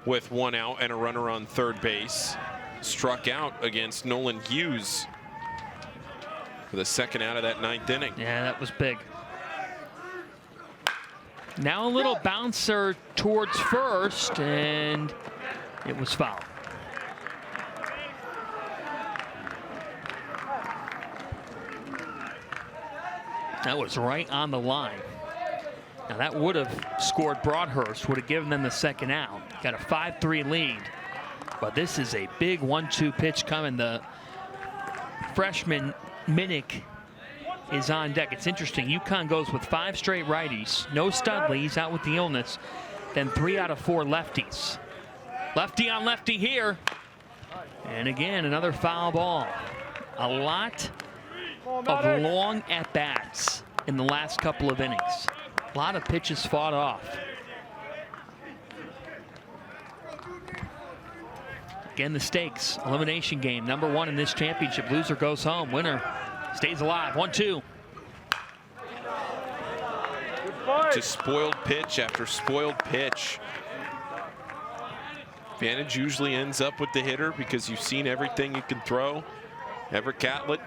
with 1 out and a runner on third base. struck out against Nolan Hughes for the second out of that 9th inning.
Yeah, that was big. Now a little bouncer towards first, and it was foul. That was right on the line. Now that would have scored Broadhurst, would have given them the second out. Got a 5-3 lead. But this is a big 1-2 pitch coming. The freshman Minnick is on deck. It's interesting. UConn goes with 5 straight righties. No Studley, he's out with the illness. Then 3 out of 4 lefties. Lefty on lefty here. And again, another foul ball. A lot of long at-bats in the last couple of innings. A lot of pitches fought off. Again, the stakes. Elimination game. Number 1 in this championship. Loser goes home. Winner stays alive. 1-2.
Just spoiled pitch after spoiled pitch. Advantage usually ends up with the hitter because you've seen everything you can throw. Everett Catlett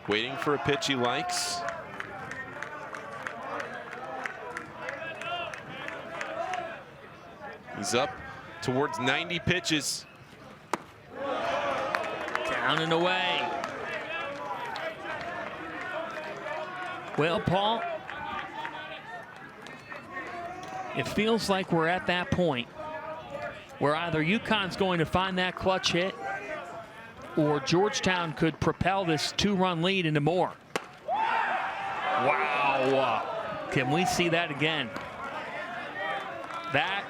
waiting for a pitch he likes. He's up towards 90 pitches.
Down and away. Well, Paul, it feels like we're at that point where either UConn's going to find that clutch hit or Georgetown could propel this 2-run lead into more. Wow. Can we see that again? That,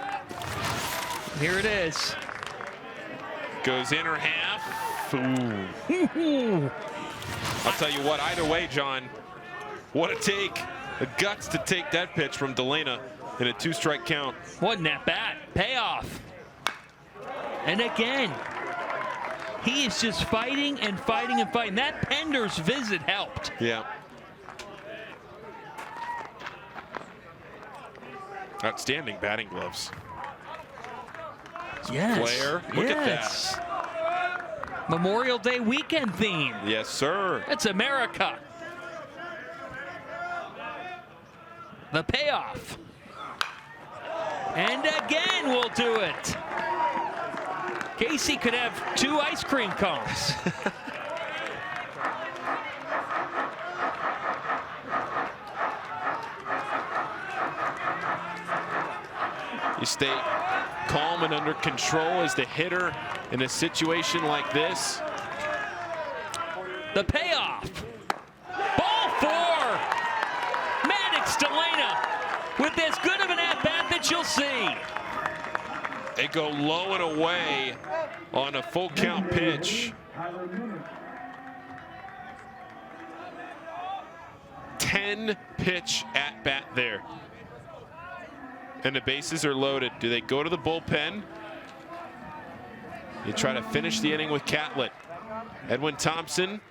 here it is.
Goes inner half. Ooh. I'll tell you what, either way, John, what a take. The guts to take that pitch from Delana in a 2-strike count.
Wasn't that bad? Payoff. And again, he is just fighting and fighting and fighting. That Pender's visit helped.
Yeah. Outstanding batting gloves.
Yes.
Flair. Look at that.
Memorial Day weekend theme.
Yes, sir.
It's America. The payoff. And again, we'll do it. Casey could have 2 ice cream cones.
You stay calm and under control as the hitter in a situation like this.
The payoff. Ball 4. Maddox Delana with as good of an at-bat that you'll see.
They go low and away on a full count pitch. 10 pitch at bat there. And the bases are loaded. Do they go to the bullpen? They try to finish the inning with Catlett. Edwin Thompson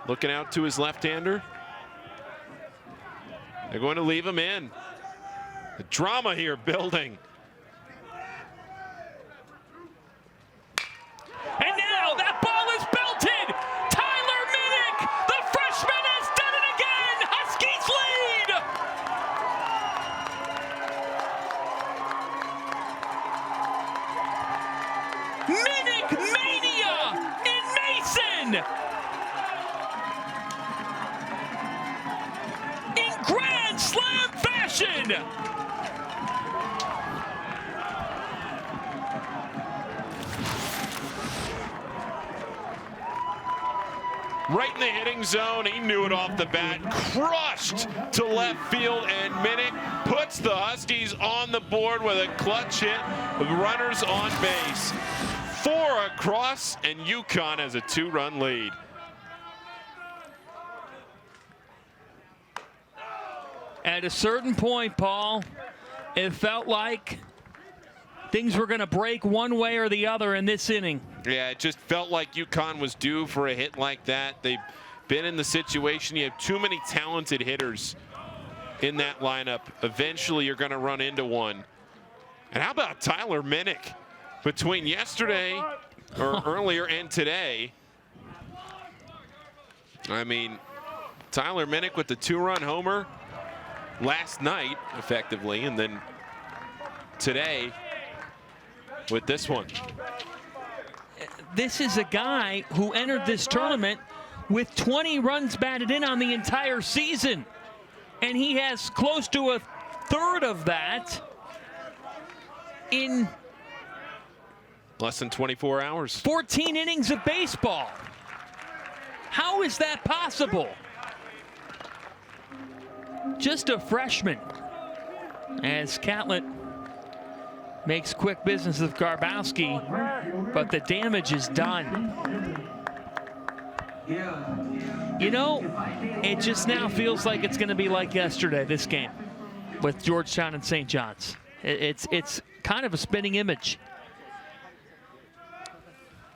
looking out to his left-hander. They're going to leave him in. The drama here building.
And now that ball is belted. Tyler Minnick, the freshman, has done it again. Huskies lead. Minnick mania in Mason. In Grand Slam fashion.
Right in the hitting zone, he knew it off the bat, crushed to left field, and Minnick puts the Huskies on the board with a clutch hit with runners on base. 4 across, and UConn has a 2-run lead.
At a certain point, Paul, it felt like things were going to break one way or the other in this inning.
Yeah, it just felt like UConn was due for a hit like that. They've been in the situation. You have too many talented hitters in that lineup. Eventually, you're going to run into one. And how about Tyler Minnick? between yesterday or earlier and today. I mean, Tyler Minnick with the 2-run homer last night, effectively, and then today with this one.
This is a guy who entered this tournament with 20 runs batted in on the entire season, and he has close to a third of that in
less than 24 hours.
14 innings of baseball. How is that possible? Just a freshman. As Catlett makes quick business of Garbowski, but the damage is done. You know, it just now feels like it's going to be like yesterday, this game, with Georgetown and St. John's. It's kind of a spinning image.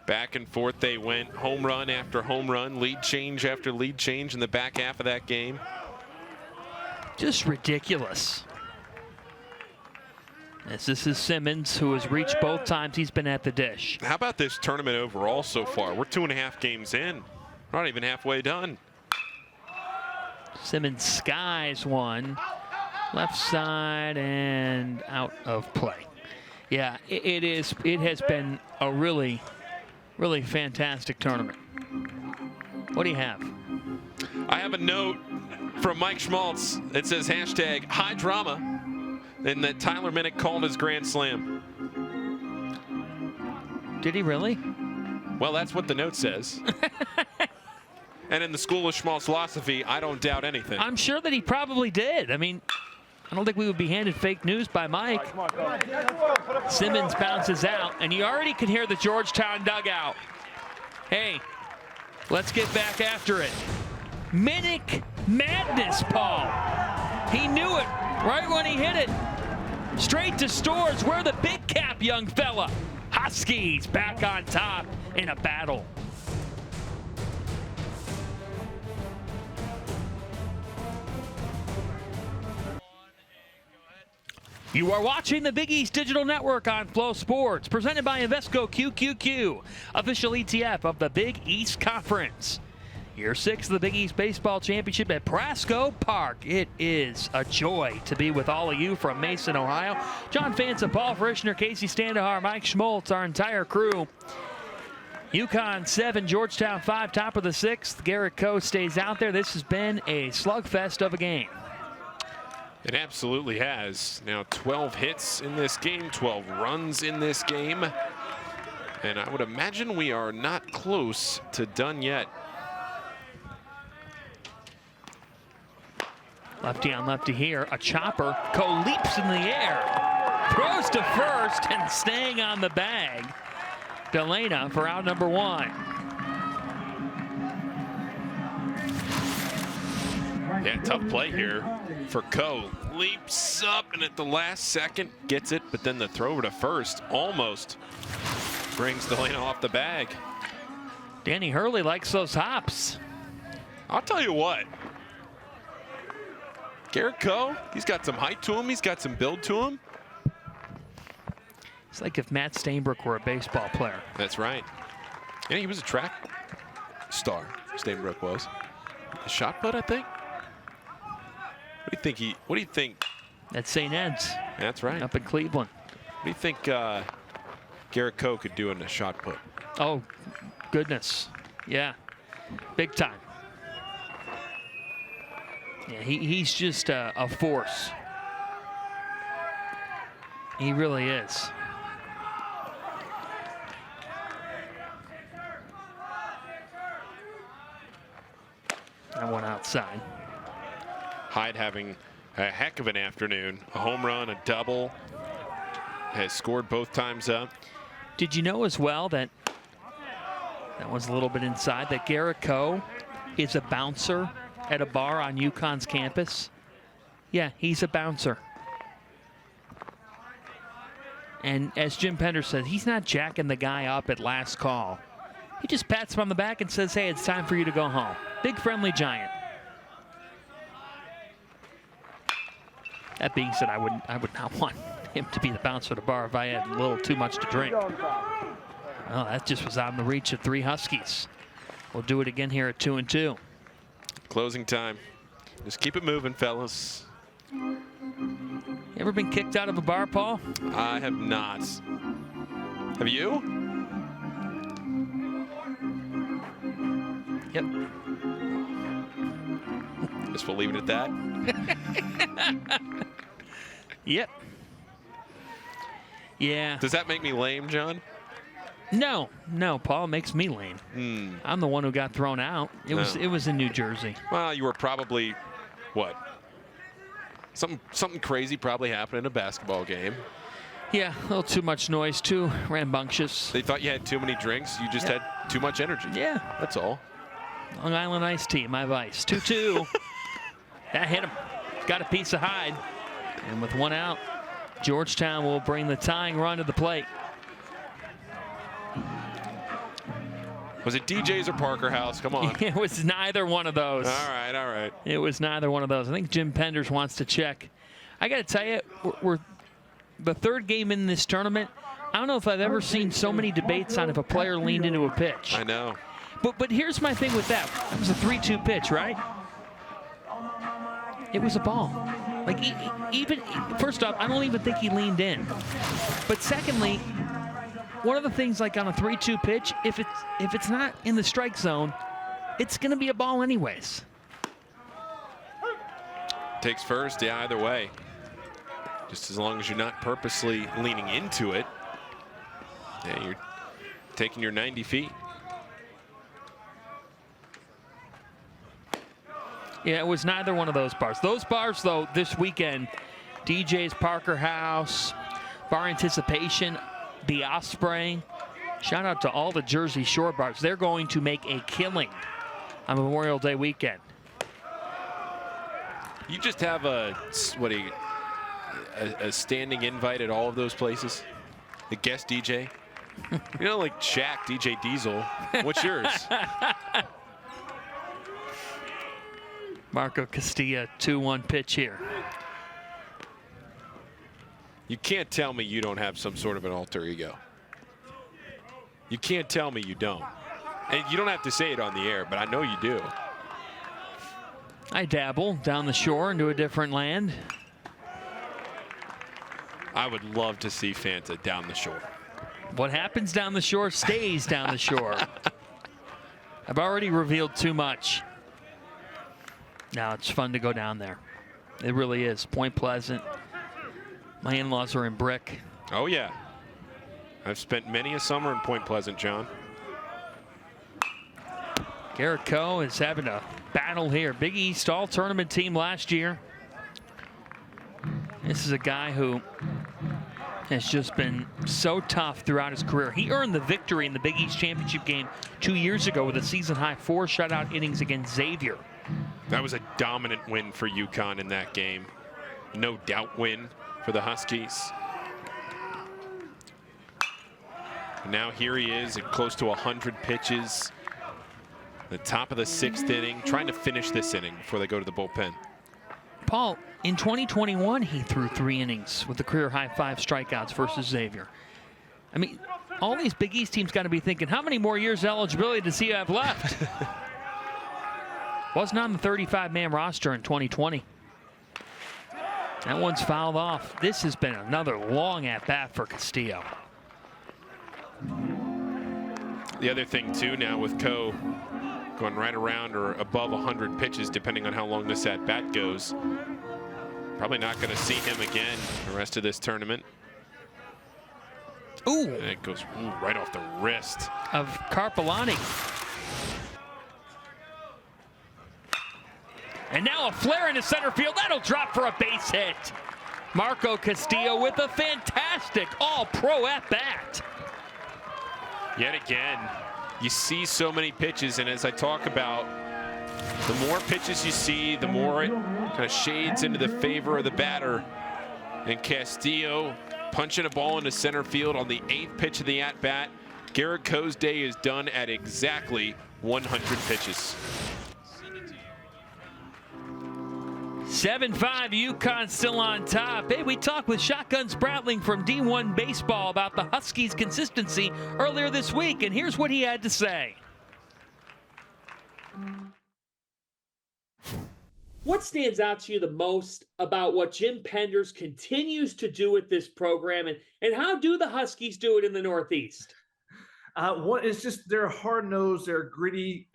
Back and forth they went, home run after home run, lead change after lead change in the back half of that game.
Just ridiculous. As this is Simmons, who has reached both times he's been at the dish.
How about this tournament overall so far? We're 2.5 games in. We're not even halfway done.
Simmons skies one, left side and out of play. Yeah, it has been a really fantastic tournament. What do you have?
I have a note from Mike Schmaltz. It says hashtag high drama, and that Tyler Minnick called his grand slam.
Did he really?
Well, that's what the note says. And in the school of Schmaltz philosophy, I don't doubt anything.
I'm sure that he probably did. I mean, I don't think we would be handed fake news by Mike. Simmons bounces out, and you already can hear the Georgetown dugout. Hey, let's get back after it. Minnick madness, Paul. He knew it right when he hit it. Straight to Stores, where the big cap, young fella. Huskies back on top in a battle. You are watching the Big East Digital Network on Flow Sports, presented by Invesco QQQ, official ETF of the Big East Conference. Year 6 of the Big East Baseball Championship at Prasco Park. It is a joy to be with all of you from Mason, Ohio. John Fansa, Paul Frischner, Casey Standahar, Mike Schmaltz, our entire crew. UConn 7, Georgetown 5, top of the 6th. Garrett Coe stays out there. This has been a slugfest of a game.
It absolutely has. Now 12 hits in this game, 12 runs in this game. And I would imagine we are not close to done yet.
Lefty on lefty here, a chopper. Coe leaps in the air, throws to first, and staying on the bag. Delana for out number 1.
Yeah, tough play here for Coe. Leaps up and at the last second gets it, but then the throw over to first almost brings Delana off the bag.
Danny Hurley likes those hops.
I'll tell you what. Garrett Coe, he's got some height to him. He's got some build to him.
It's like if Matt Stainbrook were a baseball player.
That's right. And he was a track star, Stainbrook was. A shot put, I think. What do you think?
At St. Ed's.
That's right.
Up in Cleveland.
What do you think Garrett Coe could do in a shot put?
Oh, goodness. Yeah. Big time. Yeah, he's just a force. He really is. That one outside.
Hyde having a heck of an afternoon. A home run, a double. Has scored both times up.
Did you know as well that was a little bit inside, that Garrett Coe is a bouncer at a bar on UConn's campus? Yeah, he's a bouncer. And as Jim Pender says, he's not jacking the guy up at last call. He just pats him on the back and says, hey, it's time for you to go home. Big friendly giant. That being said, I would not want him to be the bouncer of the bar if I had a little too much to drink. Oh, that just was out in the reach of 3 Huskies. We'll do it again here at 2-2.
Closing time. Just keep it moving, fellas.
You ever been kicked out of a bar, Paul?
I have not. Have you?
Yep.
Guess we'll leave it at that.
Yep. Yeah.
Does that make me lame, John?
No, Paul, it makes me lame. I'm the one who got thrown out. It was in New Jersey.
Well, you were probably, what? Something crazy probably happened in a basketball game.
Yeah, a little too much noise, too rambunctious.
They thought you had too many drinks. You just had too much energy.
Yeah.
That's all.
Long Island iced tea, my vice. 2-2. That hit him. Got a piece of Hyde. And with 1 out, Georgetown will bring the tying run to the plate.
Was it DJ's or Parker House? Come on.
It was neither one of those.
All right.
It was neither one of those. I think Jim Penders wants to check. I got to tell you, we're the 3rd game in this tournament. I don't know if I've ever seen so many debates on if a player leaned into a pitch.
I know.
But here's my thing with that. It was a 3-2 pitch, right? It was a ball. Like, even first off, I don't even think he leaned in. But secondly, one of the things, like on a 3-2 pitch, if it's not in the strike zone, it's going to be a ball anyways.
Takes first, yeah, either way. Just as long as you're not purposely leaning into it. Yeah, you're taking your 90 feet.
Yeah, it was neither one of those bars. Those bars, though, this weekend, DJ's Parker House, Bar Anticipation, the Osprey. Shout out to all the Jersey Shore bars. They're going to make a killing on Memorial Day weekend.
You just have a standing invite at all of those places? The guest DJ? You know, like Shaq, DJ Diesel. What's yours?
Marco Castilla, 2-1 pitch here.
You can't tell me you don't have some sort of an alter ego. You can't tell me you don't. And you don't have to say it on the air, but I know you do.
I dabble down the shore into a different land.
I would love to see Fanta down the shore.
What happens down the shore stays down the shore. I've already revealed too much. Now it's fun to go down there. It really is. Point Pleasant. My in-laws are in Brick.
Oh, yeah. I've spent many a summer in Point Pleasant, John.
Garrett Coe is having a battle here. Big East All-Tournament team last year. This is a guy who has just been so tough throughout his career. He earned the victory in the Big East Championship game 2 years ago with a season-high 4 shutout innings against Xavier.
That was a dominant win for UConn in that game. No doubt win for the Huskies. Now here he is at close to 100 pitches. The top of the 6th inning, trying to finish this inning before they go to the bullpen.
Paul, in 2021, he threw 3 innings with a career-high 5 strikeouts versus Xavier. I mean, all these Big East teams got to be thinking, how many more years eligibility does he have left? Wasn't on the 35-man roster in 2020. That one's fouled off. This has been another long at-bat for Castillo.
The other thing, too, now with Coe going right around or above 100 pitches, depending on how long this at-bat goes. Probably not going to see him again the rest of this tournament.
Ooh.
And it goes right off the wrist
of Carpellani. And now a flare into center field. That'll drop for a base hit. Marco Castillo with a fantastic all-pro at-bat.
Yet again, you see so many pitches, and as I talk about, the more pitches you see, the more it kind of shades into the favor of the batter. And Castillo punching a ball into center field on the 8th pitch of the at-bat. Garrett Coe's day is done at exactly 100 pitches.
7-5, UConn still on top. Hey, we talked with Shotgun Spratling from D1 Baseball about the Huskies' consistency earlier this week, and here's what he had to say. What stands out to you the most about what Jim Penders continues to do with this program, and how do the Huskies do it in the Northeast?
It's just they're hard-nosed, they're a gritty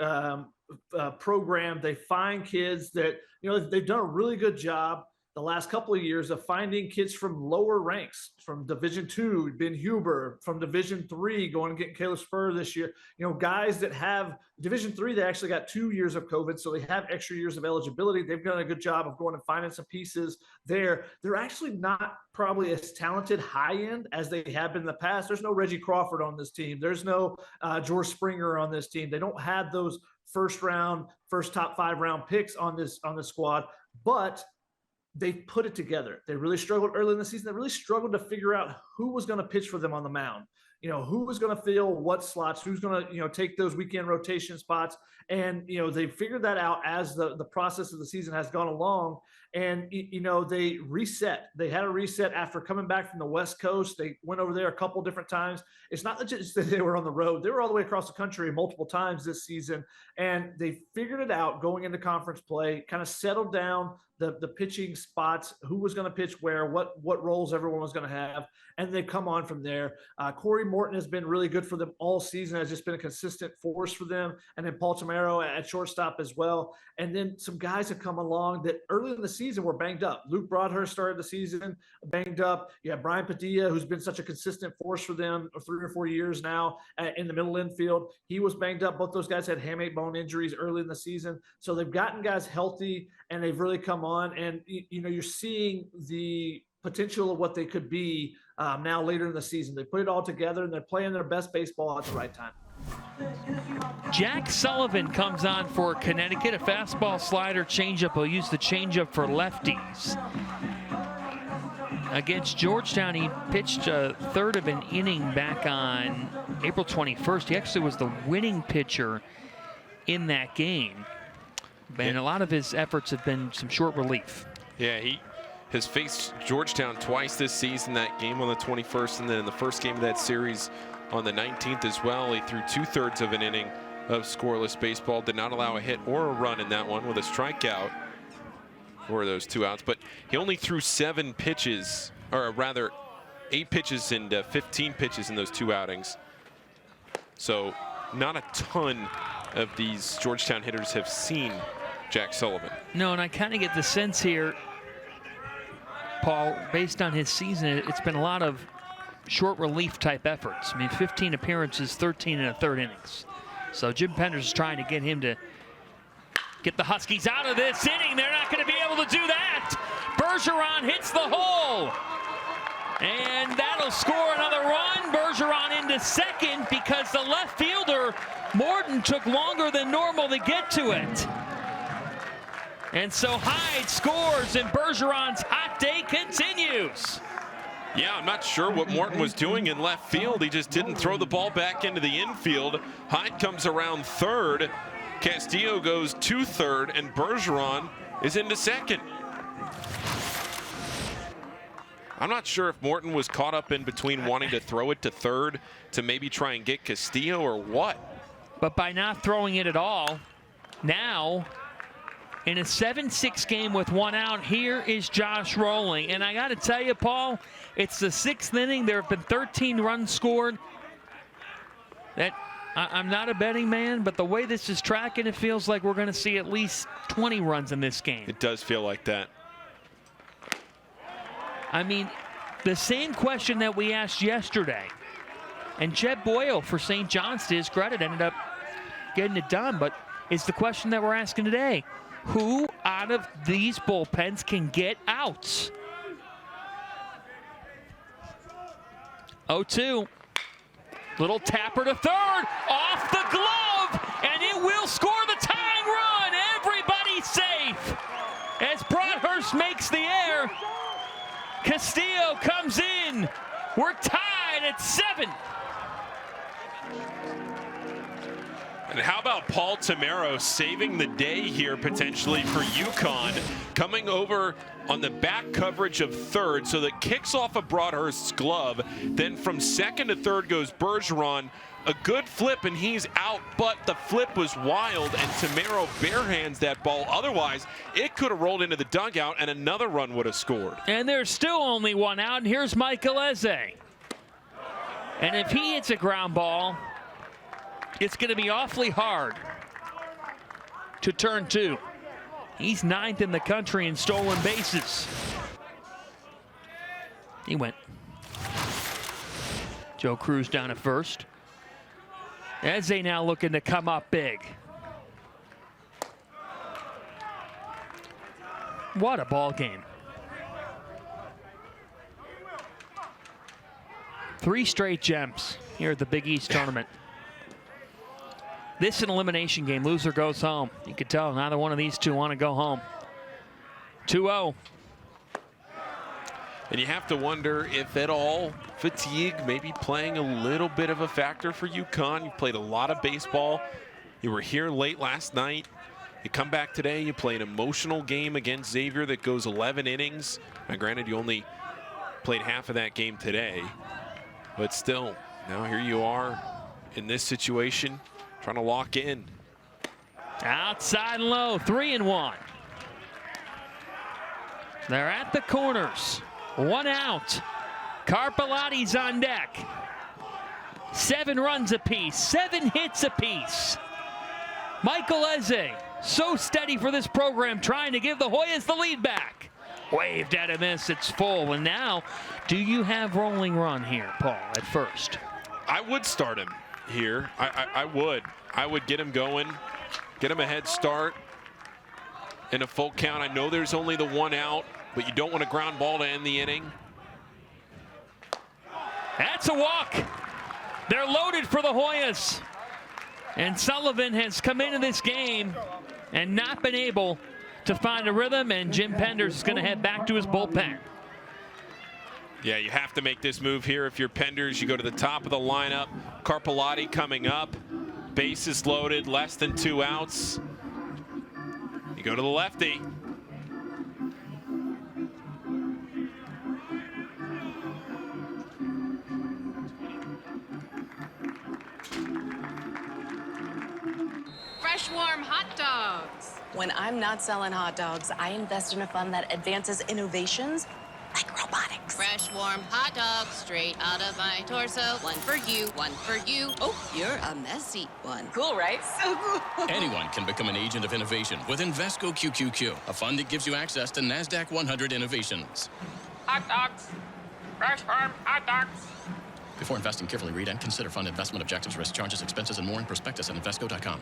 program. They find kids that, they've done a really good job the last couple of years of finding kids from lower ranks, from Division II, Ben Huber, from Division III, going and getting Caleb Spur this year. Guys that have Division III, they actually got 2 years of COVID, so they have extra years of eligibility. They've done a good job of going and finding some pieces there. They're actually not probably as talented high end as they have been in the past. There's no Reggie Crawford on this team. There's no George Springer on this team. They don't have those first top 5 round picks on this squad, but they put it together. They really struggled early in the season. They really struggled to figure out who was going to pitch for them on the mound. Who was going to fill what slots, who's going to, take those weekend rotation spots. And, they figured that out as the process of the season has gone along. And, they reset. They had a reset after coming back from the West Coast. They went over there a couple different times. It's not just that they were on the road. They were all the way across the country multiple times this season. And they figured it out going into conference play, kind of settled down the pitching spots, who was going to pitch where, what roles everyone was going to have, and they come on from there. Corey Morton has been really good for them all season, has just been a consistent force for them, and then Paul Tamaro at shortstop as well. And then some guys have come along that early in the season were banged up. Luke Broadhurst started the season banged up. You have Brian Padilla, who's been such a consistent force for them for 3 or 4 years now in the middle infield. He was banged up. Both those guys had hamate bone injuries early in the season. So they've gotten guys healthy, and they've really come on. And, you're seeing the potential of what they could be now later in the season. They put it all together, and they're playing their best baseball at the right time.
Jack Sullivan comes on for Connecticut. A fastball, slider, changeup. He'll use the changeup for lefties. Against Georgetown, he pitched a third of an inning back on April 21st. He actually was the winning pitcher in that game. And a lot of his efforts have been some short relief.
Yeah, he has faced Georgetown twice this season, that game on the 21st, and then in the first game of that series on the 19th as well. He threw 2/3 of an inning of scoreless baseball, did not allow a hit or a run in that one with a strikeout or those 2 outs, but he only threw 7 pitches, or rather 8 pitches and 15 pitches in those 2 outings. So not a ton of these Georgetown hitters have seen Jack Sullivan.
No, and I kind of get the sense here, Paul, based on his season, it's been a lot of short relief type efforts. I mean, 15 appearances, 13 1/3 innings. So Jim Penders is trying to get him to get the Huskies out of this inning. They're not going to be able to do that. Bergeron hits the hole. And that'll score another run. Bergeron into second because the left fielder, Morton, took longer than normal to get to it. And so Hyde scores, and Bergeron's hot day continues.
Yeah, I'm not sure what Morton was doing in left field. He just didn't throw the ball back into the infield. Hyde comes around third. Castillo goes to third, and Bergeron is into second. I'm not sure if Morton was caught up in between wanting to throw it to third to maybe try and get Castillo or what.
But by not throwing it at all, now in a 7-6 game with 1 out, here is Josh Rowling. And I got to tell you, Paul, it's the 6th inning. There have been 13 runs scored. I'm not a betting man, but the way this is tracking, it feels like we're going to see at least 20 runs in this game.
It does feel like that.
I mean, the same question that we asked yesterday. And Jed Boyle, for St. John's, to his credit, ended up getting it done. But it's the question that we're asking today. Who out of these bullpens can get outs? 0-2. Little tapper to third. Off the glove. And it will score the tying run. Everybody's safe. As Broadhurst makes the air. Castillo comes in. We're tied at 7.
And how about Paul Tamero saving the day here potentially for UConn, coming over on the back coverage of third, so that kicks off of Broadhurst's glove. Then from second to third goes Bergeron. A good flip and he's out, but the flip was wild and Tamero barehands that ball. Otherwise, it could have rolled into the dugout and another run would have scored.
And there's still only one out, and here's Michael Eze. And if he hits a ground ball, it's going to be awfully hard to turn two. He's 9th in the country in stolen bases. He went. Joe Cruz down at first. Eze now looking to come up big. What a ball game. 3 straight gems here at the Big East tournament. This is an elimination game. Loser goes home. You can tell neither one of these two want to go home. 2-0.
And you have to wonder if at all fatigue maybe playing a little bit of a factor for UConn. You played a lot of baseball. You were here late last night. You come back today, you play an emotional game against Xavier that goes 11 innings. Now granted, you only played half of that game today, but still, now here you are in this situation, trying to lock in.
Outside and low, 3-1. They're at the corners. 1 out. Carpelotti's on deck. 7 runs apiece, 7 hits apiece. Michael Eze, so steady for this program, trying to give the Hoyas the lead back. Waved out of this, it's full. And now, do you have rolling run here, Paul, at first?
I would start him here. I would. I would get him going, get him a head start in a full count. I know there's only the 1 out, but you don't want a ground ball to end the inning.
That's a walk. They're loaded for the Hoyas. And Sullivan has come into this game and not been able to find a rhythm, and Jim Penders is going to head back to his bullpen.
Yeah, you have to make this move here if you're Penders. You go to the top of the lineup. Carpelotti coming up. Bases loaded, less than 2 outs. You go to the lefty.
Fresh, warm hot dogs.
When I'm not selling hot dogs, I invest in a fund that advances innovations like robotics.
Fresh, warm hot dogs straight out of my torso. 1 for you, 1 for you. Oh, you're a messy one.
Cool, right? So cool.
Anyone can become an agent of innovation with Invesco QQQ, a fund that gives you access to NASDAQ 100 innovations.
Hot dogs. Fresh farm hot dogs.
Before investing, carefully read and consider fund investment objectives, risk, charges, expenses, and more in prospectus at Invesco.com.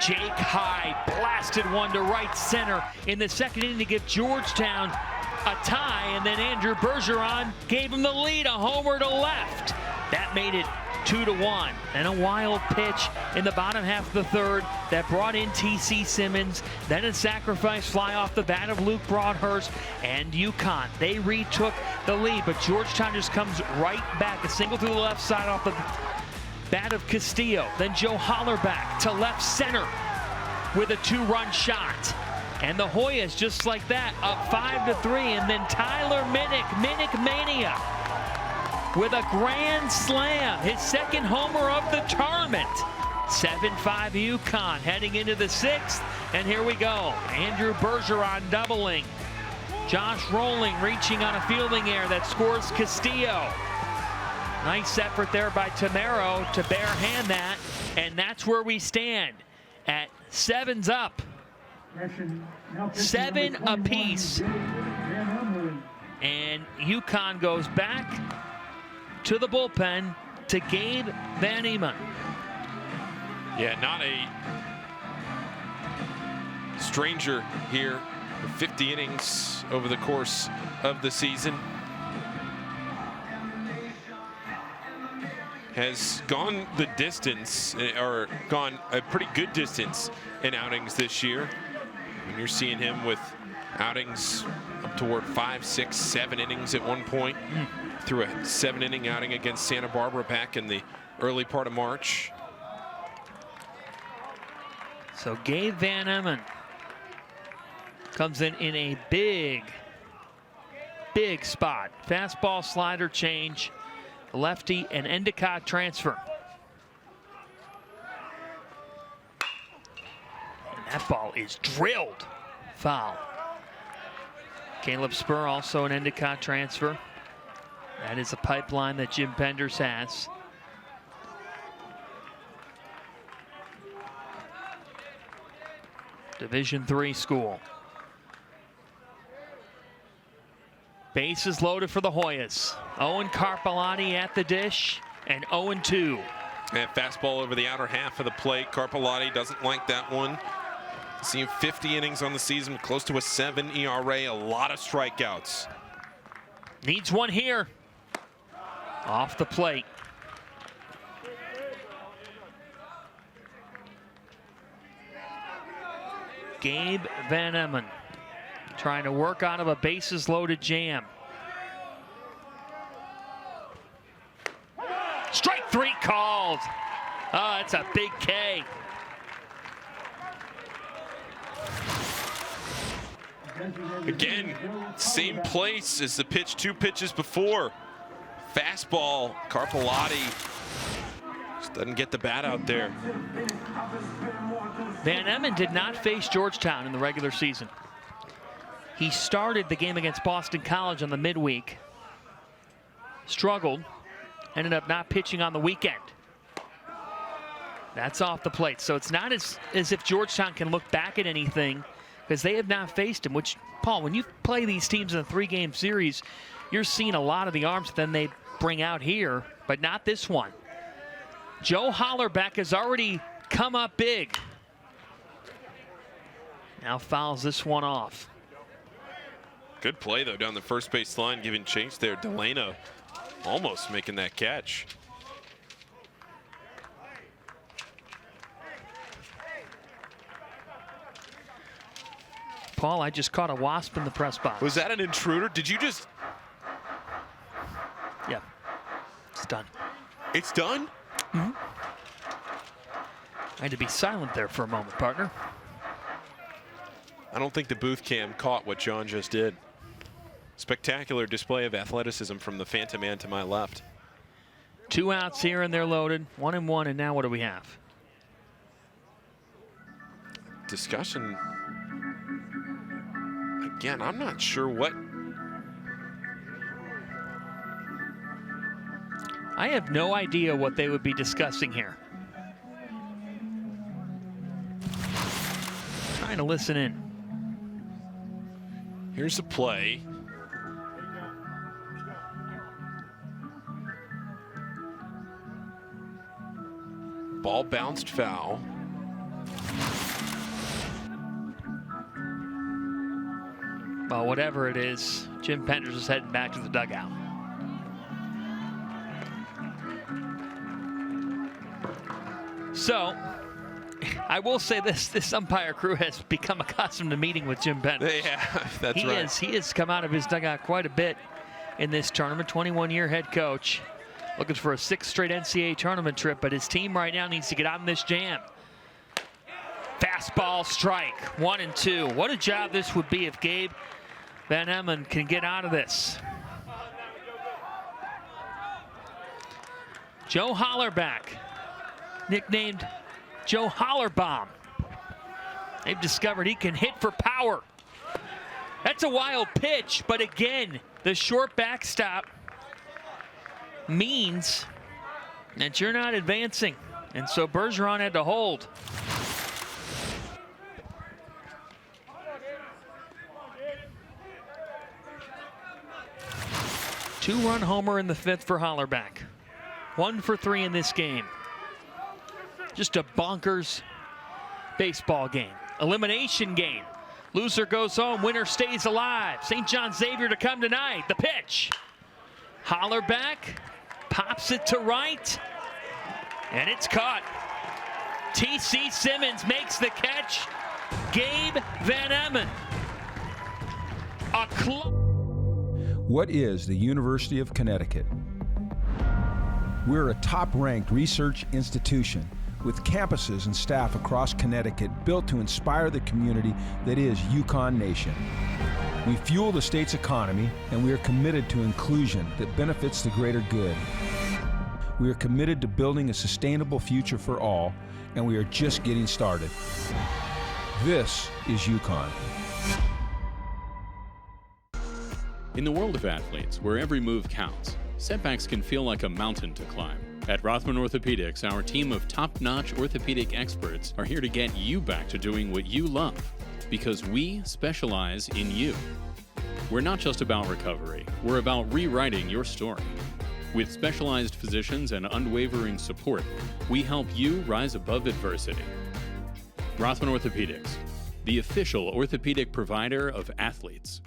Jake Hyde blasted one to right center in the second inning to give Georgetown a tie, and then Andrew Bergeron gave him the lead, a homer to left. That made it 2-1. And a wild pitch in the bottom half of the third that brought in T.C. Simmons. Then a sacrifice fly off the bat of Luke Broadhurst, and UConn. They retook the lead, but Georgetown just comes right back. A single through the left side off the bat of Castillo. Then Joe Hollerback to left center with a 2-run shot. And the Hoyas, just like that, up 5-3. And then Tyler Minnick Mania, with a grand slam, his second homer of the tournament. 7-5 UConn heading into the 6th. And here we go. Andrew Bergeron doubling. Josh Rowling reaching on a fielding error that scores Castillo. Nice effort there by Tamero to barehand that, and that's where we stand at 7's up. 7 apiece. And UConn goes back to the bullpen to Gabe Van Eman.
Yeah, not a stranger here. 50 innings over the course of the season. Has gone the distance, or gone a pretty good distance in outings this year. And you're seeing him with outings up toward 5, 6, 7 innings at one point. Through a 7-inning outing against Santa Barbara back in the early part of March.
So Gabe Van Emmen comes in a big spot. Fastball, slider change, lefty, and Endicott transfer. And that ball is drilled. Foul. Caleb Spur, also an Endicott transfer. That is a pipeline that Jim Penders has. Division III school. Bases loaded for the Hoyas. Owen Carpellotti at the dish, and 0-2.
And fastball over the outer half of the plate. Carpellotti doesn't like that one. Seen 50 innings on the season, close to a 7 ERA, a lot of strikeouts.
Needs one here. Off the plate. Gabe Van Emmen trying to work out of a bases loaded jam. Strike 3 called. Oh, that's a big K.
Again, same place as the pitch 2 pitches before. Fastball, Carpellotti just doesn't get the bat out there.
Van Emmen did not face Georgetown in the regular season. He started the game against Boston College on the midweek, struggled, ended up not pitching on the weekend. That's off the plate. So it's not as if Georgetown can look back at anything, because they have not faced him, which, Paul, when you play these teams in a 3-game series, you're seeing a lot of the arms that they bring out here, but not this one. Joe Hollerbeck has already come up big. Now fouls this one off.
Good play, though, down the first base line, giving chase there. Delano almost making that catch.
Paul, I just caught a wasp in the press box.
Was that an intruder? Did you just...
Yeah, it's done.
It's done?
Mm-hmm. I had to be silent there for a moment, partner.
I don't think the booth cam caught what John just did. Spectacular display of athleticism from the Phantom man to my left.
2 outs here, and they're loaded. 1-1, and now what do we have?
Discussion. Again, I'm not sure what.
I have no idea what they would be discussing here. Trying to listen in.
Here's a play. Ball bounced foul.
Well, whatever it is, Jim Penders is heading back to the dugout. So, I will say this umpire crew has become accustomed to meeting with Jim Penders.
Yeah, that's right.
He has come out of his dugout quite a bit in this tournament. 21-year head coach, looking for a 6th straight NCAA tournament trip, but his team right now needs to get out in this jam. Fastball strike, 1-2. What a job this would be if Gabe Van Emmen can get out of this. Joe Hollerbeck, nicknamed Joe Hollerbomb. They've discovered he can hit for power. That's a wild pitch, but again, the short backstop means that you're not advancing. And so Bergeron had to hold. Two-run homer in the 5th for Hollerbeck. 1 for 3 in this game. Just a bonkers baseball game. Elimination game. Loser goes home, winner stays alive. St. John Xavier to come tonight. The pitch. Hollerbeck pops it to right, and it's caught. T.C. Simmons makes the catch. Gabe Van Emmen. A club.
What is the University of Connecticut? We're a top-ranked research institution with campuses and staff across Connecticut built to inspire the community that is UConn Nation. We fuel the state's economy, and we are committed to inclusion that benefits the greater good. We are committed to building a sustainable future for all, and we are just getting started. This is UConn.
In the world of athletes, where every move counts, setbacks can feel like a mountain to climb. At Rothman Orthopedics, our team of top-notch orthopedic experts are here to get you back to doing what you love, because we specialize in you. We're not just about recovery, we're about rewriting your story. With specialized physicians and unwavering support, we help you rise above adversity. Rothman Orthopedics, the official orthopedic provider of athletes.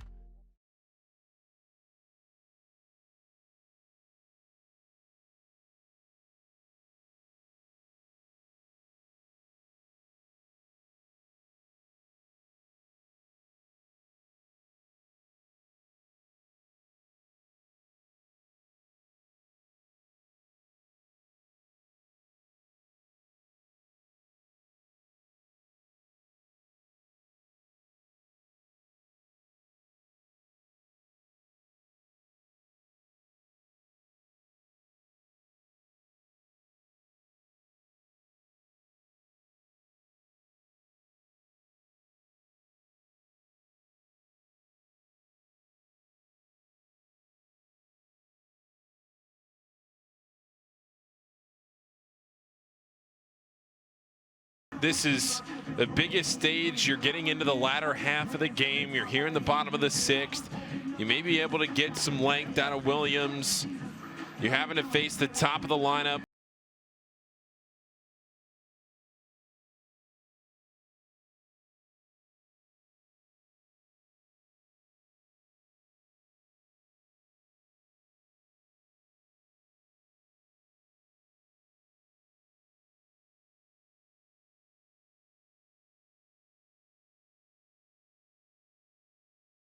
This is the biggest stage. You're getting into the latter half of the game. You're here in the bottom of the sixth. You may be able to get some length out of Williams. You're having to face the top of the lineup.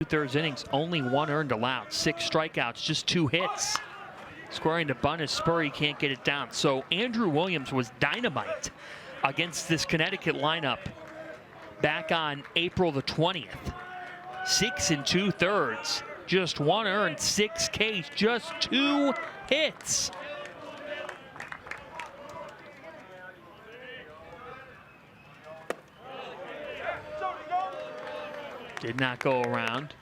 Two-thirds innings, only 1 earned allowed, 6 strikeouts, just 2 hits. Scoring to bunt is Spur, he can't get it down. So Andrew Williams was dynamite against this Connecticut lineup back on April the 20th. 6 2/3, just 1 earned, 6 Ks, just 2 hits. Did not go around.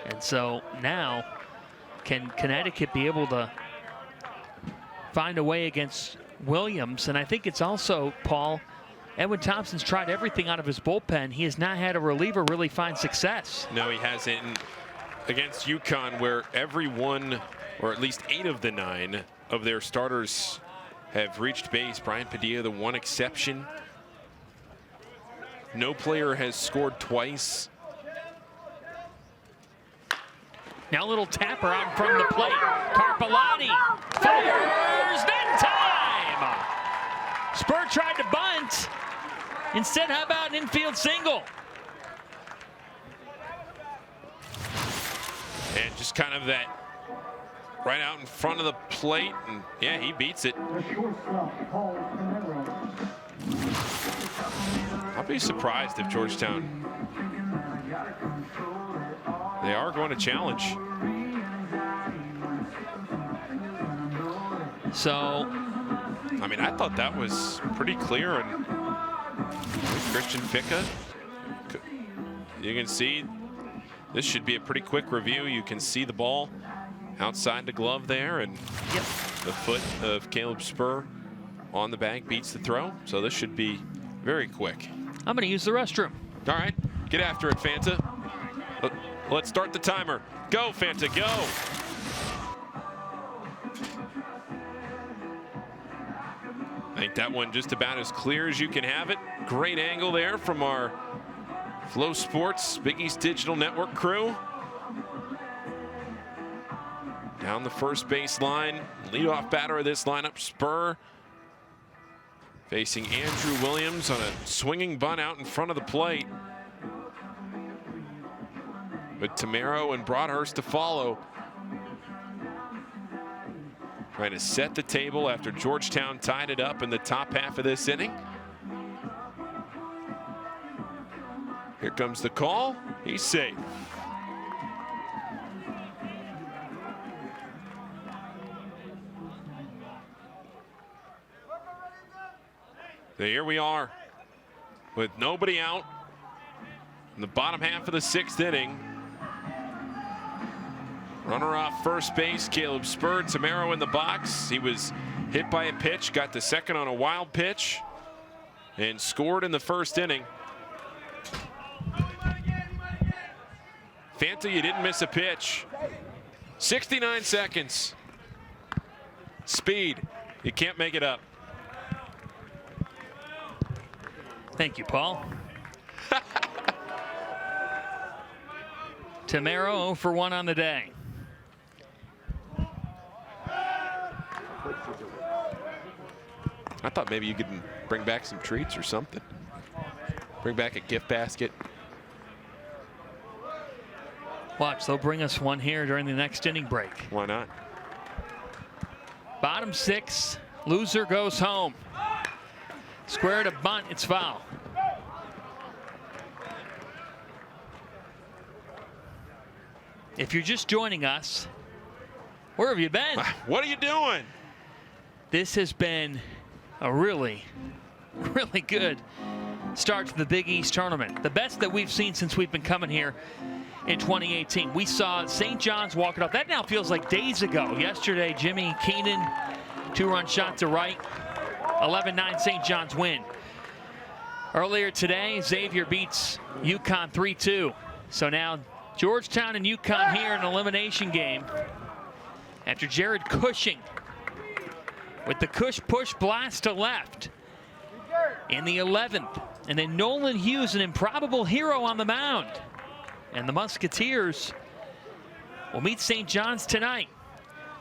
And so now, can Connecticut be able to find a way against Williams? And I think it's also, Paul, Edwin Thompson's tried everything out of his bullpen. He has not had a reliever really find success.
No, he hasn't. And against UConn, where every one, or at least 8 of the 9 of their starters have reached base. Brian Padilla, the one exception. No player has scored twice.
Now a little tapper out in front of the plate. Carpellotti fires, then time! Spur tried to bunt. Instead, how about an infield single?
And just kind of that right out in front of the plate. And yeah, he beats it. I'll be surprised if Georgetown, they are going to challenge.
So,
I mean, I thought that was pretty clear. And Christian Ficca, you can see this should be a pretty quick review. You can see the ball outside the glove there, and
yep,
the foot of Caleb Spur on the bag beats the throw. So this should be very quick.
I'm going to use the restroom.
All right, get after it, Fanta. Let's start the timer. Go, Fanta, go. I think that one just about as clear as you can have it. Great angle there from our Flow Sports Big East Digital Network crew. Down the first base line, leadoff batter of this lineup, Spur, facing Andrew Williams on a swinging bunt out in front of the plate, with Tamero and Broadhurst to follow. trying to set the table after Georgetown tied it up in the top half of this inning. Here comes the call. He's safe. So here we are with nobody out in the bottom half of the 6th inning. Runner off first base, Caleb Spurd. Tamaro in the box. He was hit by a pitch, got to second on a wild pitch, and scored in the 1st inning. Fanta, you didn't miss a pitch. 69 seconds. Speed. You can't make it up.
Thank you, Paul. Tamaro 0 for 1 on the day.
I thought maybe you could bring back some treats or something. Bring back a gift basket.
Watch, they'll bring us one here during the next inning break.
Why not?
Bottom 6, loser goes home. Square to bunt, it's foul. If you're just joining us, where have you been?
What are you doing?
This has been a really, really good start to the Big East tournament. The best that we've seen since we've been coming here in 2018. We saw St. John's walk it off. That now feels like days ago. Yesterday, Jimmy Keenan, 2-run shot to right. 11-9 St. John's win. Earlier today, Xavier beats UConn 3-2. So now Georgetown and UConn here in an elimination game after Jared Cushing with the push blast to left in the 11th. And then Nolan Hughes, an improbable hero on the mound. And the Musketeers will meet St. John's tonight.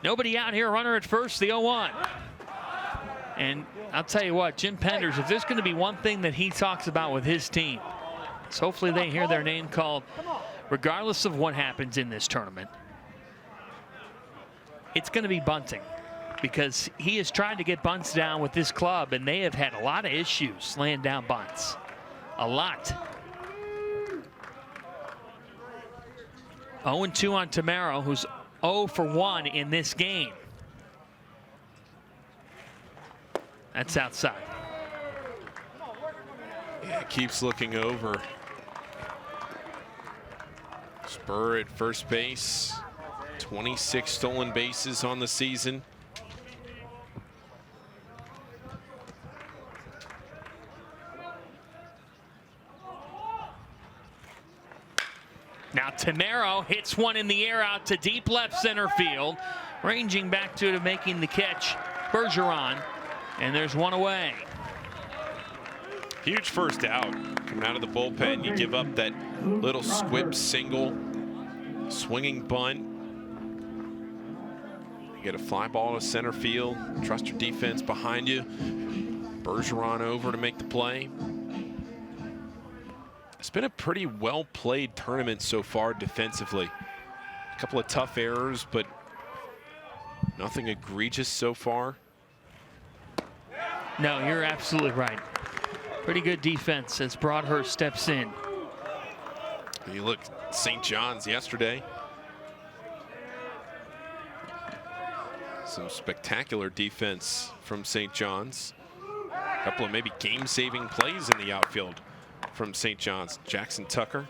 Nobody out here, runner at first, the 0-1. And I'll tell you what, Jim Penders, if there's going to be one thing that he talks about with his team, it's hopefully they hear their name called regardless of what happens in this tournament. It's going to be bunting, because he has tried to get bunts down with this club, and they have had a lot of issues laying down bunts. A lot. 0-2 on Tamaro, who's 0 for 1 in this game. That's outside.
Yeah, keeps looking over. Spur at first base. 26 stolen bases on the season.
Now Tamaro hits one in the air out to deep left center field. Ranging back to making the catch, Bergeron. And there's one away.
Huge first out. Coming out of the bullpen, you give up that little squib single. Swinging bunt. You get a fly ball to center field. Trust your defense behind you. Bergeron over to make the play. It's been a pretty well-played tournament so far defensively. A couple of tough errors, but nothing egregious so far.
No, you're absolutely right. Pretty good defense as Broadhurst steps in.
You look at St. John's yesterday. Some spectacular defense from St. John's. A couple of maybe game-saving plays in the outfield from St. John's. Jackson Tucker.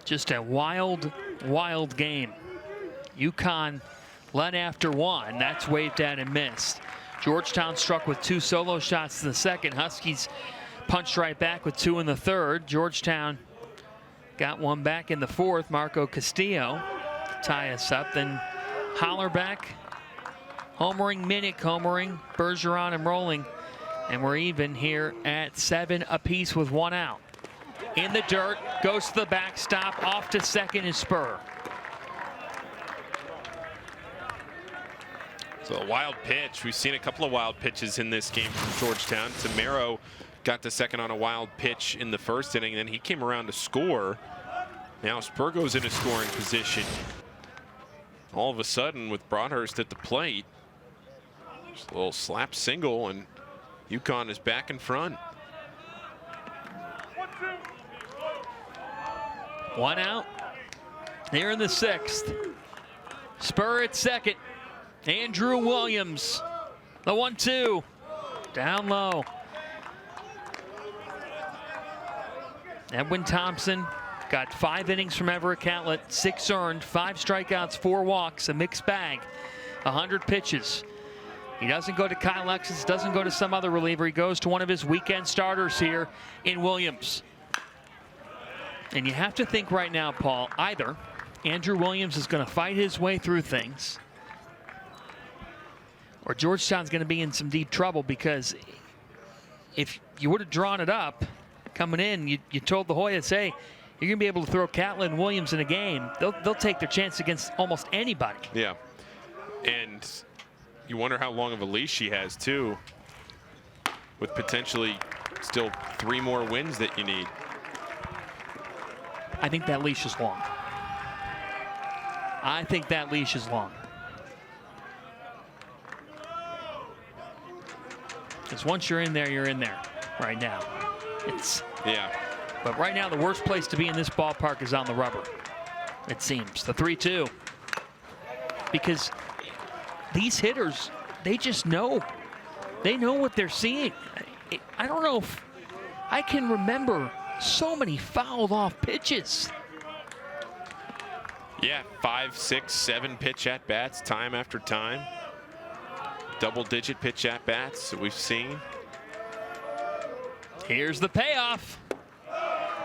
Just a wild, wild game. UConn led after 1. That's waved at and missed. Georgetown struck with 2 solo shots in the second. Huskies punched right back with 2 in the third. Georgetown got one back in the fourth. Marco Castillo to tie us up. Then Hollerback, homering, Minnick homering, Bergeron and rolling. And we're even here at 7 apiece with 1 out. In the dirt, goes to the backstop, off to second is Spur.
So a wild pitch. We've seen a couple of wild pitches in this game from Georgetown. Tamero got to second on a wild pitch in the first inning, then he came around to score. Now Spurgo's in a scoring position. All of a sudden, with Broadhurst at the plate, just a little slap single, and UConn is back in front.
1 out here in the 6th. Spur at second. Andrew Williams, the 1-2, down low. Edwin Thompson got 5 innings from Everett Catlett, 6 earned, 5 strikeouts, 4 walks, a mixed bag, 100 pitches. He doesn't go to Kyle Alexis, doesn't go to some other reliever. He goes to one of his weekend starters here in Williams. And you have to think right now, Paul, either Andrew Williams is going to fight his way through things, or Georgetown's going to be in some deep trouble, because if you would have drawn it up coming in, you told the Hoyas, hey, you're going to be able to throw Catlett and Williams in a game. They'll take their chance against almost anybody.
Yeah. And you wonder how long of a leash she has, too, with potentially still 3 more wins that you need.
I think that leash is long. I think that leash is long. Because once you're in there right now.
Yeah.
But right now, the worst place to be in this ballpark is on the rubber, it seems. The 3-2. Because these hitters, they just know. They know what they're seeing. I don't know if I can remember so many fouled off pitches.
Yeah, 5, 6, 7 pitch at bats time after time. Double-digit pitch at bats that we've seen.
Here's the payoff.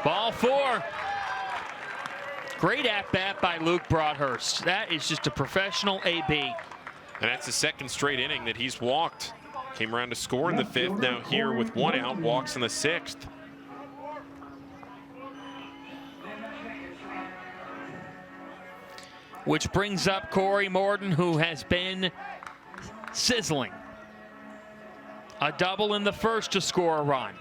Ball 4. Great at bat by Luke Broadhurst. That is just a professional AB.
And that's the 2nd straight inning that he's walked. Came around to score in the 5th. Now here with 1 out, walks in the 6th.
Which brings up Corey Morton, who has been sizzling. A double in the 1st to score a run.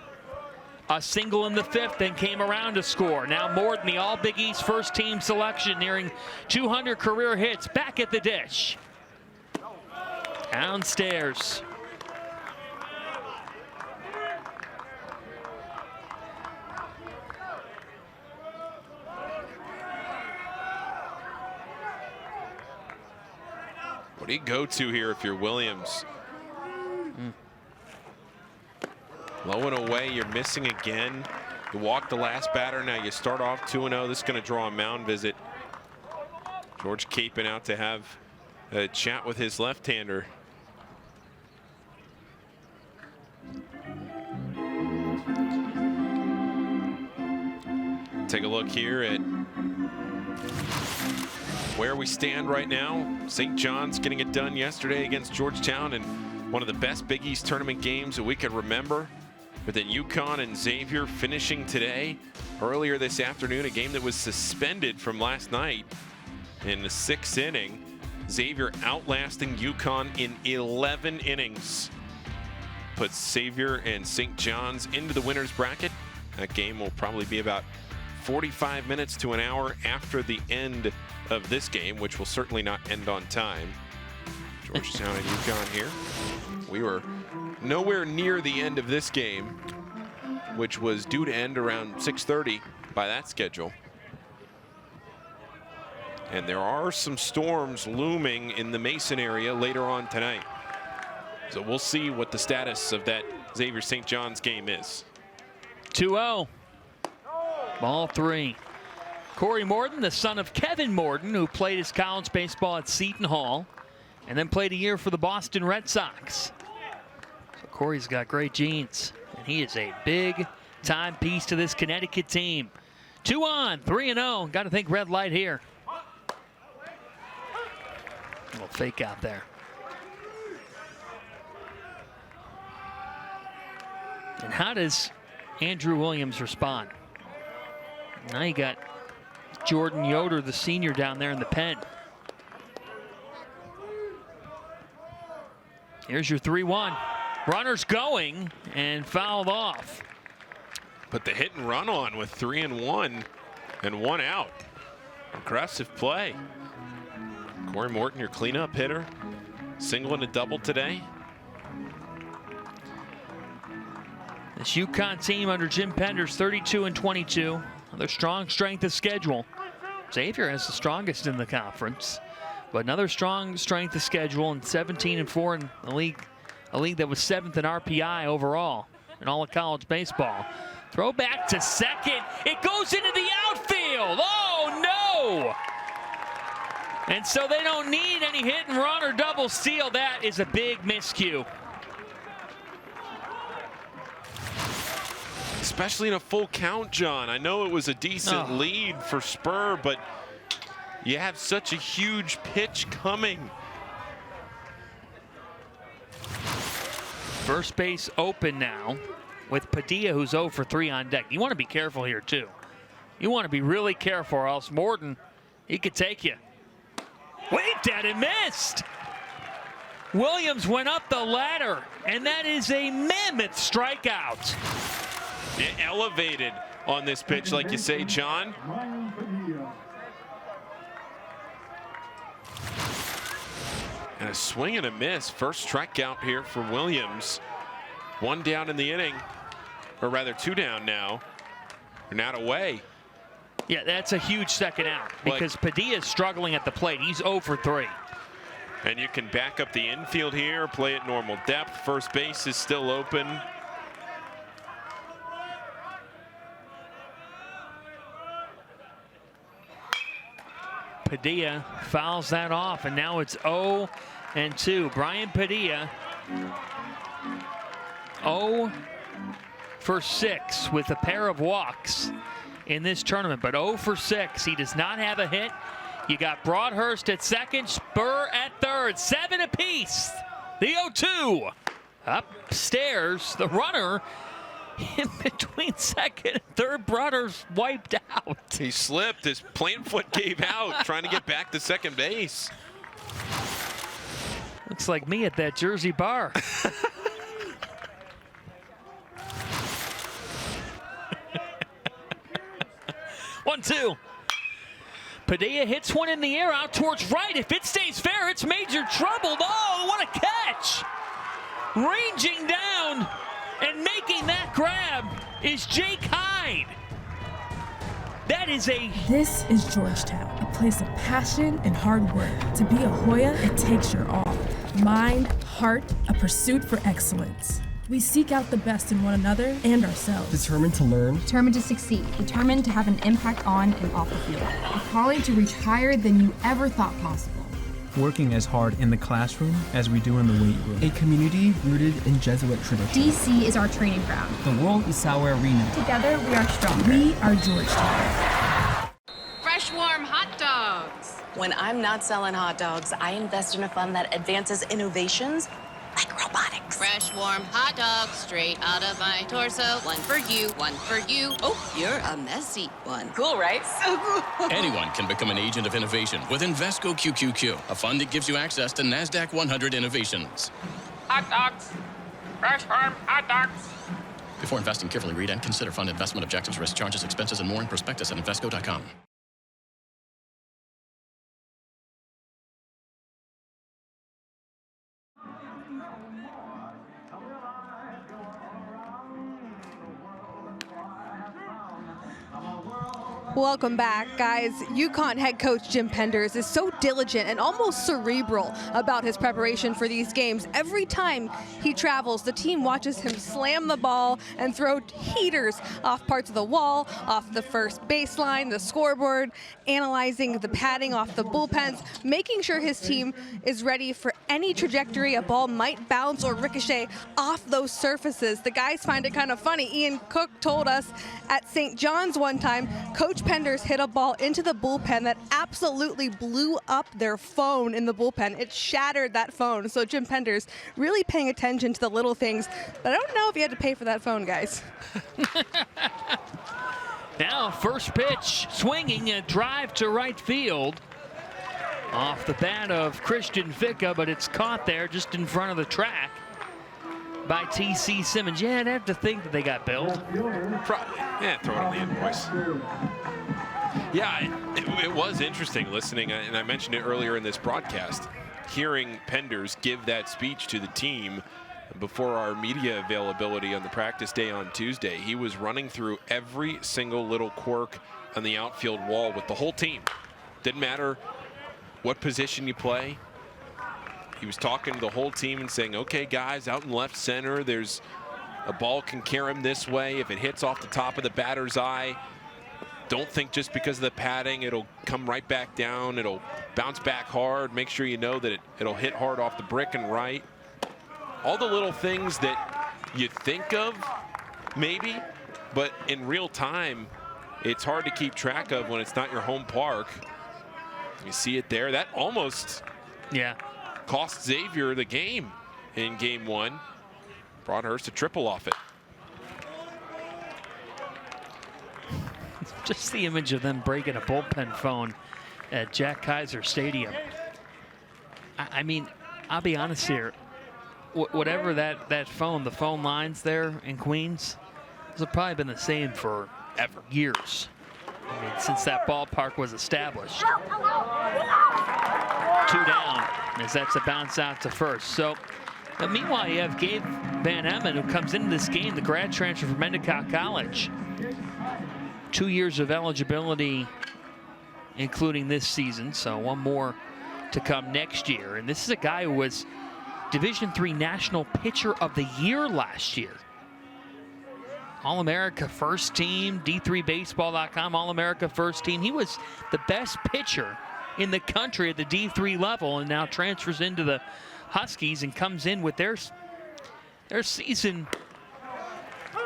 A single in the 5th, then came around to score. Now Morton, the All Big East first team selection, nearing 200 career hits, back at the dish. Downstairs.
What do you go to here if you're Williams? Low and away, you're missing again. You walk the last batter, now you start off 2-0. This is going to draw a mound visit. George Capon out to have a chat with his left-hander. Take a look here at where we stand right now. St. John's getting it done yesterday against Georgetown in one of the best Big East tournament games that we could remember. But then UConn and Xavier finishing today. Earlier this afternoon, a game that was suspended from last night in the 6th inning. Xavier outlasting UConn in 11 innings. Puts Xavier and St. John's into the winner's bracket. That game will probably be about 45 minutes to an hour after the end of this game, which will certainly not end on time. Georgetown and UConn here. We were nowhere near the end of this game, which was due to end around 6:30 by that schedule. And there are some storms looming in the Mason area later on tonight. So we'll see what the status of that Xavier St. John's game is.
2-0. Ball 3. Corey Morton, the son of Kevin Morton, who played his college baseball at Seton Hall and then played a year for the Boston Red Sox. So Corey's got great genes, and he is a big-time piece to this Connecticut team. 2 on, 3-0. Got to think red light here. A little fake out there. And how does Andrew Williams respond? Now you got Jordan Yoder, the senior, down there in the pen. Here's your 3-1. Runners going and fouled off.
Put the hit and run on with 3-1 and 1 out. Aggressive play. Corey Morton, your cleanup hitter. Single and a double today.
This UConn team under Jim Penders, 32-22. Another strong strength of schedule. Xavier has the strongest in the conference, but another strong strength of schedule, and 17-4 in the league, a league that was 7th in RPI overall in all of college baseball. Throw back to second. It goes into the outfield. Oh, no! And so they don't need any hit and run or double steal. That is a big miscue.
Especially in a full count, John. I know it was a decent lead for Spur, but you have such a huge pitch coming.
First base open now with Padilla, who's 0 for 3 on deck. You want to be careful here, too. You want to be really careful, or else Morton, he could take you. Waved at and missed. Williams went up the ladder, and that is a mammoth strikeout.
It elevated on this pitch, like you say, John. And a swing and a miss. First strikeout here for Williams. 1 down in the inning, or rather 2 down now. They're not away.
Yeah, that's a huge second out because Padilla is struggling at the plate. He's 0 for 3.
And you can back up the infield here, play at normal depth. First base is still open.
Padilla fouls that off, and now it's 0-2. Brian Padilla 0 for 6 with a pair of walks in this tournament, but 0 for 6. He does not have a hit. You got Broadhurst at second, Spur at third, 7 apiece. The 0-2 upstairs. The runner in between second and third. Broadhurst wiped out.
He slipped. His plant foot gave out trying to get back to second base.
Looks like me at that Jersey bar. 1-2. Padilla hits one in the air out towards right. If it stays fair, it's major trouble. Oh, what a catch! Ranging down and making that grab is Jake Hyde. That is a...
This is Georgetown, a place of passion and hard work. To be a Hoya, it takes your all. Mind, heart, a pursuit for excellence. We seek out the best in one another and ourselves.
Determined to learn.
Determined to succeed. Determined to have an impact on and off the field. A calling to reach higher than you ever thought possible.
Working as hard in the classroom as we do in the weight room.
A community rooted in Jesuit tradition.
DC is our training ground.
The world is our arena.
Together, we are stronger.
We are Georgetown.
Fresh, warm hot dogs.
When I'm not selling hot dogs, I invest in a fund that advances innovations like robotics.
Fresh, warm hot dogs straight out of my torso. One for you, one for you. Oh, you're a messy one.
Cool, right? So cool.
Anyone can become an agent of innovation with Invesco QQQ, a fund that gives you access to NASDAQ 100 innovations.
Hot dogs. Fresh, warm hot dogs.
Before investing, carefully read and consider fund investment objectives, risk, charges, expenses, and more in prospectus at Invesco.com.
Welcome back, guys. UConn head coach Jim Penders is so diligent and almost cerebral about his preparation for these games. Every time he travels, the team watches him slam the ball and throw heaters off parts of the wall, off the first baseline, the scoreboard, analyzing the padding off the bullpens, making sure his team is ready for any trajectory a ball might bounce or ricochet off those surfaces. The guys find it kind of funny. Ian Cook told us at St. John's one time, Coach Penders hit a ball into the bullpen that absolutely blew up their phone in the bullpen. It shattered that phone. So Jim Penders really paying attention to the little things, but I don't know if he had to pay for that phone, guys.
Now first pitch, swinging a drive to right field. Off the bat of Christian Ficca, but it's caught there just in front of the track by T.C. Simmons. Yeah, I'd have to think that they got billed.
Probably. Yeah, throw it on the invoice. Yeah, it was interesting listening, and I mentioned it earlier in this broadcast, hearing Penders give that speech to the team before our media availability on the practice day on Tuesday. He was running through every single little quirk on the outfield wall with the whole team. Didn't matter what position you play. He was talking to the whole team and saying, okay, guys, out in left center, there's a ball can carry him this way. If it hits off the top of the batter's eye, don't think just because of the padding, it'll come right back down. It'll bounce back hard. Make sure you know that it'll hit hard off the brick and right. All the little things that you think of, maybe, but in real time, it's hard to keep track of when it's not your home park. You see it there. That almost cost Xavier the game in game one. Broadhurst a triple off it.
Just the image of them breaking a bullpen phone at Jack Kaiser Stadium. I mean, I'll be honest here. Whatever that phone, the phone lines there in Queens, those have probably been the same for years. I mean, since that ballpark was established. 2 down as that's a bounce out to first. So, meanwhile, you have Gabe Van Emmen, who comes into this game, the grad transfer from Endicott College. 2 years of eligibility, including this season, so one more to come next year. And this is a guy who was Division III National Pitcher of the Year last year. All-America first team, D3Baseball.com, All-America first team. He was the best pitcher in the country at the D3 level and now transfers into the Huskies and comes in with their season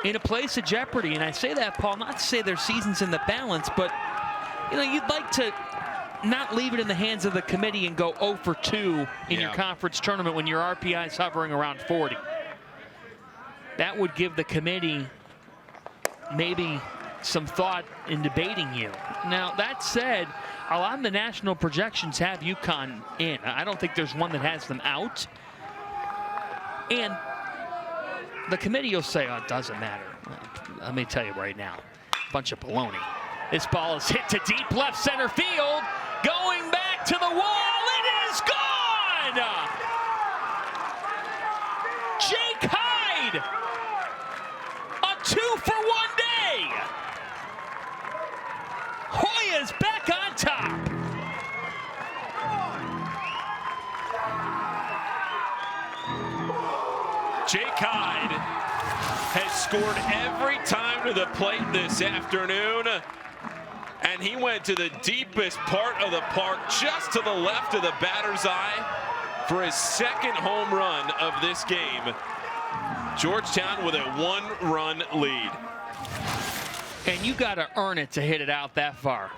in a place of jeopardy. And I say that, Paul, not to say their season's in the balance, but you know, you'd like to not leave it in the hands of the committee and go 0 for 2 in your conference tournament when your RPI is hovering around 40. That would give the committee maybe some thought in debating you. Now, that said, a lot of the national projections have UConn in. I don't think there's one that has them out. And the committee will say, oh, it doesn't matter. Let me tell you right now, bunch of baloney. This ball is hit to deep left center field. Going back to the wall, it is gone! Jake Hyde, a 2-for-1 day. Hoya's back on top.
Jake Hyde has scored every time to the plate this afternoon. And he went to the deepest part of the park, just to the left of the batter's eye, for his second home run of this game. Georgetown with a 1-run lead.
And you got to earn it to hit it out that far.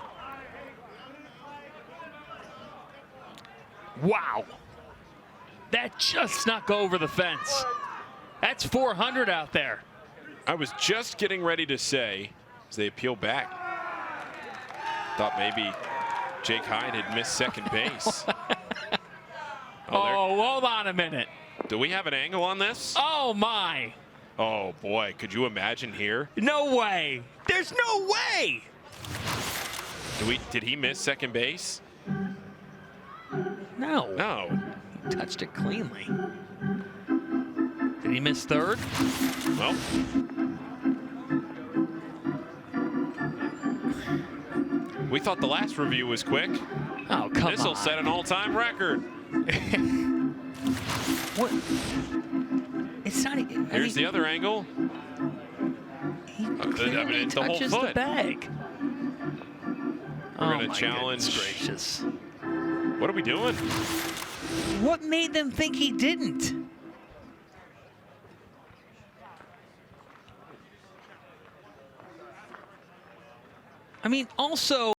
Wow. That just snuck over the fence. That's 400 out there.
I was just getting ready to say, as they appeal back, thought maybe Jake Hyde had missed second base.
Oh, hold on a minute.
Do we have an angle on this?
Oh, my.
Oh, boy. Could you imagine here?
No way. There's no way.
Did he miss second base?
No.
No.
He touched it cleanly. Did he miss third?
Well. We thought the last review was quick.
Oh, come on.
This will set an all-time record.
What? It's not.
Here's the other angle.
He clearly touches the bag.
We're going to challenge.
Gracious.
What are we doing?
What made them think he didn't? I mean, also.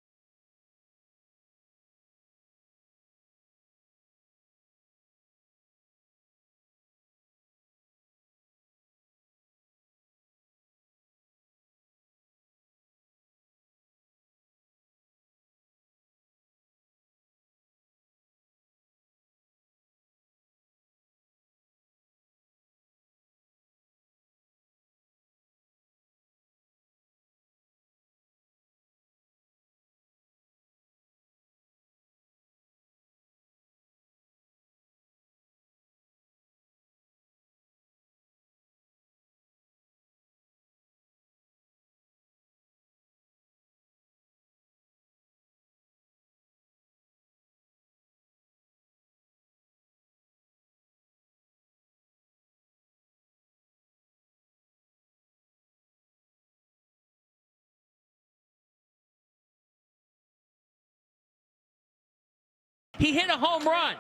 He hit a home run.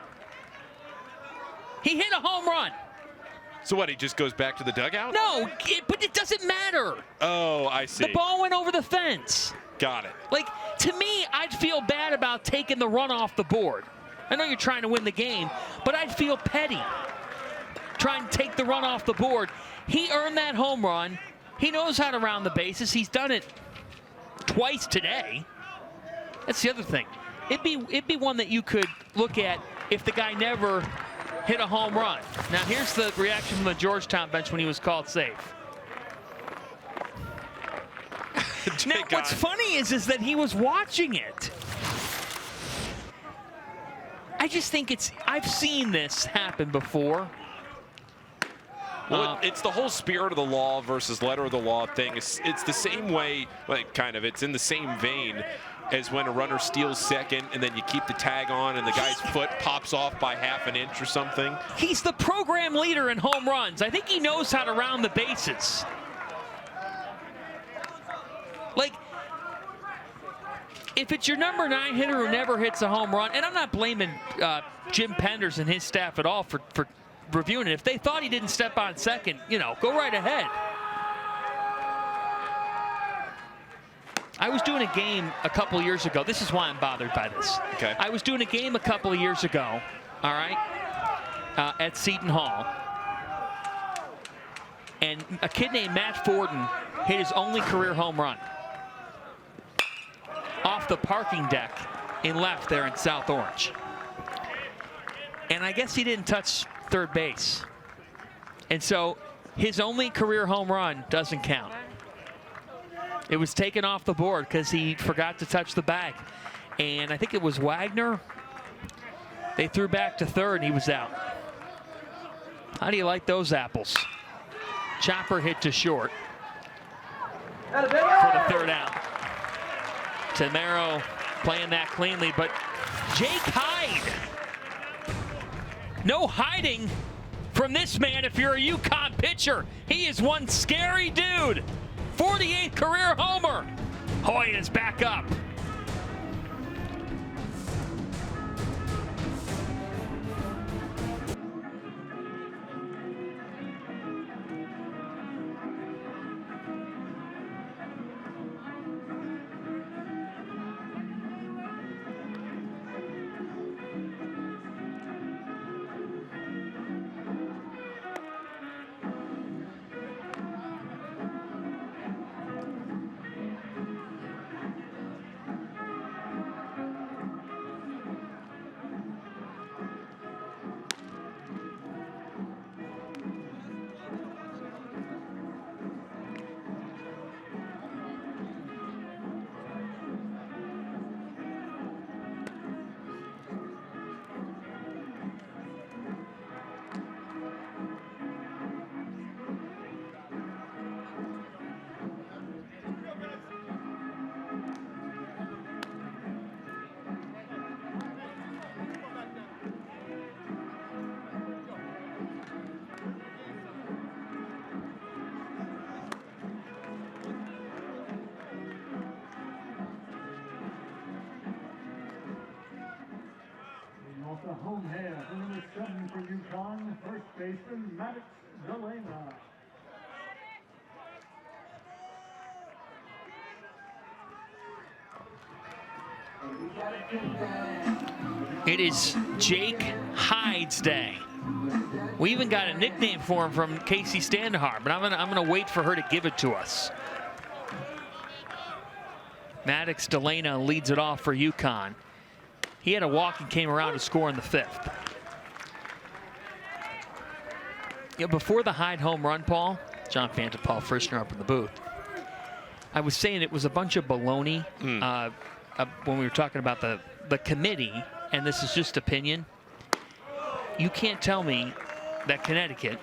He hit a home run.
So what, he just goes back to the dugout?
No, but it doesn't matter.
Oh, I see.
The ball went over the fence.
Got it.
Like, to me, I'd feel bad about taking the run off the board. I know you're trying to win the game, but I'd feel petty trying to take the run off the board. He earned that home run. He knows how to round the bases. He's done it twice today. That's the other thing. It'd be one that you could look at if the guy never hit a home run. Now here's the reaction from the Georgetown bench when he was called safe. Now what's funny is that he was watching it. I just think I've seen this happen before.
Well, it's the whole spirit of the law versus letter of the law thing. It's the same way, like kind of, it's in the same vein as when a runner steals second and then you keep the tag on and the guy's foot pops off by half an inch or something.
He's the program leader in home runs. I think he knows how to round the bases. Like, if it's your number 9 hitter who never hits a home run, and I'm not blaming Jim Penders and his staff at all for reviewing it. If they thought he didn't step on second, go right ahead. I was doing a game a couple of years ago. This is why I'm bothered by this.
Okay.
I was doing a game a couple of years ago, all right, at Seton Hall. And a kid named Matt Forden hit his only career home run off the parking deck in left there in South Orange. And I guess he didn't touch third base. And so his only career home run doesn't count. It was taken off the board because he forgot to touch the bag. And I think it was Wagner. They threw back to third and he was out. How do you like those apples? Chopper hit to short for the third out. Tamaro playing that cleanly, but Jake Hyde. No hiding from this man if you're a UConn pitcher. He is one scary dude. 48th career homer. Hoyt is back up.
Off the home half, number 7 for UConn, first baseman Maddox Delana.
It is Jake Hyde's day. We even got a nickname for him from Casey Standahar, but I'm gonna wait for her to give it to us. Maddox Delana leads it off for UConn. He had a walk and came around to score in the 5th. Before the Hyde home run, Paul, John Fanta, Paul Frischner up in the booth, I was saying it was a bunch of baloney when we were talking about the committee, and this is just opinion. You can't tell me that Connecticut,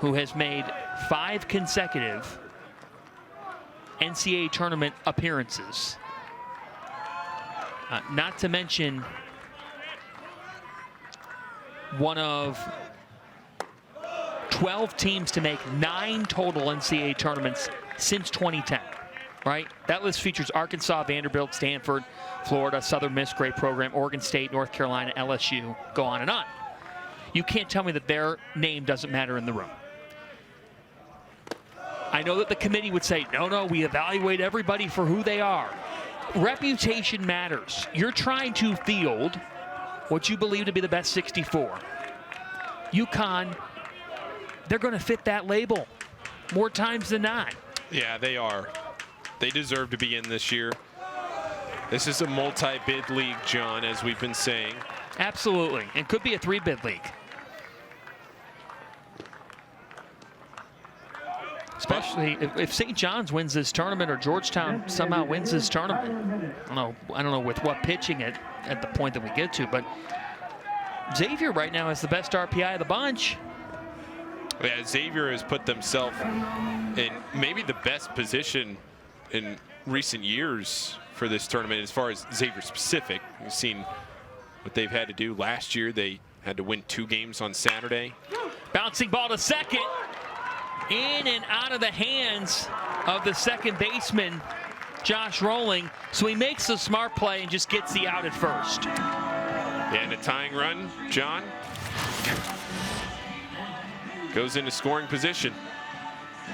who has made 5 consecutive NCAA tournament appearances, not to mention one of 12 teams to make 9 total NCAA tournaments since 2010. right? That list features Arkansas, Vanderbilt, Stanford, Florida, Southern Miss, great program, Oregon State, North Carolina, LSU, go on and on. You can't tell me that their name doesn't matter in the room. I know that the committee would say, no, we evaluate everybody for who they are. Reputation matters. You're trying to field what you believe to be the best 64. UConn, they're going to fit that label more times than not.
Yeah, they are. They deserve to be in this year. This is a multi-bid league, John, as we've been saying.
Absolutely. It could be a 3-bid league. Especially if St. John's wins this tournament or Georgetown somehow wins this tournament. I don't know with what pitching at the point that we get to, but Xavier right now is the best RPI of the bunch.
Yeah, Xavier has put themselves in maybe the best position in recent years for this tournament as far as Xavier specific. You've seen what they've had to do. Last year they had to win 2 games on Saturday.
Bouncing ball to second. In and out of the hands of the second baseman, Josh Rowling. So he makes the smart play and just gets the out at first.
Yeah, and a tying run, John, goes into scoring position.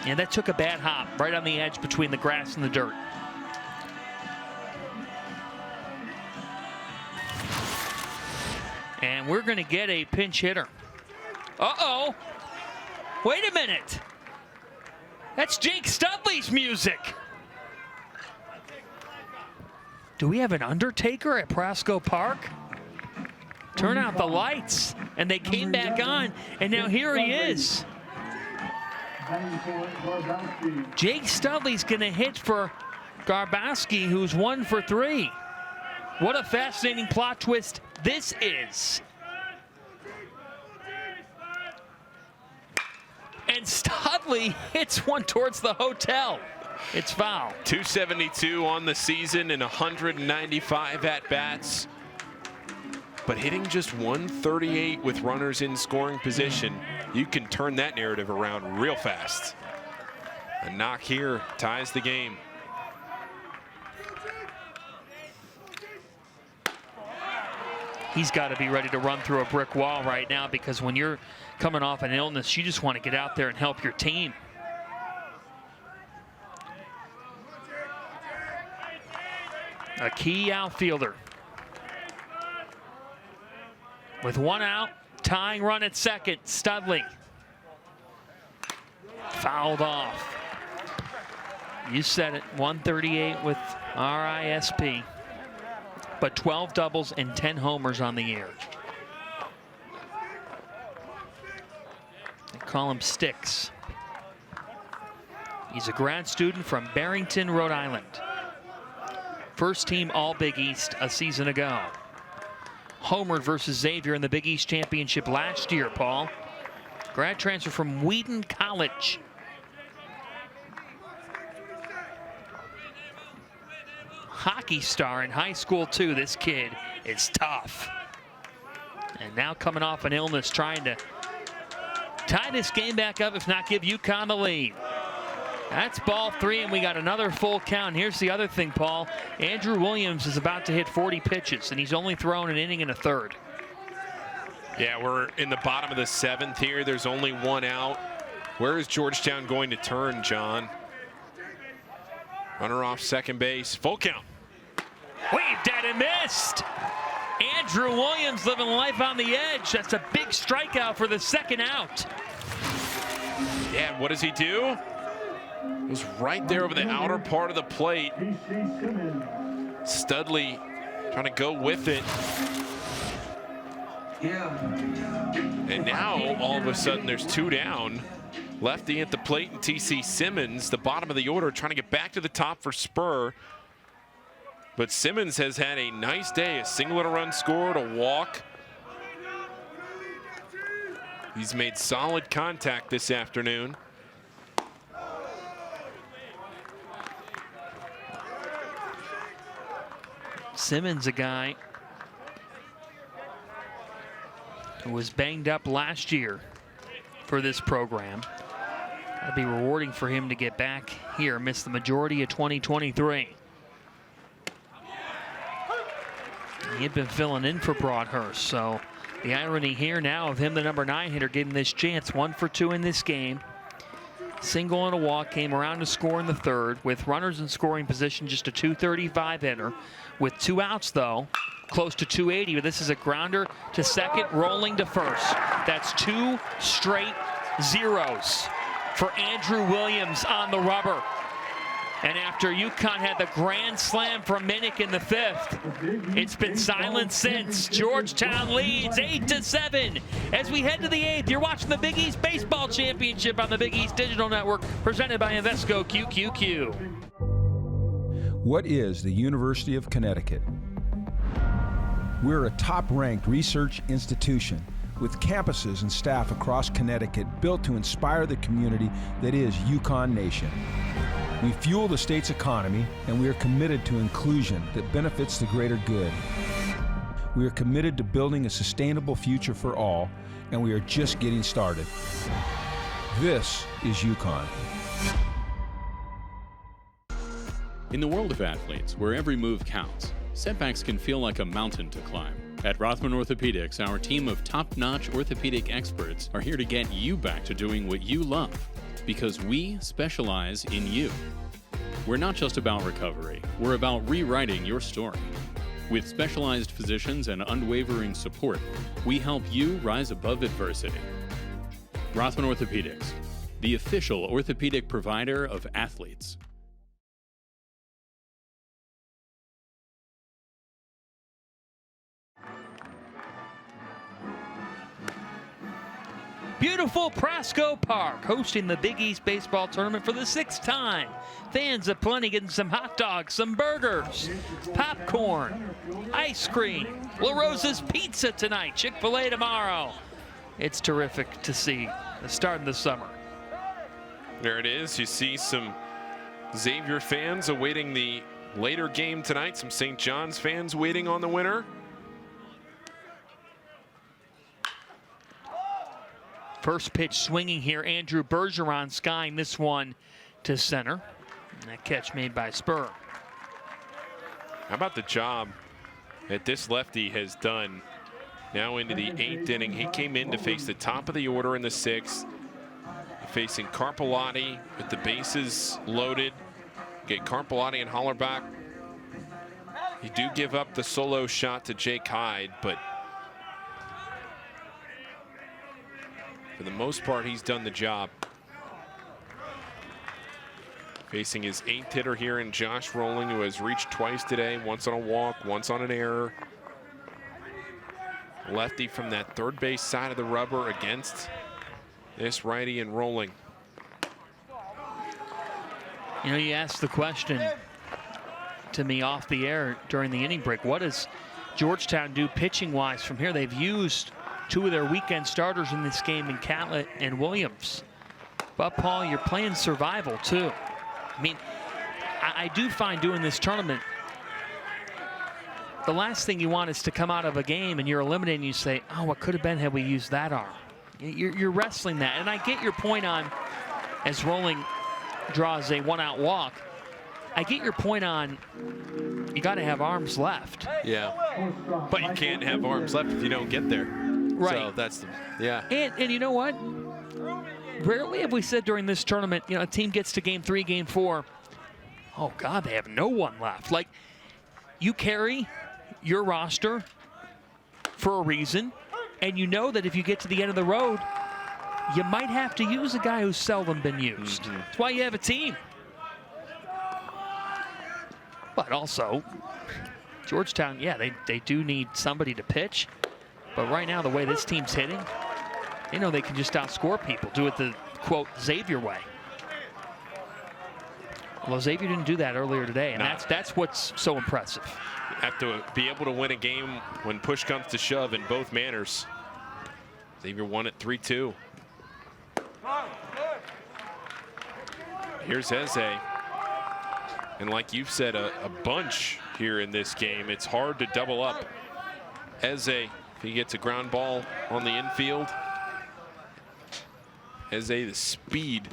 And that took a bad hop right on the edge between the grass and the dirt. And we're going to get a pinch hitter. Uh-oh. Wait a minute. That's Jake Studley's music. Do we have an Undertaker at Prasco Park? Turn out the lights. And they came back on, and now here he is. Jake Studley's going to hit for Garbowski, who's 1 for 3. What a fascinating plot twist this is. And Studley hits one towards the hotel. It's foul.
272 on the season and 195 at-bats. But hitting just 138 with runners in scoring position, you can turn that narrative around real fast. A knock here ties the game.
He's got to be ready to run through a brick wall right now, because when you're coming off an illness, you just want to get out there and help your team. A key outfielder. With 1 out, tying run at second, Studley. Fouled off. You said it, 138 with RISP. But 12 doubles and 10 homers on the year. They call him Sticks. He's a grad student from Barrington, Rhode Island. First team All Big East a season ago. Homered versus Xavier in the Big East Championship last year, Paul. Grad transfer from Wheaton College. Hockey star in high school too. This kid is tough. And now coming off an illness, trying to tie this game back up, if not give UConn the lead. That's ball 3, and we got another full count. Here's the other thing, Paul. Andrew Williams is about to hit 40 pitches, and he's only thrown an inning and a third.
Yeah, we're in the bottom of the 7th here. There's only 1 out. Where is Georgetown going to turn, John? Runner off second base. Full count.
Waved at and missed. Andrew Williams living life on the edge. That's a big strikeout for the second out.
Yeah, what does he do? It was right there over the outer part of the plate. Studley trying to go with it. And now, all of a sudden, there's 2 down. Lefty at the plate and TC Simmons, the bottom of the order, trying to get back to the top for Spur. But Simmons has had a nice day. A single and a run scored, a walk. He's made solid contact this afternoon.
Simmons, a guy who was banged up last year for this program. That'd be rewarding for him to get back here. Missed the majority of 2023. He had been filling in for Broadhurst, so the irony here now of him, the number 9 hitter, getting this chance. 1 for 2 in this game. Single and a walk, came around to score in the third. With runners in scoring position, just a .235 hitter. With 2 outs, though, close to .280. This is a grounder to second, rolling to first. That's 2 straight zeros for Andrew Williams on the rubber. And after UConn had the grand slam from Minnick in the 5th, it's been silent since. Georgetown leads 8-7. As we head to the 8th, you're watching the Big East Baseball Championship on the Big East Digital Network, presented by Invesco QQQ.
What is the University of Connecticut? We're a top-ranked research institution with campuses and staff across Connecticut built to inspire the community that is UConn Nation. We fuel the state's economy, and we are committed to inclusion that benefits the greater good. We are committed to building a sustainable future for all, and we are just getting started. This is UConn.
In the world of athletes, where every move counts, setbacks can feel like a mountain to climb. At Rothman Orthopedics, our team of top-notch orthopedic experts are here to get you back to doing what you love, because we specialize in you. We're not just about recovery, we're about rewriting your story. With specialized physicians and unwavering support, we help you rise above adversity. Rothman Orthopedics, the official orthopedic provider of athletes.
Beautiful Prasco Park, hosting the Big East Baseball Tournament for the 6th time. Fans aplenty getting some hot dogs, some burgers, popcorn, ice cream, La Rosa's Pizza tonight, Chick-fil-A tomorrow. It's terrific to see the start of the summer.
There it is. You see some Xavier fans awaiting the later game tonight, some St. John's fans waiting on the winner.
First pitch swinging here, Andrew Bergeron skying this one to center. And that catch made by Spur.
How about the job that this lefty has done now into the 8th inning? He came in to face the top of the order in the 6th, facing Carpellotti with the bases loaded. Get Carpellotti and Hollerbach. You do give up the solo shot to Jake Hyde, but for the most part, he's done the job. Facing his 8th hitter here in Josh Rowling, who has reached twice today, once on a walk, once on an error. Lefty from that third base side of the rubber against this righty and Rowling.
You know, you asked the question to me off the air during the inning break. What does Georgetown do pitching-wise from here? They've used 2 of their weekend starters in this game in Catlett and Williams. But, Paul, you're playing survival, too. I mean, I do find doing this tournament, the last thing you want is to come out of a game and you're eliminated and you say, oh, what could have been had we used that arm? You're wrestling that. And I get your point on, as Rowling draws a 1-out walk, I get your point on you got to have arms left.
Yeah, but you can't have arms left if you don't get there.
Right.
So that's the, yeah.
And you know what? Rarely have we said during this tournament, you know, a team gets to game 3, game 4, oh God, they have no one left. Like, you carry your roster for a reason, and you know that if you get to the end of the road, you might have to use a guy who's seldom been used. That's why you have a team. But also, Georgetown, yeah, they do need somebody to pitch. But right now, the way this team's hitting, they know they can just outscore people, do it the, quote, Xavier way. Well, Xavier didn't do that earlier today, and that's what's so impressive.
You have to be able to win a game when push comes to shove in both manners. Xavier won it 3-2. Here's Eze. And like you've said, a bunch here in this game. It's hard to double up. Eze, if he gets a ground ball on the infield. Eze, the speed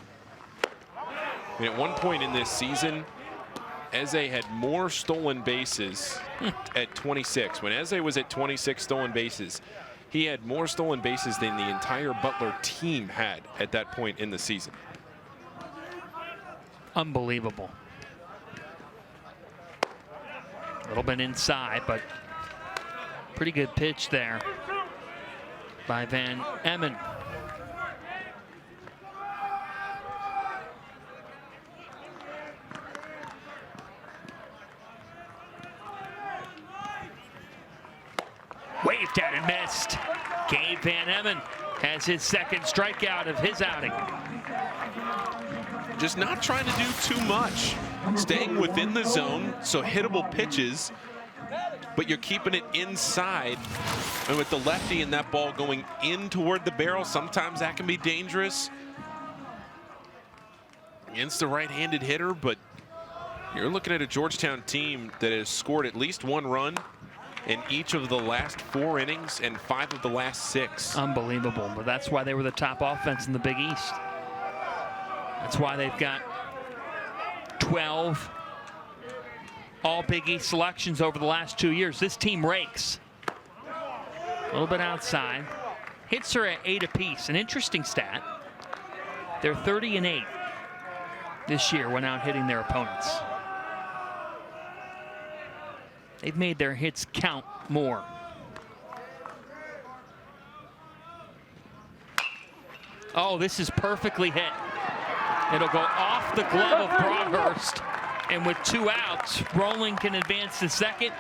I mean, at one point in this season, Eze had more stolen bases at 26. When Eze was at 26 stolen bases, he had more stolen bases than the entire Butler team had at that point in the season.
Unbelievable. A little bit inside, but pretty good pitch there by Van Emmen. Waved at and missed. Gabe Van Emmen has his second strikeout of his outing.
Just not trying to do too much. Staying within the zone, so hittable pitches, but you're keeping it inside. And with the lefty and that ball going in toward the barrel, sometimes that can be dangerous against the right-handed hitter, but you're looking at a Georgetown team that has scored at least one run in each of the last 4 innings and 5 of the last 6.
Unbelievable, but that's why they were the top offense in the Big East. That's why they've got 12 all Big East selections over the last 2 years. This team rakes. A little bit outside. Hits are at 8 apiece. An interesting stat. They're 30-8 this year when out hitting their opponents. They've made their hits count more. Oh, this is perfectly hit. It'll go off the glove of Broadhurst. And with 2 outs, Rowling can advance to second.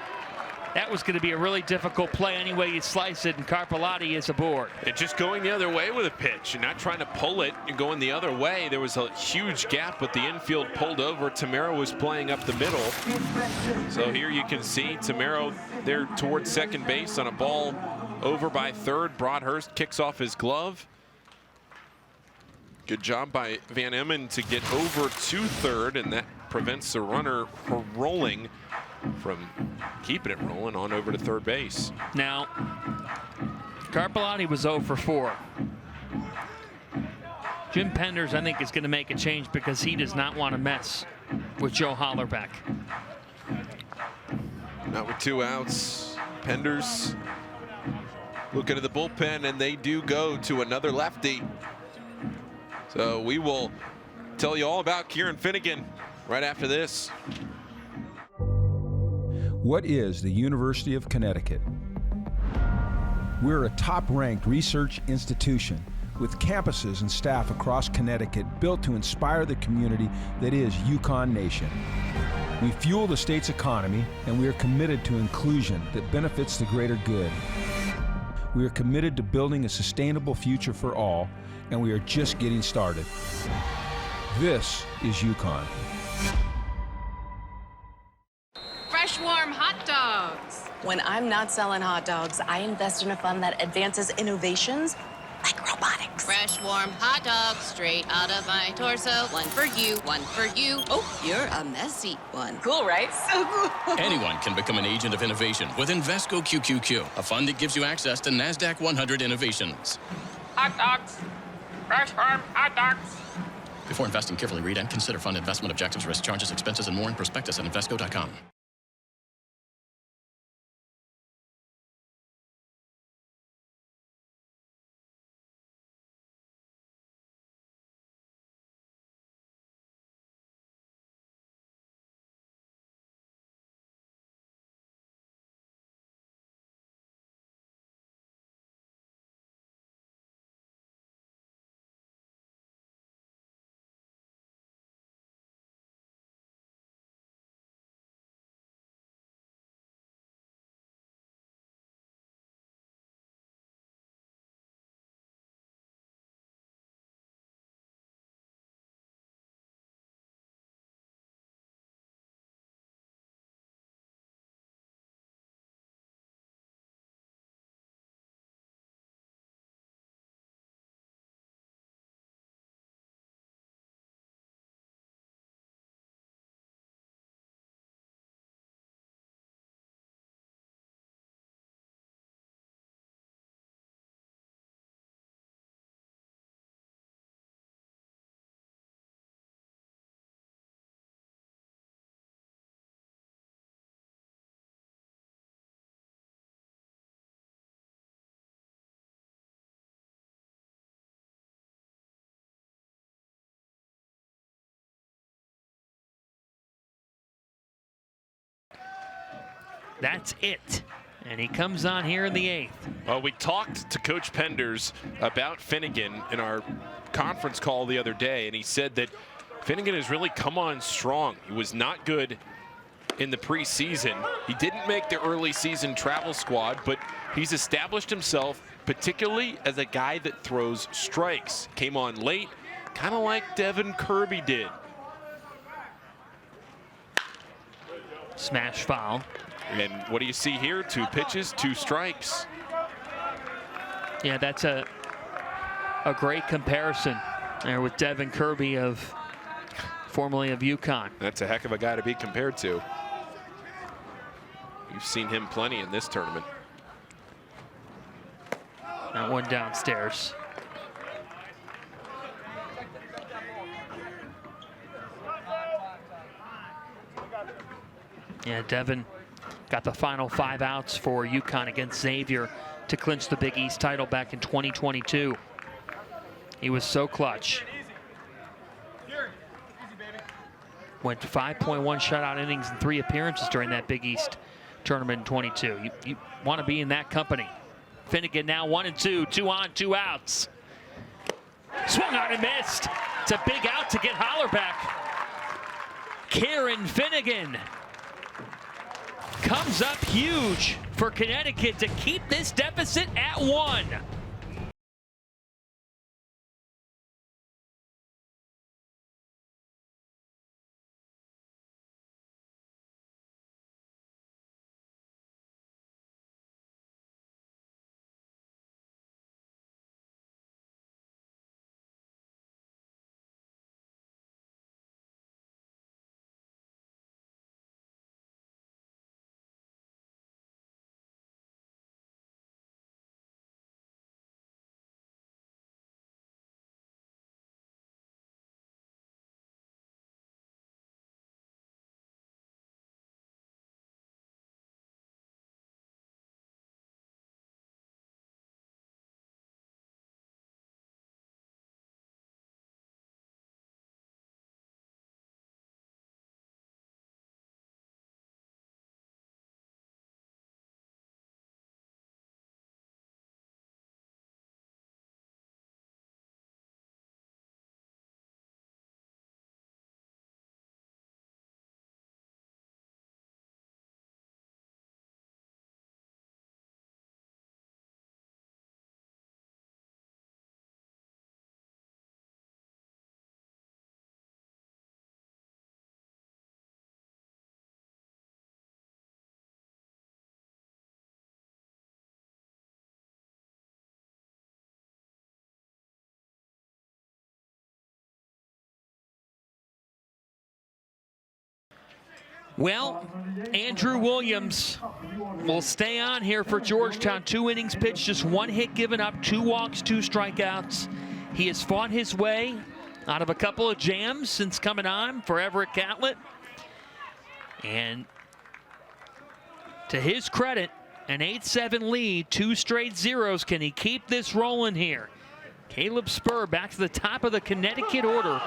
That was going to be a really difficult play any way you slice it, and Carpellotti is aboard.
And just going the other way with a pitch. You're not trying to pull it. You're going the other way. There was a huge gap with the infield pulled over. Tamero was playing up the middle. So here you can see Tamero there towards second base on a ball over by third. Broadhurst kicks off his glove. Good job by Van Emmen to get over to third, and that prevents the runner rolling from keeping it rolling on over to third base.
Now, Carpellotti was 0 for 4. Jim Penders, I think, is going to make a change because he does not want to mess with Joe Hollerbeck.
Not with 2 outs. Penders looking at the bullpen, and they do go to another lefty. So we will tell you all about Kieran Finnegan right after this.
What is the University of Connecticut? We're a top-ranked research institution with campuses and staff across Connecticut built to inspire the community that is UConn Nation. We fuel the state's economy, and we are committed to inclusion that benefits the greater good. We are committed to building a sustainable future for all, and we are just getting started. This is UConn.
Fresh, warm hot dogs.
When I'm not selling hot dogs, I invest in a fund that advances innovations like robotics.
Fresh, warm hot dogs straight out of my torso. One for you, one for you. Oh, you're a messy one.
Cool, right? So cool.
Anyone can become an agent of innovation with Invesco QQQ, a fund that gives you access to NASDAQ 100 innovations.
Hot dogs. Fresh farm hot dogs.
Before investing, carefully read and consider fund investment objectives, risk, charges, expenses, and more in prospectus at Invesco.com.
That's it. And he comes on here in the 8th.
Well, we talked to Coach Penders about Finnegan in our conference call the other day, and he said that Finnegan has really come on strong. He was not good in the preseason. He didn't make the early season travel squad, but he's established himself, particularly as a guy that throws strikes. Came on late, kind of like Devin Kirby did.
Smash foul.
And what do you see here? 2 pitches, 2 strikes.
Yeah, that's a great comparison there with Devin Kirby, formerly of UConn.
That's a heck of a guy to be compared to. You've seen him plenty in this tournament.
That one downstairs. Yeah, Devin got the final 5 outs for UConn against Xavier to clinch the Big East title back in 2022. He was so clutch. Went 5.1 shutout innings in 3 appearances during that Big East tournament in 22. You want to be in that company. Finnegan now 1-2, 2 on, 2 outs. Swung on and missed. It's a big out to get Holler back. Kieran Finnegan comes up huge for Connecticut to keep this deficit at 1. Well, Andrew Williams will stay on here for Georgetown. 2 innings pitched, just 1 hit given up, 2 walks, 2 strikeouts. He has fought his way out of a couple of jams since coming on for Everett Catlett. And to his credit, an 8-7 lead, 2 straight zeros. Can he keep this rolling here? Caleb Spur back to the top of the Connecticut order,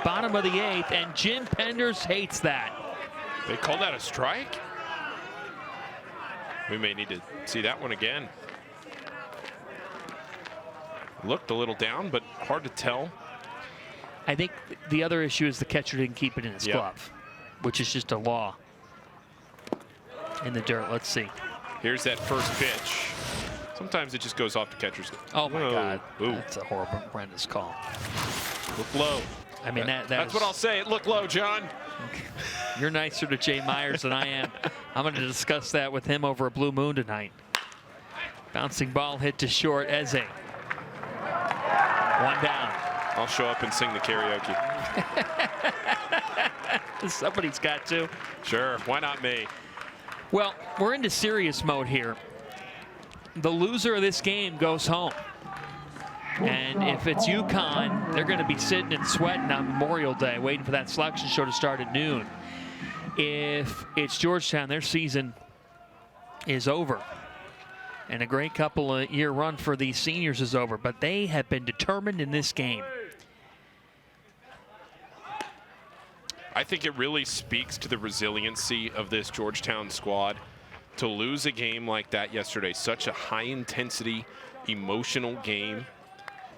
bottom of the 8th, and Jim Penders hates that.
They called that a strike? We may need to see that one again. Looked a little down, but hard to tell.
I think the other issue is the catcher didn't keep it in his glove, which is just a law in the dirt. Let's see.
Here's that first pitch. Sometimes it just goes off the catcher's.
Oh my God.
Ooh.
That's a horrible horrendous call.
Look low.
I mean,
that's what I'll say. It looked low, John.
You're nicer to Jay Myers than I am. I'm going to discuss that with him over a Blue Moon tonight. Bouncing ball hit to short. Eze. 1 down.
I'll show up and sing the karaoke.
Somebody's got to.
Sure, why not me?
Well, we're into serious mode here. The loser of this game goes home. And if it's UConn, they're going to be sitting and sweating on Memorial Day, waiting for that selection show to start at noon. If it's Georgetown, their season is over. And a great couple of year run for these seniors is over. But they have been determined in this game.
I think it really speaks to the resiliency of this Georgetown squad. to lose a game like that yesterday. Such a high-intensity, emotional game.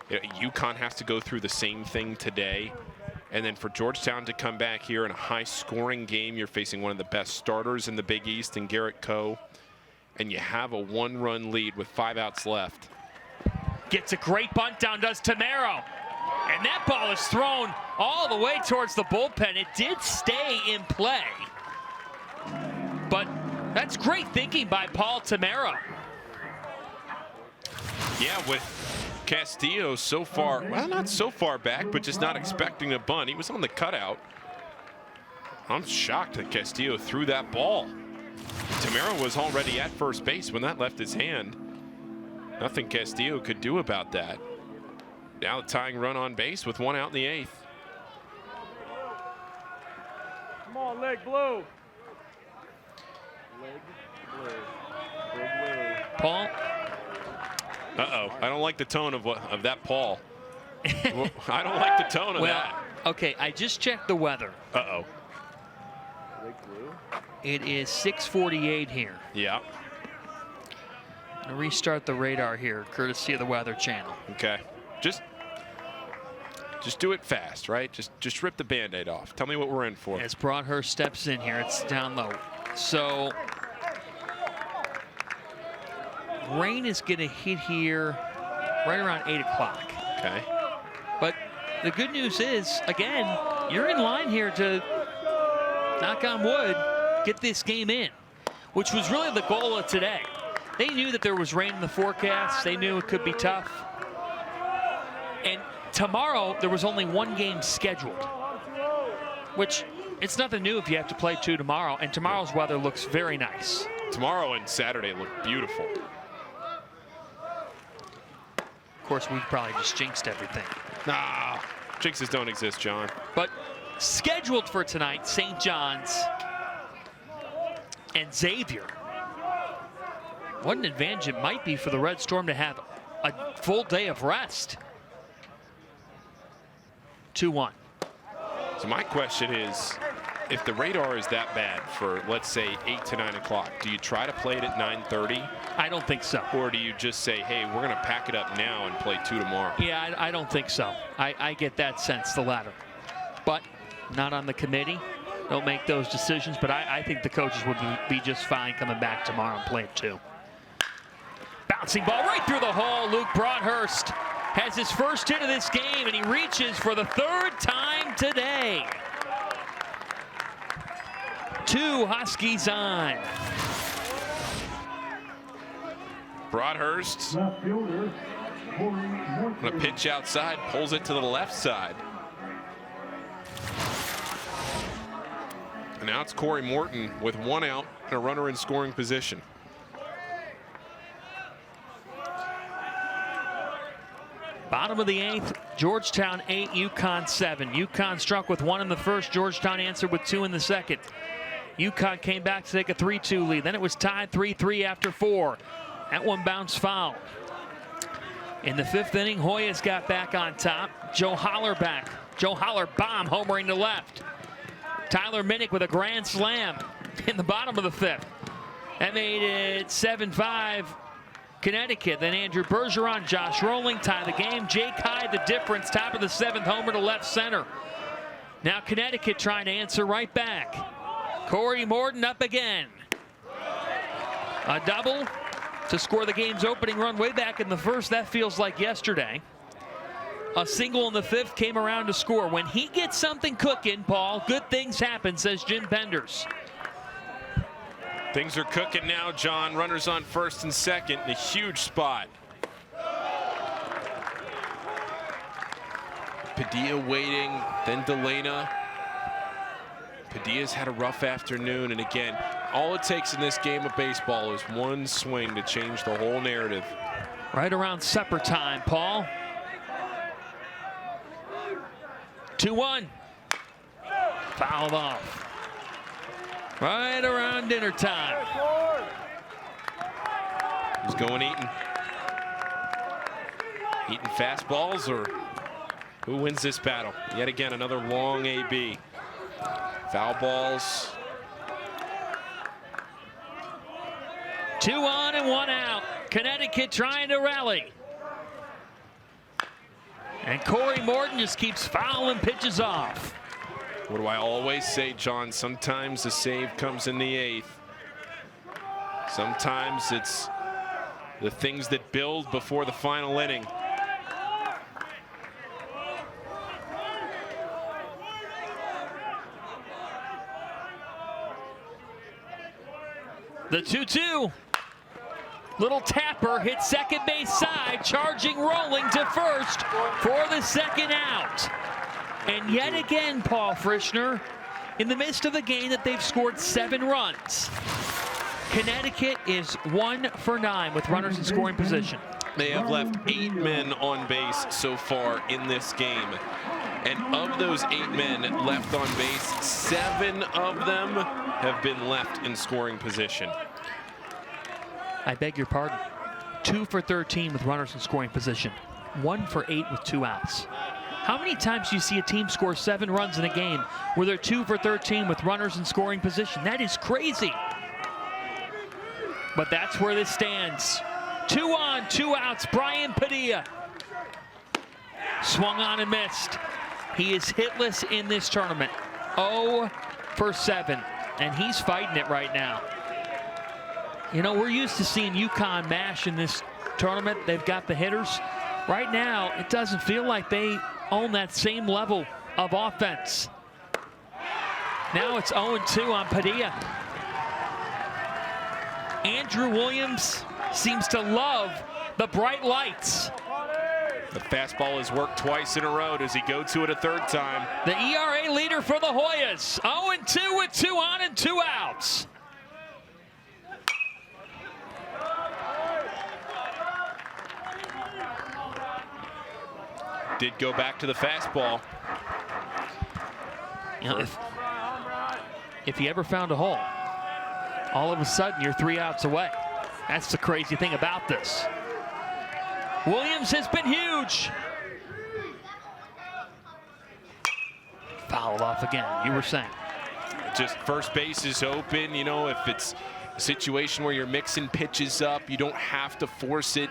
UConn has to go through the same thing today. And then for Georgetown to come back here in a high-scoring game, you're facing one of the best starters in the Big East in Garrett Coe, and you have a 1-run lead with 5 outs left.
Gets a great bunt down, does Tamero. And that ball is thrown all the way towards the bullpen. It did stay in play. But that's great thinking by Paul Tamero.
Yeah, with Castillo so far, well, not so far back, but just not expecting a bunt. He was on the cutout. I'm shocked that Castillo threw that ball. Tamero was already at first base when that left his hand. Nothing Castillo could do about that. Now the tying run on base with 1 out in the 8th.
Come on, leg blue. Leg blue. Leg blue.
Paul.
Uh-oh, I don't like the tone of that Paul. I don't like the tone of that.
Okay, I just checked the weather.
Uh-oh.
It is 6:48 here.
Yeah.
I'm gonna restart the radar here, courtesy of the Weather Channel.
Okay. Just do it fast, right? Just rip the Band-Aid off. Tell me what we're in for.
As Broadhurst steps in here, it's down low. So rain is going to hit here right around 8 o'clock.
Okay.
But the good news is, again, you're in line here to, knock on wood, get this game in, which was really the goal of today. They knew that there was rain in the forecast. They knew it could be tough. And tomorrow, there was only 1 game scheduled, which it's nothing new if you have to play 2 tomorrow. And tomorrow's weather looks very nice.
Tomorrow and Saturday look beautiful.
Of course, we probably just jinxed everything.
Nah, jinxes don't exist, John.
But scheduled for tonight, St. John's and Xavier. What an advantage it might be for the Red Storm to have a full day of rest. 2-1.
So my question is, if the radar is that bad for, let's say, 8 to 9 o'clock, do you try to play it at 9:30?
I don't think so.
Or do you just say, hey, we're going to pack it up now and play 2 tomorrow?
Yeah, I don't think so. I get that sense, the latter. But not on the committee. Don't make those decisions. But I think the coaches would be just fine coming back tomorrow and playing 2. Bouncing ball right through the hole. Luke Broadhurst has his first hit of this game, and he reaches for the 3rd time today. 2 Huskies on.
Broadhurst on a pitch outside, pulls it to the left side. And now it's Corey Morton with 1 out and a runner in scoring position.
Bottom of the 8th, Georgetown 8, UConn 7. UConn struck with 1 in the first. Georgetown answered with 2 in the second. UConn came back to take a 3-2 lead. Then it was tied 3-3 after 4. That one bounced foul. In the 5th inning, Hoyas got back on top. Joe Holler back. Joe Holler bomb homering to left. Tyler Minnick with a grand slam in the bottom of the 5th. That made it 7-5 Connecticut. Then Andrew Bergeron, Josh Rowling tie the game. Jake Hyde the difference. Top of the 7th, homer to left center. Now Connecticut trying to answer right back. Corey Morton up again. A double to score the game's opening run way back in the 1st. That feels like yesterday. A single in the 5th came around to score. When he gets something cooking, Paul, good things happen, says Jim Penders.
Things are cooking now, John. Runners on 1st and 2nd in a huge spot. Padilla waiting, then Delana. Padilla's had a rough afternoon, and again, all it takes in this game of baseball is 1 swing to change the whole narrative.
Right around supper time, Paul. 2-1. Fouled off. Right around dinner time.
Who's going Eaton? Eaton fastballs, or who wins this battle? Yet again, another long AB. Foul balls.
2 on and 1 out. Connecticut trying to rally. And Corey Morton just keeps fouling pitches off.
What do I always say, John? Sometimes the save comes in the 8th. Sometimes it's the things that build before the final inning.
The 2-2. Little tapper hits second base side, charging, rolling to first for the second out. And yet again, Paul Frischner, in the midst of a game that they've scored 7 runs, Connecticut is 1 for 9 with runners in scoring position.
They have left 8 men on base so far in this game. And of those 8 men left on base, 7 of them have been left in scoring position.
I beg your pardon. 2 for 13 with runners in scoring position. 1 for 8 with 2 outs. How many times do you see a team score 7 runs in a game where they're 2 for 13 with runners in scoring position? That is crazy. But that's where this stands. 2 on, 2 outs. Brian Padilla swung on and missed. He is hitless in this tournament. 0 for 7, and he's fighting it right now. You know, we're used to seeing UConn mash in this tournament. They've got the hitters. Right now, it doesn't feel like they own that same level of offense. Now it's 0-2 on Padilla. Andrew Williams seems to love the bright lights.
The fastball has worked twice in a row. Does he go to it a 3rd time?
The ERA leader for the Hoyas. 0-2 with 2 on and 2 outs.
Did go back to the fastball.
You know, if you ever found a hole, all of a sudden you're 3 outs away. That's the crazy thing about this. Williams has been huge. Fouled off again, you were saying.
Just first base is open. You know, if it's a situation where you're mixing pitches up, you don't have to force it.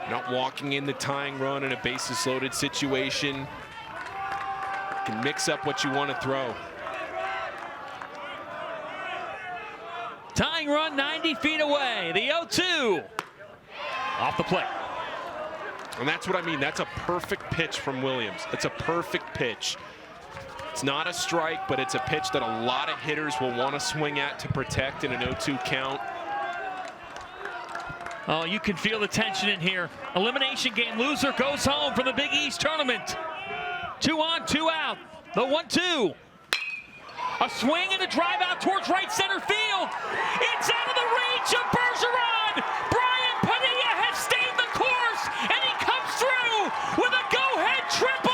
Not walking in the tying run in a bases loaded situation. You can mix up what you want to throw.
Tying run 90 feet away. The 0-2 off the plate.
And that's what I mean. That's a perfect pitch from Williams. It's a perfect pitch. It's not a strike, but it's a pitch that a lot of hitters will want to swing at to protect in an 0-2 count.
Oh, you can feel the tension in here. Elimination game. Loser goes home from the Big East tournament. 2 on, 2 out. The 1-2. A swing and a drive out towards right center field. It's out of the reach of Bergeron. Brian Padilla has stayed the course, and he comes through with a go-ahead triple.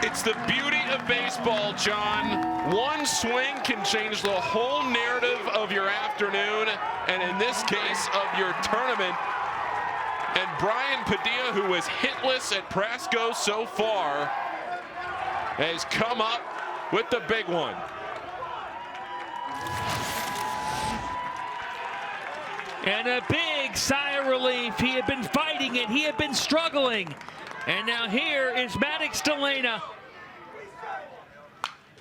It's the beauty of baseball, John. One swing can change the whole narrative of your afternoon, and in this case, of your tournament. And Brian Padilla, who was hitless at Prasco so far, has come up with the big one.
And a big sigh of relief. He had been fighting it. He had been struggling. And now here is Maddox Delana.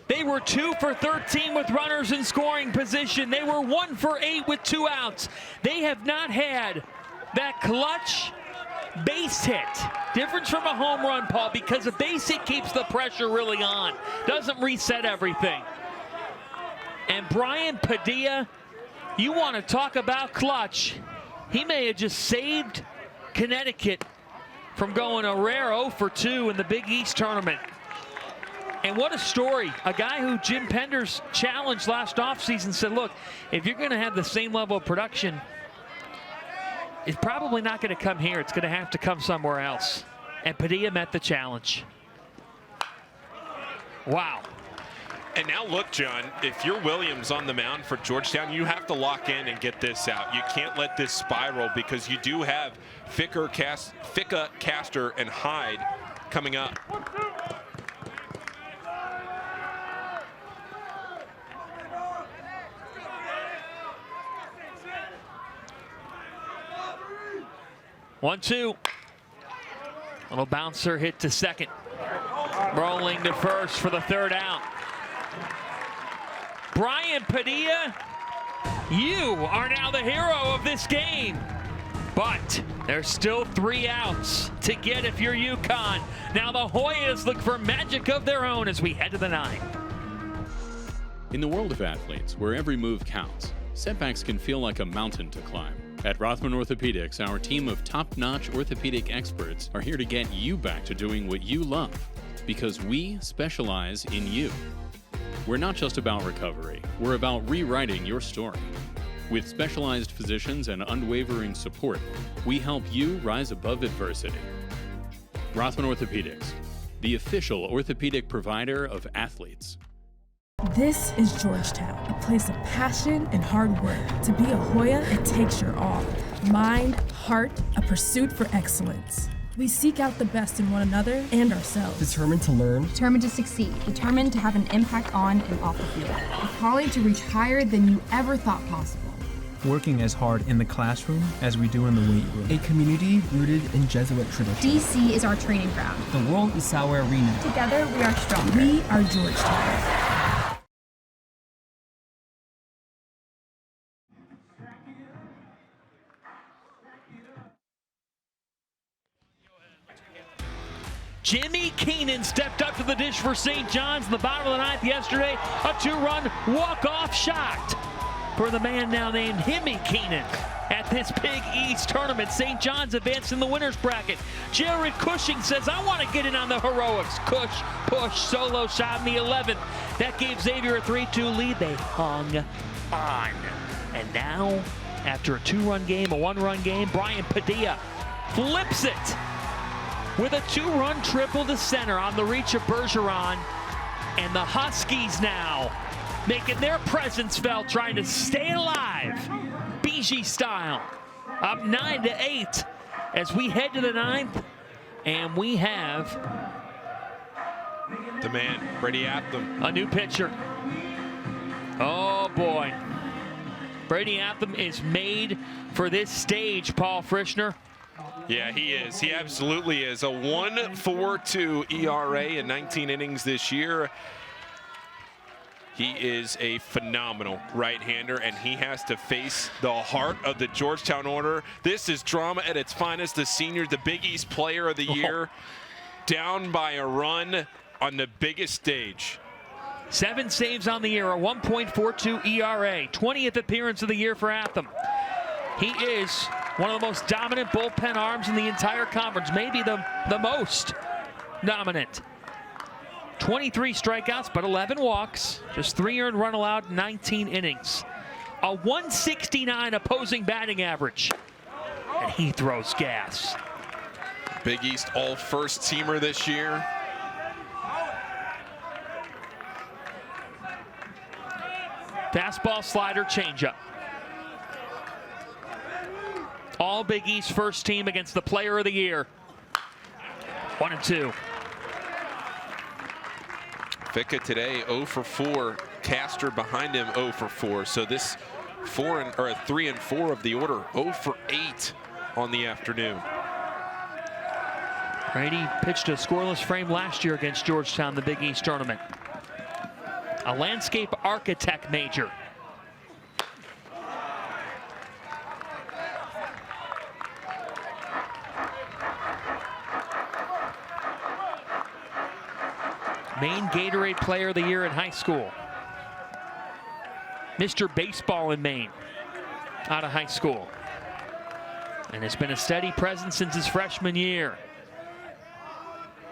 They were 2 for 13 with runners in scoring position. They were 1 for 8 with 2 outs. They have not had that clutch base hit. Difference from a home run, Paul, because a base hit keeps the pressure really on. Doesn't reset everything. And Brian Padilla, you want to talk about clutch. He may have just saved Connecticut from going a rare 0 for 2 in the Big East tournament. And what a story. A guy who Jim Penders challenged last offseason said, look, if you're going to have the same level of production, it's probably not going to come here. It's going to have to come somewhere else. And Padilla met the challenge. Wow.
And now look, John, if you're Williams on the mound for Georgetown, you have to lock in and get this out. You can't let this spiral because you do have Ficka, Castor, and Hyde coming up.
One, two. Little bouncer hit to second. Rolling to first for the third out. Brian Padilla, you are now the hero of this game. But there's still 3 outs to get if you're UConn. Now the Hoyas look for magic of their own as we head to the 9th.
In the world of athletes, where every move counts, setbacks can feel like a mountain to climb. At Rothman Orthopedics, our team of top-notch orthopedic experts are here to get you back to doing what you love, because we specialize in you. We're not just about recovery, we're about rewriting your story. With specialized physicians and unwavering support, we help you rise above adversity. Rothman Orthopedics, the official orthopedic provider of athletes.
This is Georgetown, a place of passion and hard work. To be a Hoya, it takes your all. Mind, heart, a pursuit for excellence. We seek out the best in one another and ourselves.
Determined to learn.
Determined to succeed. Determined to have an impact on and off the field. A calling to reach higher than you ever thought possible.
Working as hard in the classroom as we do in the weight room.
A community rooted in Jesuit tradition.
DC is our training ground.
The world is our arena.
Together, we are stronger.
We are Georgetown.
Jimmy Keenan stepped up to the dish for St. John's in the bottom of the 9th yesterday. A 2-run walk-off shot for the man now named Jimmy Keenan at this Big East tournament. St. John's advanced in the winner's bracket. Jared Cushing says, I want to get in on the heroics. Cush, push, solo shot in the 11th. That gave Xavier a 3-2 lead. They hung on. And now, after a 2-run game, a 1-run game, Brian Padilla flips it with a 2-run triple to center on the reach of Bergeron. And the Huskies now making their presence felt, trying to stay alive, Bijie style. Up 9-8 as we head to the 9th. And we have
the man, Brady Atham.
A new pitcher. Oh boy. Brady Atham is made for this stage, Paul Frischner.
Yeah, he is. He absolutely is. A 1.42 ERA in 19 innings this year. He is a phenomenal right-hander, and he has to face the heart of the Georgetown order. This is drama at its finest. The senior, the Big East Player of the Year, down by a run on the biggest stage.
7 saves on the year, a 1.42 ERA, 20th appearance of the year for Atham. He is one of the most dominant bullpen arms in the entire conference, maybe the most dominant. 23 strikeouts, but 11 walks, just 3 earned run allowed, 19 innings. A 169 opposing batting average, and he throws gas.
Big East all first teamer this year.
Fastball, slider, changeup. All Big East first team against the Player of the Year. 1-2.
Ficka today 0 for 4. Castor behind him 0 for 4. So this 3 and 4 of the order, 0 for 8 on the afternoon.
Brady pitched a scoreless frame last year against Georgetown, the Big East tournament. A landscape architect major. Maine Gatorade Player of the Year in high school. Mr. Baseball in Maine out of high school. And has been a steady presence since his freshman year.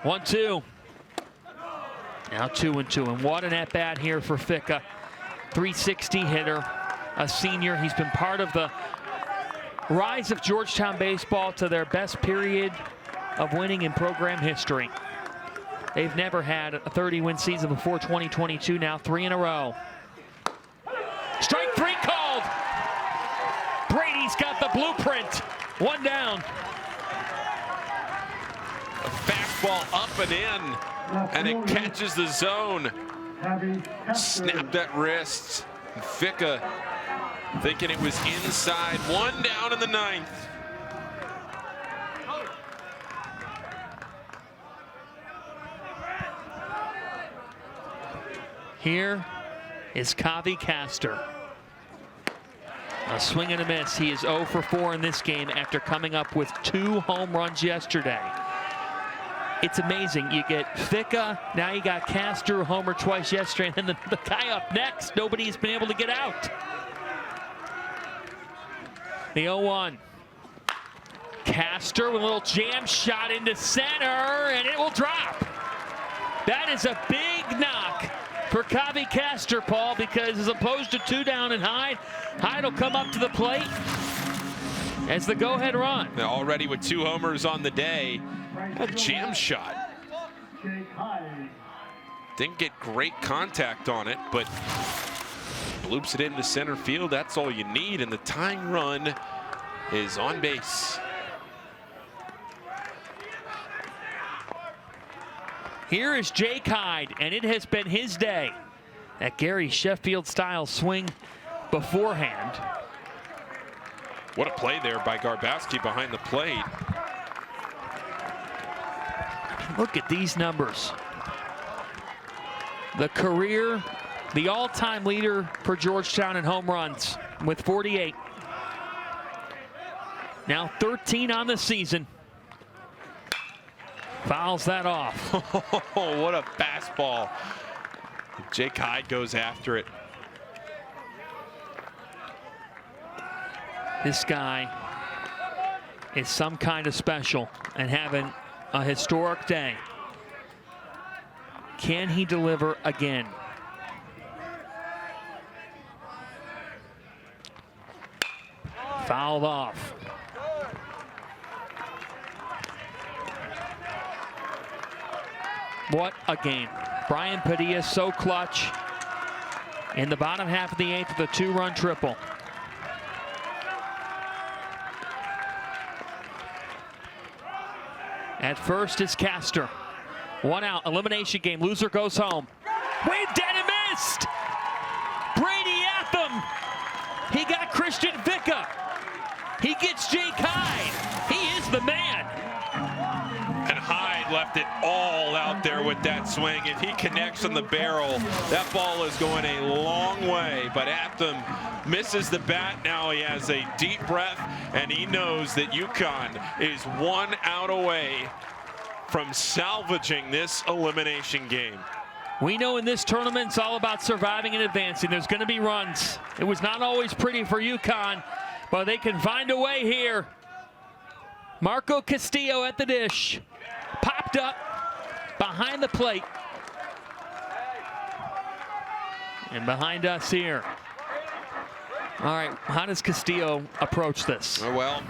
1-2. Now 2-2. And what an at-bat here for Ficka. 360 hitter, a senior. He's been part of the rise of Georgetown baseball to their best period of winning in program history. They've never had a 30-win season before 2022, now 3 in a row. Strike 3 called. Brady's got the blueprint. 1 down.
A fastball up and in, and it catches the zone. Snapped at wrist. Ficka thinking it was inside. 1 down in the 9th.
Here is Kavi Castor. A swing and a miss. He is 0 for 4 in this game after coming up with 2 home runs yesterday. It's amazing. You get Ficka, now you got Castor, homer twice yesterday, and then the guy up next, nobody's been able to get out. The 0-1. Castor with a little jam shot into center, and it will drop. That is a big knock for Kavi Castor, Paul, because as opposed to 2 down and Hyde, Hyde will come up to the plate as the go-ahead run.
Already with 2 homers on the day. A jam shot. Didn't get great contact on it, but bloops it into center field. That's all you need, and the tying run is on base.
Here is Jake Hyde, and it has been his day. That Gary Sheffield-style swing beforehand.
What a play there by Garbowski behind the plate.
Look at these numbers. The all-time leader for Georgetown in home runs with 48. Now 13 on the season. Fouls that off.
What a fastball. Jake Hyde goes after it.
This guy is some kind of special and having a historic day. Can he deliver again? Fouled off. What a game. Brian Padilla so clutch in the bottom half of the 8th with a 2-run triple. At first is Castor. 1 out, elimination game. Loser goes home. Waved dead and missed. Brady Atham. He got Christian Ficka. He gets Jake Hyde. He is the man.
And Hyde left it all out there with that swing. If he connects on the barrel, that ball is going a long way. But Atham misses the bat. Now he has a deep breath, and he knows that UConn is 1 out away from salvaging this elimination game.
We know in this tournament it's all about surviving and advancing. There's going to be runs. It was not always pretty for UConn, but they can find a way here. Marco Castillo at the dish. Popped up behind the plate. And behind us here. All right, how does Castillo approach this?
Well,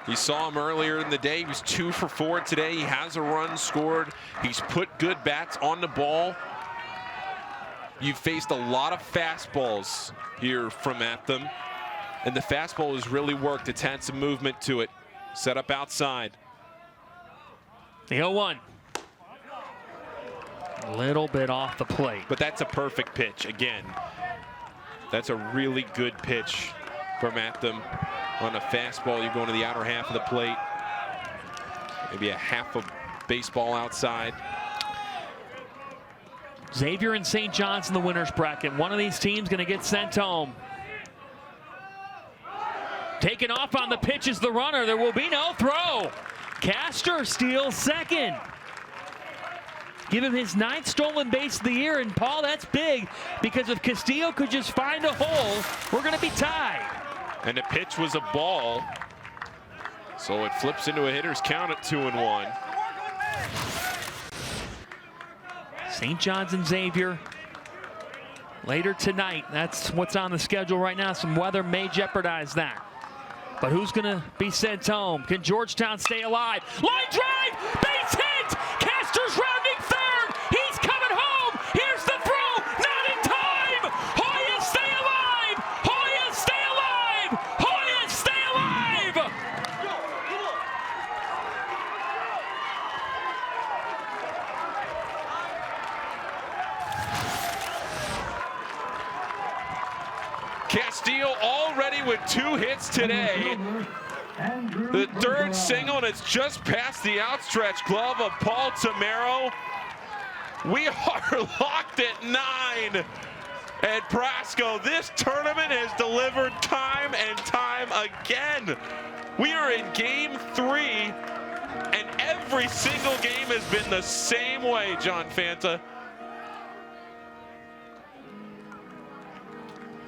you saw him earlier in the day. He was 2 for 4 today. He has a run scored. He's put good bats on the ball. You've faced a lot of fastballs here from Atham, and the fastball has really worked. It's had some movement to it. Set up outside.
The 0-1. A little bit off the plate.
But that's a perfect pitch. Again, that's a really good pitch from Atham. On a fastball, you're going to the outer half of the plate. Maybe a half of baseball outside.
Xavier and St. John's in the winner's bracket. One of these teams going to get sent home. Taken off on the pitch is the runner. There will be no throw. Castor steals second. Give him his 9th stolen base of the year. And Paul, that's big because if Castillo could just find a hole, we're going to be tied.
And the pitch was a ball. So it flips into a hitter's count at 2-1.
St. John's and Xavier later tonight. That's what's on the schedule right now. Some weather may jeopardize that. But who's going to be sent home? Can Georgetown stay alive? Line drive! Base hit! Castor's rounding third!
today. The third single, and it's just past the outstretched glove of Paul Tamero. We are locked at 9 at Prasco. This tournament has delivered time and time again. We are in game 3, and every single game has been the same way, John Fanta.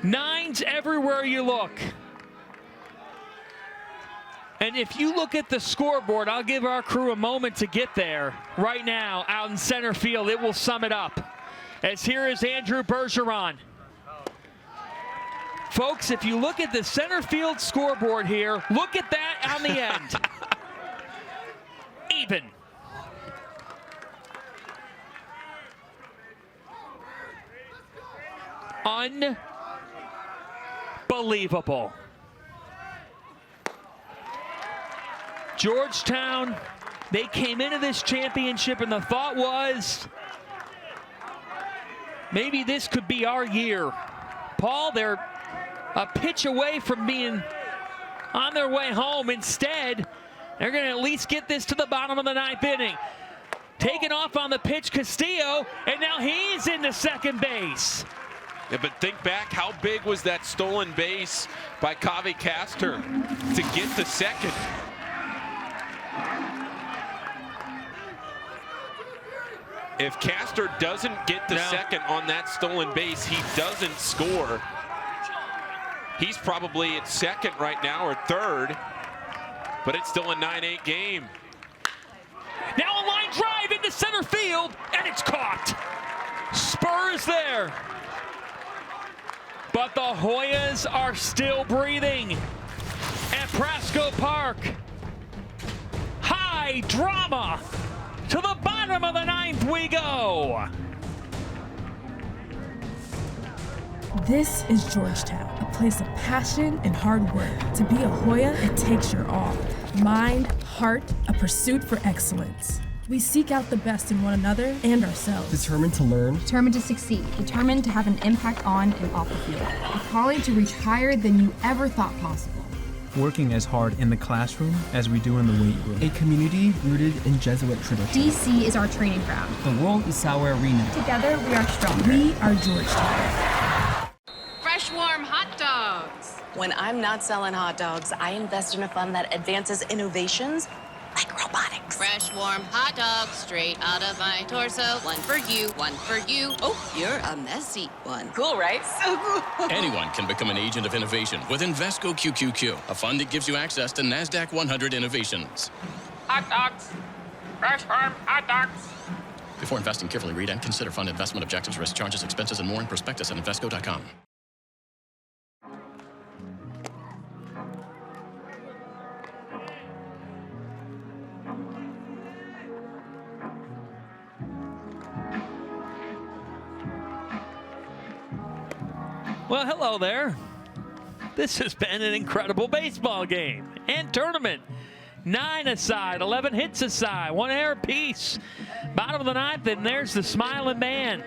9s everywhere you look. And if you look at the scoreboard, I'll give our crew a moment to get there. Right now, out in center field, it will sum it up. As here is Andrew Bergeron. Folks, if you look at the center field scoreboard here, look at that on the end. Even. Unbelievable. Georgetown, they came into this championship and the thought was maybe this could be our year. Paul, they're a pitch away from being on their way home. Instead, they're going to at least get this to the bottom of the 9th inning. Taken off on the pitch, Castillo, and now he's into second base.
Yeah, but think back, how big was that stolen base by Kavi Castor to get to second? If Castor doesn't get to second on that stolen base, he doesn't score. He's probably at second right now or third, but it's still a 9-8 game.
Now a line drive into center field, and it's caught. Spurs there. But the Hoyas are still breathing at Prasco Park. High drama. To the bottom of the 9th we go.
This is Georgetown, a place of passion and hard work. To be a Hoya, it takes your all. Mind, heart, a pursuit for excellence. We seek out the best in one another and ourselves.
Determined to learn.
Determined to succeed. Determined to have an impact on and off the field. A calling to reach higher than you ever thought possible.
Working as hard in the classroom as we do in the weight room.
A community rooted in Jesuit tradition.
DC is our training ground.
The world is our arena.
Together, we are stronger. We are Georgetown.
Fresh, warm hot dogs.
When I'm not selling hot dogs, I invest in a fund that advances innovations like robotics.
Fresh, warm hot dogs straight out of my torso. One for you, one for you. Oh, you're a messy one.
Cool, right? So cool.
Anyone can become an agent of innovation with Invesco QQQ, a fund that gives you access to NASDAQ 100 innovations.
Hot dogs. Fresh farm hot dogs.
Before investing, carefully read and consider fund investment objectives, risk, charges, expenses, and more in prospectus at Invesco.com.
Well, hello there. This has been an incredible baseball game and tournament. 9 aside, 11 hits aside, 1 error apiece. Bottom of the 9th, and there's the smiling man,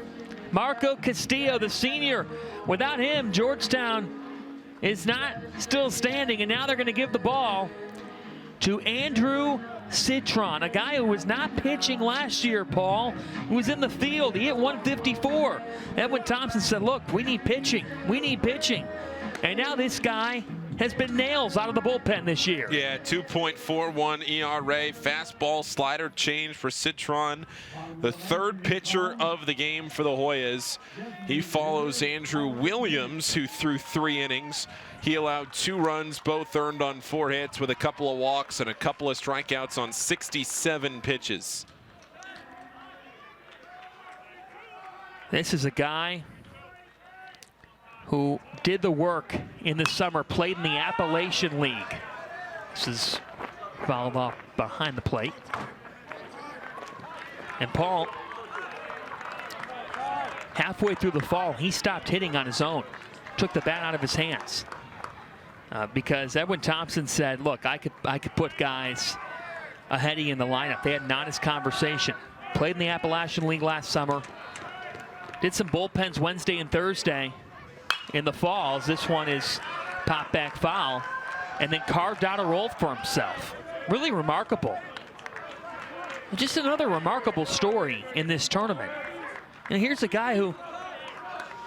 Marco Castillo, the senior. Without him, Georgetown is not still standing, and now they're going to give the ball to Andrew Citron, a guy who was not pitching last year, Paul, who was in the field. He hit 154. Edwin Thompson said, look, we need pitching. We need pitching. And now this guy has been nails out of the bullpen this year.
Yeah, 2.41 ERA, fastball slider change for Citron, the third pitcher of the game for the Hoyas. He follows Andrew Williams, who threw 3 innings. He allowed 2 runs, both earned on 4 hits with a couple of walks and a couple of strikeouts on 67 pitches.
This is a guy who did the work in the summer, played in the Appalachian League. This is fouled off behind the plate. And Paul, halfway through the fall, he stopped hitting on his own, took the bat out of his hands. Because Edwin Thompson said, look, I could put guys ahead of you in the lineup. They had an honest conversation. Played in the Appalachian League last summer. Did some bullpens Wednesday and Thursday in the falls. This one is pop back foul. and then carved out a role for himself. Really remarkable. Just another remarkable story in this tournament. And here's a guy who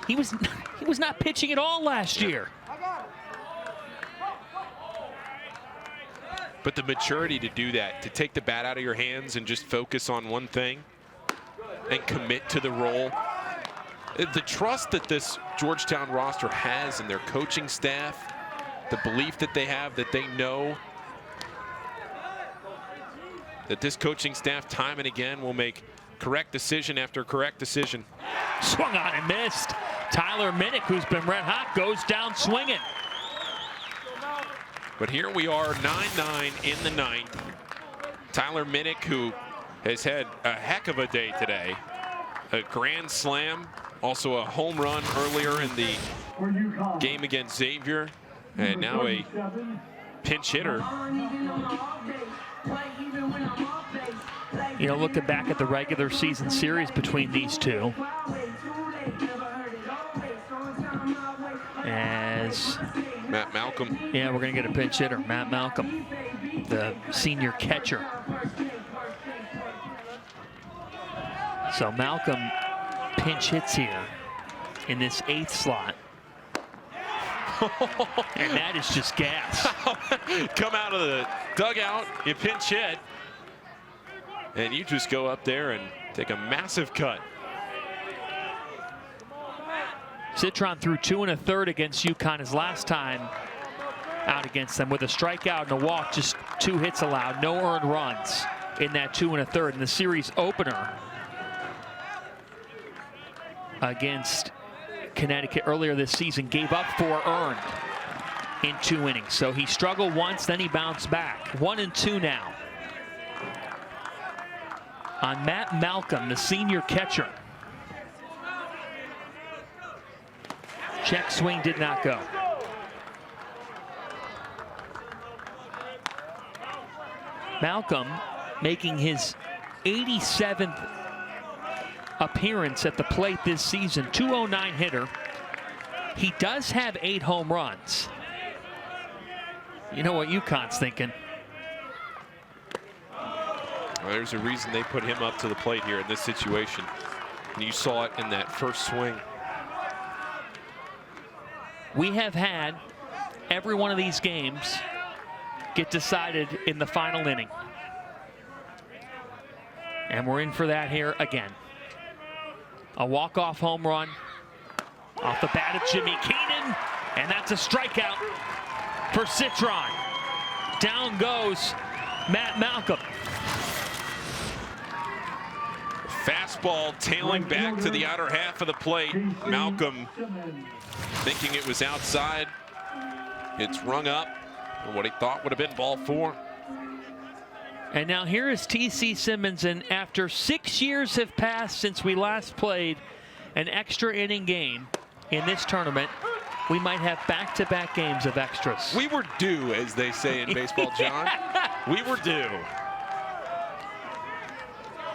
he was not pitching at all last year.
But the maturity to do that, to take the bat out of your hands and just focus on one thing and commit to the role. The trust that this Georgetown roster has in their coaching staff, the belief that they have, that they know that this coaching staff time and again will make correct decision after correct decision.
Swung on and missed. Tyler Minnick, who's been red hot, goes down swinging.
But here we are, 9-9 in the ninth. Tyler Minnick, who has had a heck of a day today. A grand slam, also a home run earlier in the game against Xavier, and now a pinch hitter.
You know, looking back at the regular season series between these two, as
Matt Malcolm.
Yeah, we're going to get a pinch hitter, Matt Malcolm, the senior catcher. So Malcolm pinch hits here in this 8th slot. And that is just gas.
Come out of the dugout, you pinch hit, and you just go up there and take a massive cut.
Citron threw 2 1/3 against UConn his last time out against them with a strikeout and a walk, just 2 hits allowed, no earned runs in that 2 1/3. In the series opener against Connecticut earlier this season, gave up 4 earned in 2 innings. So he struggled once, then he bounced back. 1-2 now on Matt Malcolm, the senior catcher. Check swing did not go. Malcolm making his 87th appearance at the plate this season, 209 hitter. He does have 8 home runs. You know what UConn's thinking.
Well, there's a reason they put him up to the plate here in this situation. And you saw it in that first swing.
We have had every one of these games get decided in the final inning. And we're in for that here again. A walk-off home run off the bat of Jimmy Keenan, and that's a strikeout for Citron. Down goes Matt Malcolm.
Fastball tailing back to the outer half of the plate. Malcolm thinking it was outside. It's rung up for what he thought would have been ball 4.
And now here is T.C. Simmons, and after 6 years have passed since we last played an extra inning game in this tournament, we might have back-to-back games of extras.
We were due, as they say in baseball, John. We were due.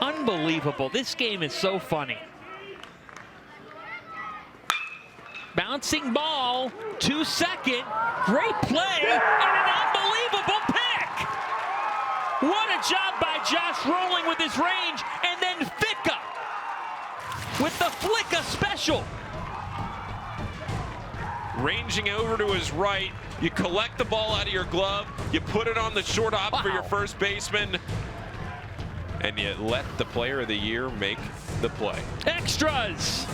Unbelievable. This game is so funny. Bouncing ball to second. Great play and an unbelievable pick. What a job by Josh Rowling with his range, and then Ficka with the Flicka special.
Ranging over to his right, you collect the ball out of your glove, you put it on the short hop for your first baseman, and you let the player of the year make the play.
Extras.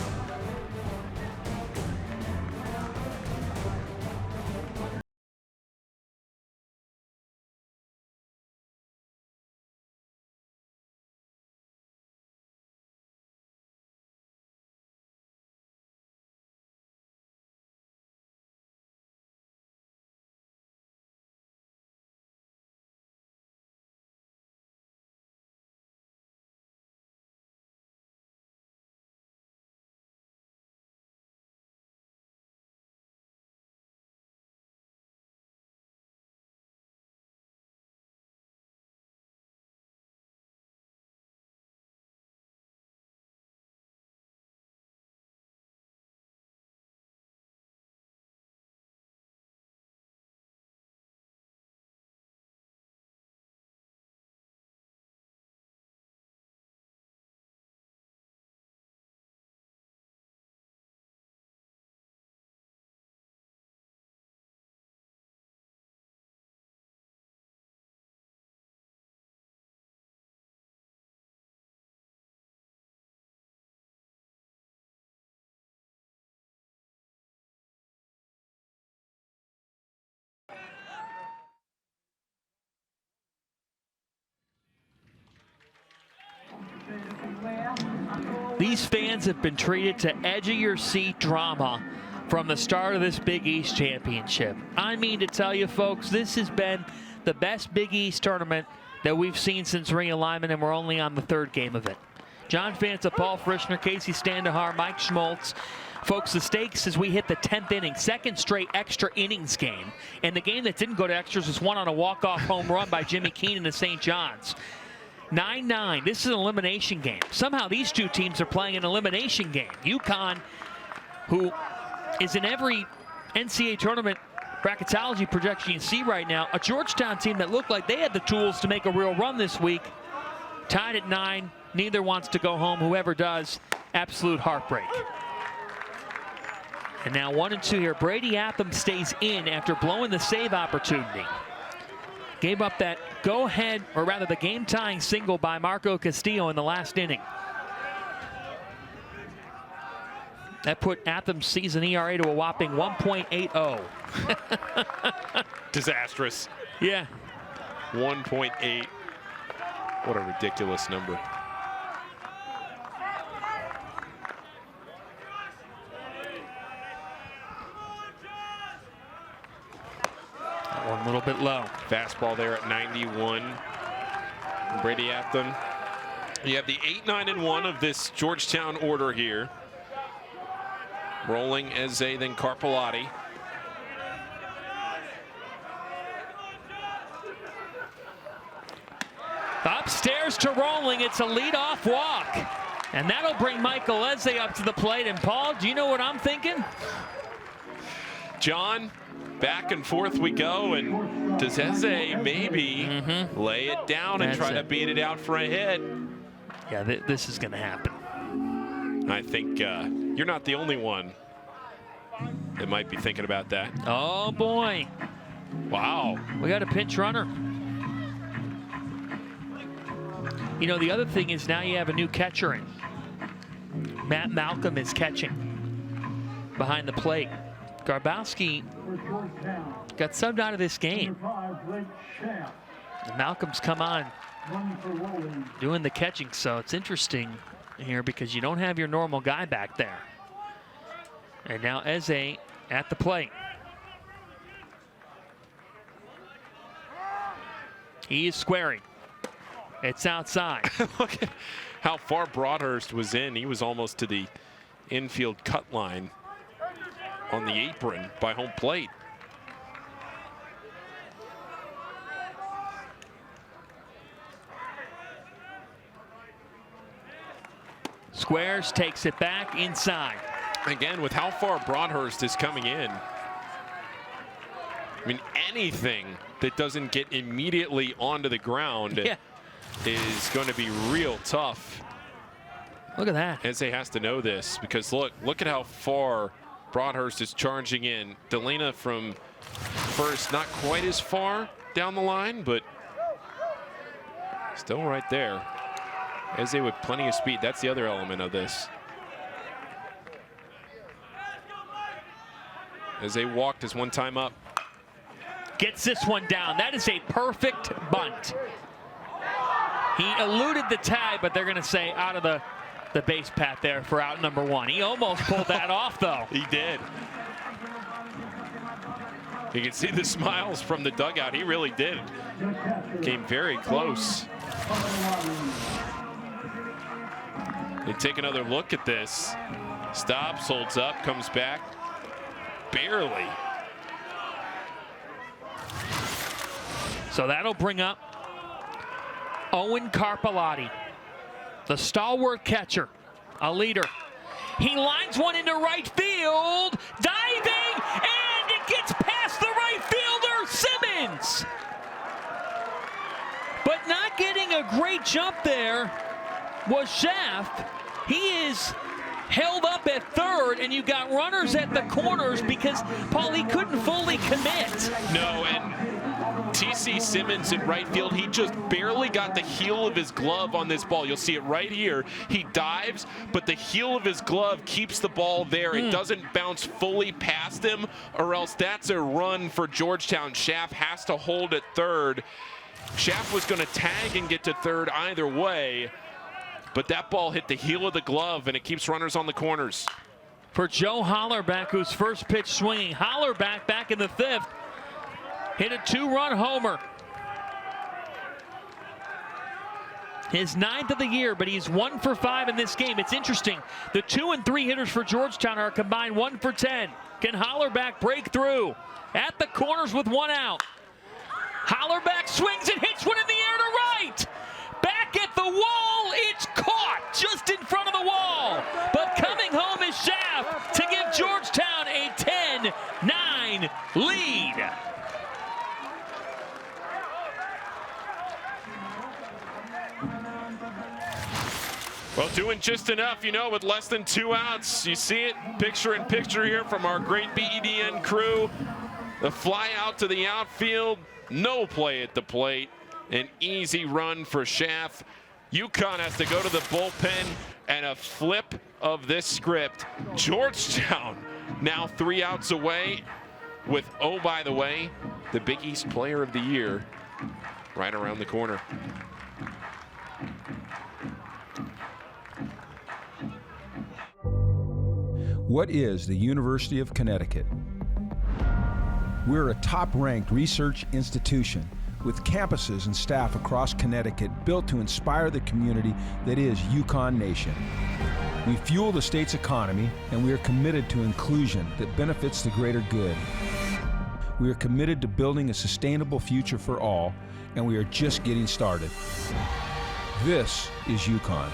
These fans have been treated to edge-of-your-seat drama from the start of this Big East championship. I mean to tell you, folks, this has been the best Big East tournament that we've seen since realignment, and we're only on the 3rd game of it. John Fanta, Paul Frischner, Casey Standahar, Mike Schmaltz. Folks, the stakes as we hit the 10th inning, 2nd straight extra innings game. And the game that didn't go to extras was won on a walk-off home run by Jimmy Keenan to St. John's. 9-9. This is an elimination game. Somehow these two teams are playing an elimination game. UConn, who is in every NCAA tournament bracketology projection you see right now, a Georgetown team that looked like they had the tools to make a real run this week, tied at 9. Neither wants to go home. Whoever does, absolute heartbreak. And now 1-2 here. Brady Atham stays in after blowing the save opportunity. Gave up that go-ahead, or rather the game-tying single by Marco Castillo in the last inning. That put Atham's season ERA to a whopping 1.80.
Disastrous.
Yeah.
1.8. What a ridiculous number.
One little bit low.
Fastball there at 91. Brady Atham. You have the 8-9-1 of this Georgetown order here. Rolling Eze, then Carpellotti.
Upstairs to Rolling. It's a leadoff walk. And that'll bring Michael Eze up to the plate. And Paul, do you know what I'm thinking?
John, back and forth we go. And does Eze maybe lay it down and try to beat it out for a hit?
Yeah, this is going to happen.
I think you're not the only one that might be thinking about that.
Oh, boy.
Wow.
We got a pinch runner. You know, the other thing is now you have a new catcher in. Matt Malcolm is catching behind the plate. Garbowski got subbed out of this game. And Malcolm's come on doing the catching, so it's interesting here because you don't have your normal guy back there. And now Eze at the plate. He is squaring. It's outside.
Look at how far Broadhurst was in. He was almost to the infield cut line on the apron by home plate.
Squares, takes it back inside.
Again, with how far Broadhurst is coming in, I mean, anything that doesn't get immediately onto the ground is going to be real tough.
Look at that.
Eze has to know this because look at how far Broadhurst is charging in. Delana from first, not quite as far down the line, but still right there. Eze with plenty of speed. That's the other element of this. Eze walked his one time up.
Gets this one down. That is a perfect bunt. He eluded the tag, but they're going to say out of the base path there for out number 1. He almost pulled that off, though.
He did. You can see the smiles from the dugout. He really did. Came very close. They take another look at this. Stops, holds up, comes back. Barely.
So that'll bring up Owen Carpellotti, the stalwart catcher, a leader. He lines one into right field, diving, and it gets past the right fielder, Simmons. But not getting a great jump there was Schaff. He is held up at third, and you got runners at the corners because, Paul, he couldn't fully commit.
No, and T.C. Simmons in right field, he just barely got the heel of his glove on this ball. You'll see it right here. He dives, but the heel of his glove keeps the ball there. It doesn't bounce fully past him, or else that's a run for Georgetown. Schaff has to hold at third. Schaff was going to tag and get to third either way. but that ball hit the heel of the glove, and it keeps runners on the corners.
For Joe Hollerback, whose first pitch swinging. Hollerback back in the 5th. Hit a 2-run homer. His 9th of the year, but he's 1 for 5 in this game. It's interesting. The 2 and 3 hitters for Georgetown are combined 1 for 10. Can Hollerback break through? At the corners with 1 out. Hollerback swings and hits one in the air to right. Back at the wall, it's caught just in front of the wall. But coming home is Schaff to give Georgetown a 10-9 lead.
Well, doing just enough, you know, with less than 2 outs. You see it picture in picture here from our great BEDN crew. The fly out to the outfield, no play at the plate. An easy run for Schaff. UConn has to go to the bullpen, and a flip of this script. Georgetown now 3 outs away with, oh, by the way, the Big East Player of the Year right around the corner.
What is the University of Connecticut? We're a top-ranked research institution with campuses and staff across Connecticut built to inspire the community that is UConn Nation. We fuel the state's economy, and we are committed to inclusion that benefits the greater good. We are committed to building a sustainable future for all, and we are just getting started. This is UConn.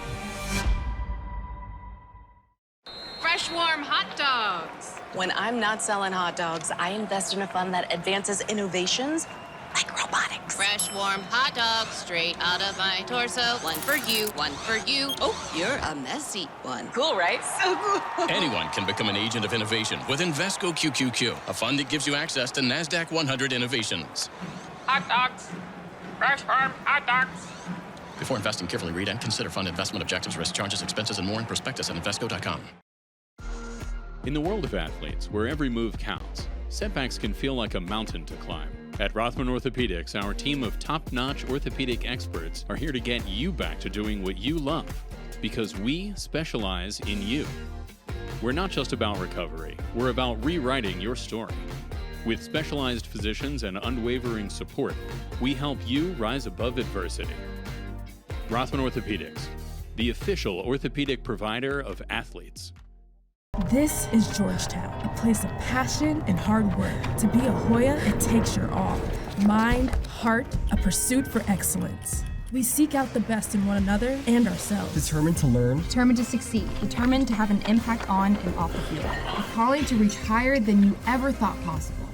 Fresh, warm hot dogs.
When I'm not selling hot dogs, I invest in a fund that advances innovations like robotics.
Fresh, warm hot dogs straight out of my torso. 1 for you, 1 for you. Oh, you're a messy one.
Cool, right? So cool.
Anyone can become an agent of innovation with Invesco QQQ, a fund that gives you access to NASDAQ 100 innovations.
Hot dogs. Fresh farm hot dogs.
Before investing, carefully read and consider fund investment objectives, risk, charges, expenses, and more in prospectus at Invesco.com.
In the world of athletes, where every move counts, setbacks can feel like a mountain to climb. At Rothman Orthopedics, our team of top-notch orthopedic experts are here to get you back to doing what you love, because we specialize in you. We're not just about recovery, we're about rewriting your story. With specialized physicians and unwavering support, we help you rise above adversity. Rothman Orthopedics, the official orthopedic provider of athletes.
This is Georgetown, a place of passion and hard work. To be a Hoya, it takes your all. Mind, heart, a pursuit for excellence. We seek out the best in one another and ourselves.
Determined to learn.
Determined to succeed. Determined to have an impact on and off the field. A calling to reach higher than you ever thought possible.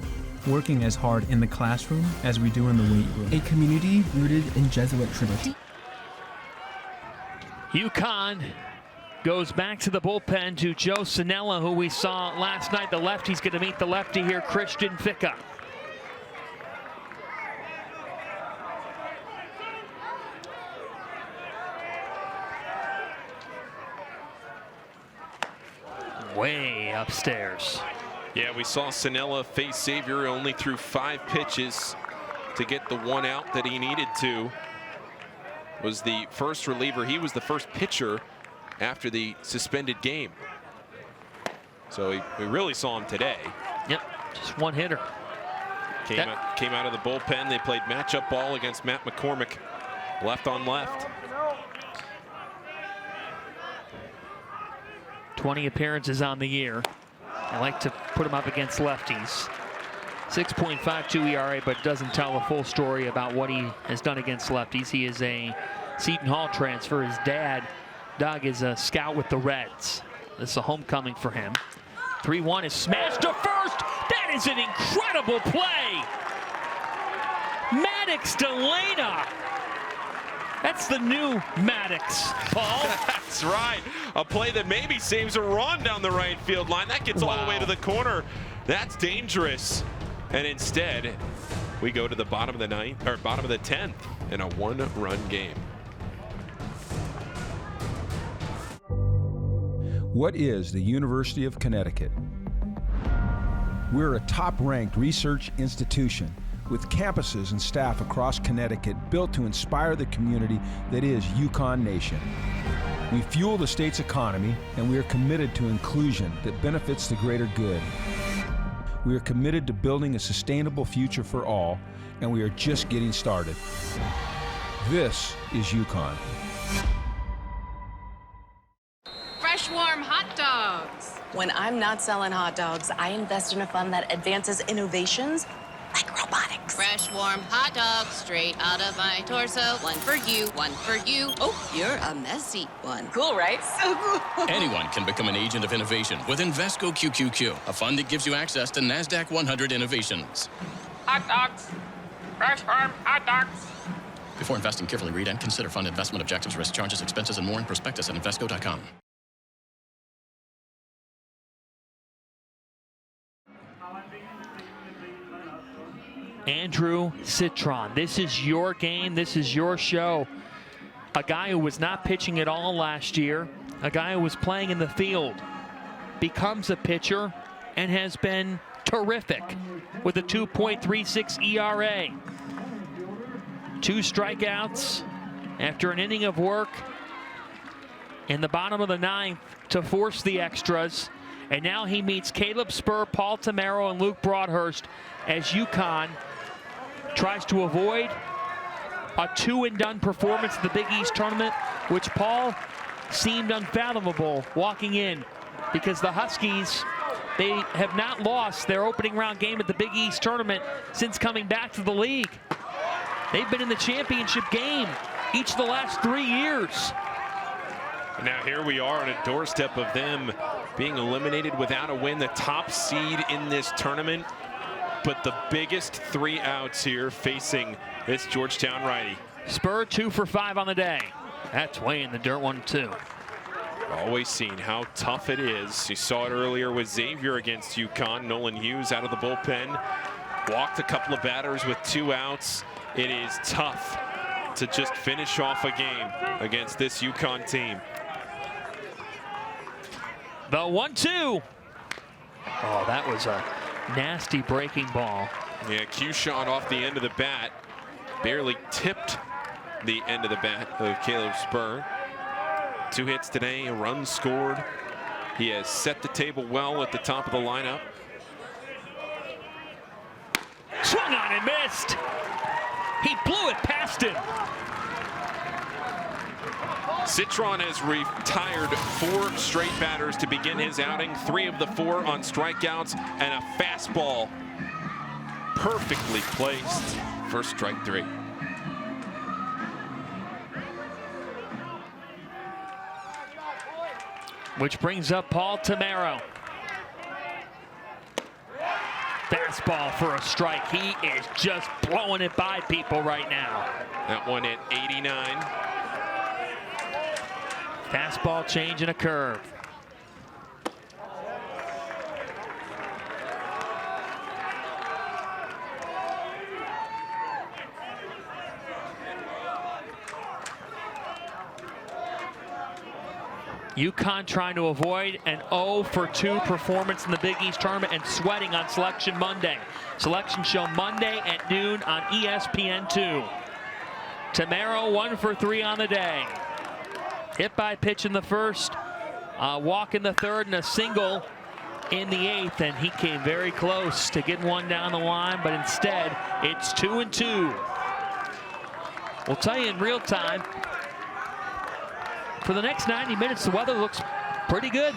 Working as hard in the classroom as we do in the weight room. A community rooted in Jesuit tradition.
UConn goes back to the bullpen to Joe Sinella, who we saw last night. The lefty's going to meet the lefty here, Christian Ficca. Way upstairs.
Yeah, we saw Sinella face Xavier, only threw 5 pitches to get the 1 out that he needed to. Was the first reliever. He was the first pitcher after the suspended game. So we really saw him today.
Yep, just 1 hitter.
Came out of the bullpen. They played matchup ball against Matt McCormick, left on left.
20 appearances on the year. I like to put him up against lefties. 6.52 ERA, but doesn't tell the full story about what he has done against lefties. He is a Seton Hall transfer. His dad, Doug, is a scout with the Reds. This is a homecoming for him. 3-1 is smashed to first. That is an incredible play. Maddox Delana. That's the new Maddox, Paul.
That's right. A play that maybe saves a run down the right field line. That gets all the way to the corner. That's dangerous. And instead, we go to the bottom of the 9th, or bottom of the 10th, in a 1-run game.
What is the University of Connecticut? We're a top-ranked research institution with campuses and staff across Connecticut built to inspire the community that is UConn Nation. We fuel the state's economy, and we are committed to inclusion that benefits the greater good. We are committed to building a sustainable future for all, and we are just getting started. This is UConn.
Fresh, warm hot dogs.
When I'm not selling hot dogs, I invest in a fund that advances innovations like robotics.
Fresh, warm hot dogs straight out of my torso. One for you, one for you. Oh, you're a messy one.
Cool, right? So cool.
Anyone can become an agent of innovation with Invesco QQQ, a fund that gives you access to NASDAQ 100 innovations.
Hot dogs. Fresh farm hot dogs.
Before investing, carefully read and consider fund investment objectives, risk, charges, expenses, and more in prospectus at Invesco.com.
Andrew Citron, this is your game, this is your show. A guy who was not pitching at all last year, a guy who was playing in the field, becomes a pitcher and has been terrific with a 2.36 ERA. 2 strikeouts after an inning of work in the bottom of the 9th to force the extras. And now he meets Caleb Spur, Paul Tamaro, and Luke Broadhurst as UConn tries to avoid a 2-and-done performance in the Big East tournament, which Paul seemed unfathomable walking in, because the Huskies, they have not lost their opening round game at the Big East tournament since coming back to the league. They've been in the championship game each of the last 3 years.
Now here we are on a doorstep of them being eliminated without a win, the top seed in this tournament, but the biggest 3 outs here facing this Georgetown righty.
Spur 2 for 5 on the day. That's way in the dirt, 1-2.
Always seen how tough it is. You saw it earlier with Xavier against UConn. Nolan Hughes out of the bullpen. Walked a couple of batters with 2 outs. It is tough to just finish off a game against this UConn team.
The 1-2. Oh, that was a nasty breaking ball.
Yeah, cue shot off the end of the bat. Barely tipped the end of the bat of Caleb Spur. 2 hits today, a run scored. He has set the table well at the top of the lineup.
Swung on and missed. He blew it past him.
Citron has retired 4 straight batters to begin his outing. 3 of the 4 on strikeouts, and a fastball perfectly placed for strike 3.
Which brings up Paul Tamaro. Fastball for a strike. He is just blowing it by people right now.
That one at 89.
Fastball change and a curve. UConn trying to avoid an 0-for-2 performance in the Big East tournament and sweating on Selection Monday. Selection show Monday at noon on ESPN2. Tamaro 1 for 3 on the day. Hit by pitch in the first, walk in the third, and a single in the 8th, and he came very close to getting one down the line, but instead it's 2-2. We'll tell you in real time, for the next 90 minutes, the weather looks pretty good.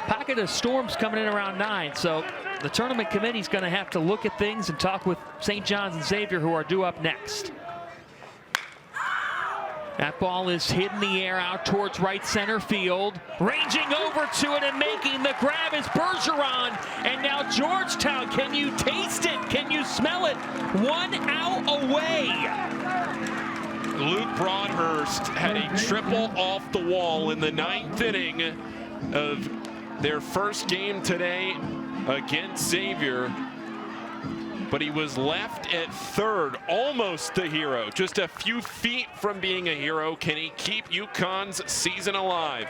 Pocket of storms coming in around 9, so the tournament committee's going to have to look at things and talk with St. John's and Xavier, who are due up next. That ball is hit in the air out towards right center field. Ranging over to it and making the grab is Bergeron. And now Georgetown, can you taste it? Can you smell it? 1 out away.
Luke Broadhurst had a triple off the wall in the 9th inning of their first game today against Xavier. But he was left at third, almost the hero, just a few feet from being a hero. Can he keep UConn's season alive?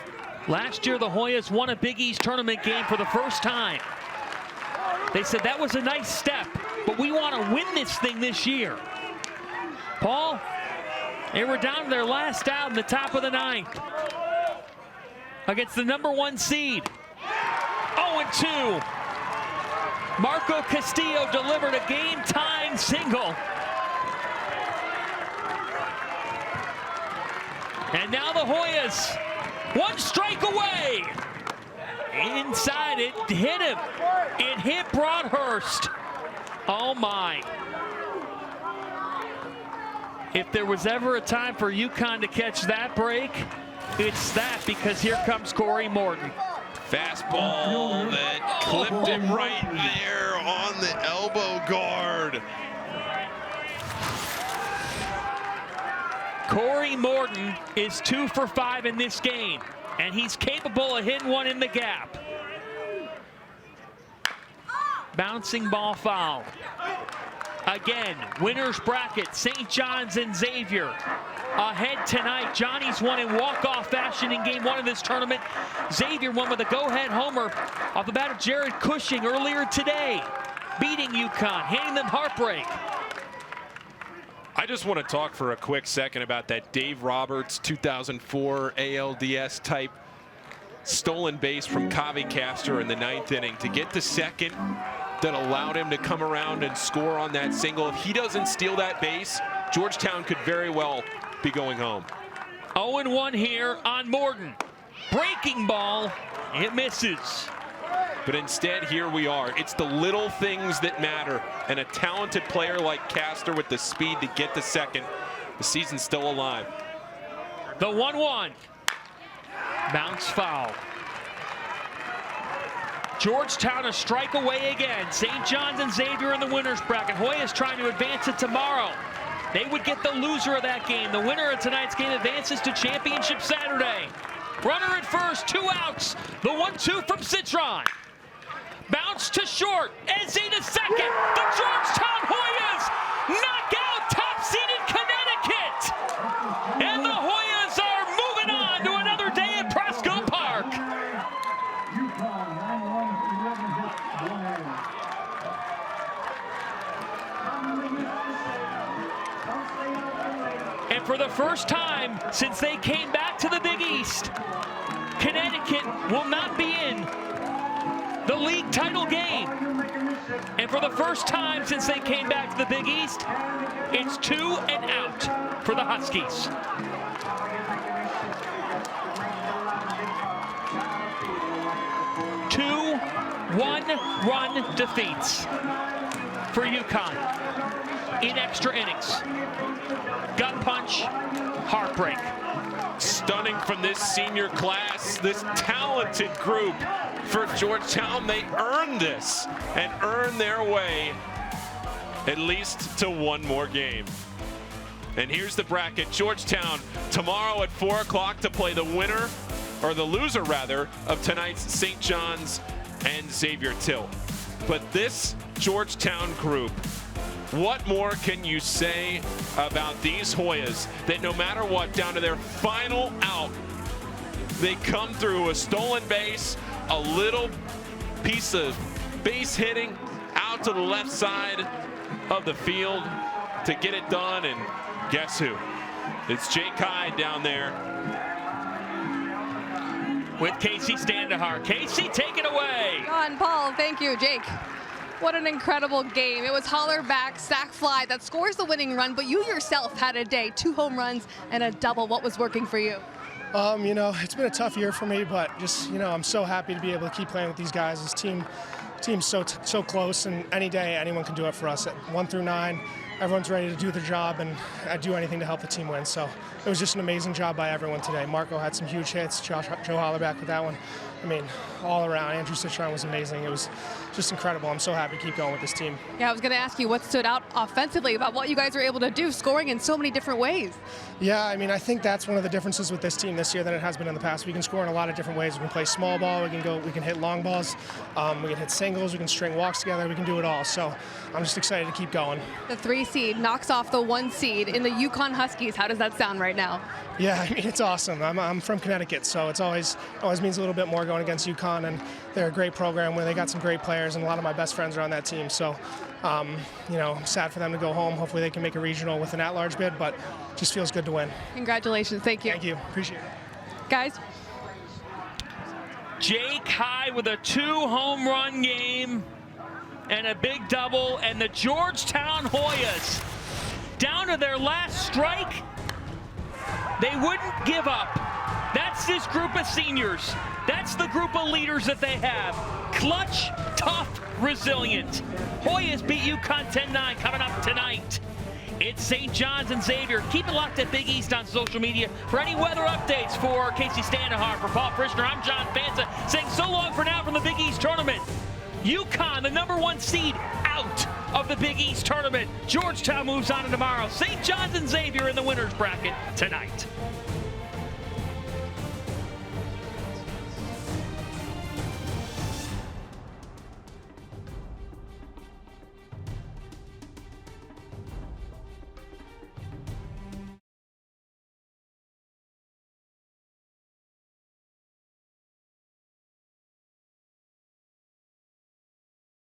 Last year, the Hoyas won a Big East tournament game for the first time. They said that was a nice step, but we want to win this thing this year. Paul, They were down to their last out in the top of the 9th against the #1 seed. 0-2. Marco Castillo delivered a game-tying single. And now the Hoyas, 1 strike away. Inside, it hit him. It hit Broadhurst. Oh my. If there was ever a time for UConn to catch that break, it's that, because here comes Corey Morton.
Fastball that clipped him right there on the elbow guard.
Corey Morton is 2 for 5 in this game, and he's capable of hitting one in the gap. Bouncing ball foul. Again, winner's bracket, St. John's and Xavier ahead tonight. Johnny's won in walk-off fashion in game 1 of this tournament. Xavier won with a go-ahead homer off the bat of Jared Cushing earlier today, beating UConn, handing them heartbreak.
I just want to talk for a quick second about that Dave Roberts 2004 ALDS type stolen base from Kavi Castor in the 9th inning to get to second that allowed him to come around and score on that single. If he doesn't steal that base, Georgetown could very well be going home.
0-1 here on Morton. Breaking ball, it misses.
But instead, here we are. It's the little things that matter. And a talented player like Castor with the speed to get to second, the season's still alive.
The 1-1. Bounce foul. Georgetown a strike away again. St. John's and Xavier in the winner's bracket. Hoyas trying to advance it tomorrow. They would get the loser of that game. The winner of tonight's game advances to championship Saturday. Runner at first, 2 outs. The 1-2 from Citron. Bounce to short. Eze to second. The Georgetown Hoyas knock out top-seeded Connecticut. And the Hoyas are moving on to another day at Presco Park. And for the first time since they came back to the Big East, Connecticut will not be in the league title game. And for the first time since they came back to the Big East, it's 2 and out for the Huskies. Two one-run defeats for UConn in extra innings. Gut punch, heartbreak.
Stunning from this senior class, this talented group for Georgetown. They earned this and earned their way at least to one more game. And here's the bracket. Georgetown tomorrow at 4 o'clock to play the winner, or the loser rather, of tonight's St. John's and Xavier Till. But this Georgetown group, what more can you say about these Hoyas that no matter what, down to their final out, they come through a stolen base, a little piece of base hitting out to the left side of the field to get it done, and guess who? It's Jake Hyde down there
with Casey Standahar. Casey, take it away.
John, Paul, thank you, Jake. What an incredible game. It was holler back, sack fly that scores the winning run, but you yourself had a day, 2 home runs and a double. What was working for you?
You know, it's been a tough year for me, but just, you know, I'm so happy to be able to keep playing with these guys. This team's so close, and any day anyone can do it for us. At 1 through 9, everyone's ready to do their job, and I'd do anything to help the team win. So it was just an amazing job by everyone today. Marco had some huge hits. Joe Hollerback with that one. I mean, all around. Andrew Citron was amazing. It was just incredible. I'm so happy to keep going with this team.
Yeah, I was going to ask you what stood out offensively about what you guys were able to do, scoring in so many different ways.
Yeah, I mean, I think that's one of the differences with this team this year than it has been in the past. We can score in a lot of different ways. We can play small ball. We can hit long balls. We can hit singles. We can string walks together. We can do it all. So I'm just excited to keep going.
The 3 seed knocks off the 1 seed in the UConn Huskies. How does that sound right now?
Yeah, I mean, it's awesome. I'm from Connecticut, so it's always means a little bit more going against UConn, and they're a great program where they got some great players, and a lot of my best friends are on that team. So You know, I'm sad for them to go home. Hopefully they can make a regional with an at-large bid, but just feels good to win.
Congratulations. Thank you.
Thank you. Appreciate it.
Guys.
Jake Hyde with a 2-home run game and a big double, and the Georgetown Hoyas down to their last strike. They wouldn't give up. That's this group of seniors. That's the group of leaders that they have. Clutch, tough, resilient. Hoyas beat UConn 10-9 coming up tonight. It's St. John's and Xavier. Keep it locked at Big East on social media for any weather updates. For Casey Standahar, for Paul Frischner, I'm John Fanta saying so long for now from the Big East tournament. UConn, the #1 seed, out of the Big East tournament. Georgetown moves on to tomorrow. St. John's and Xavier in the winner's bracket tonight.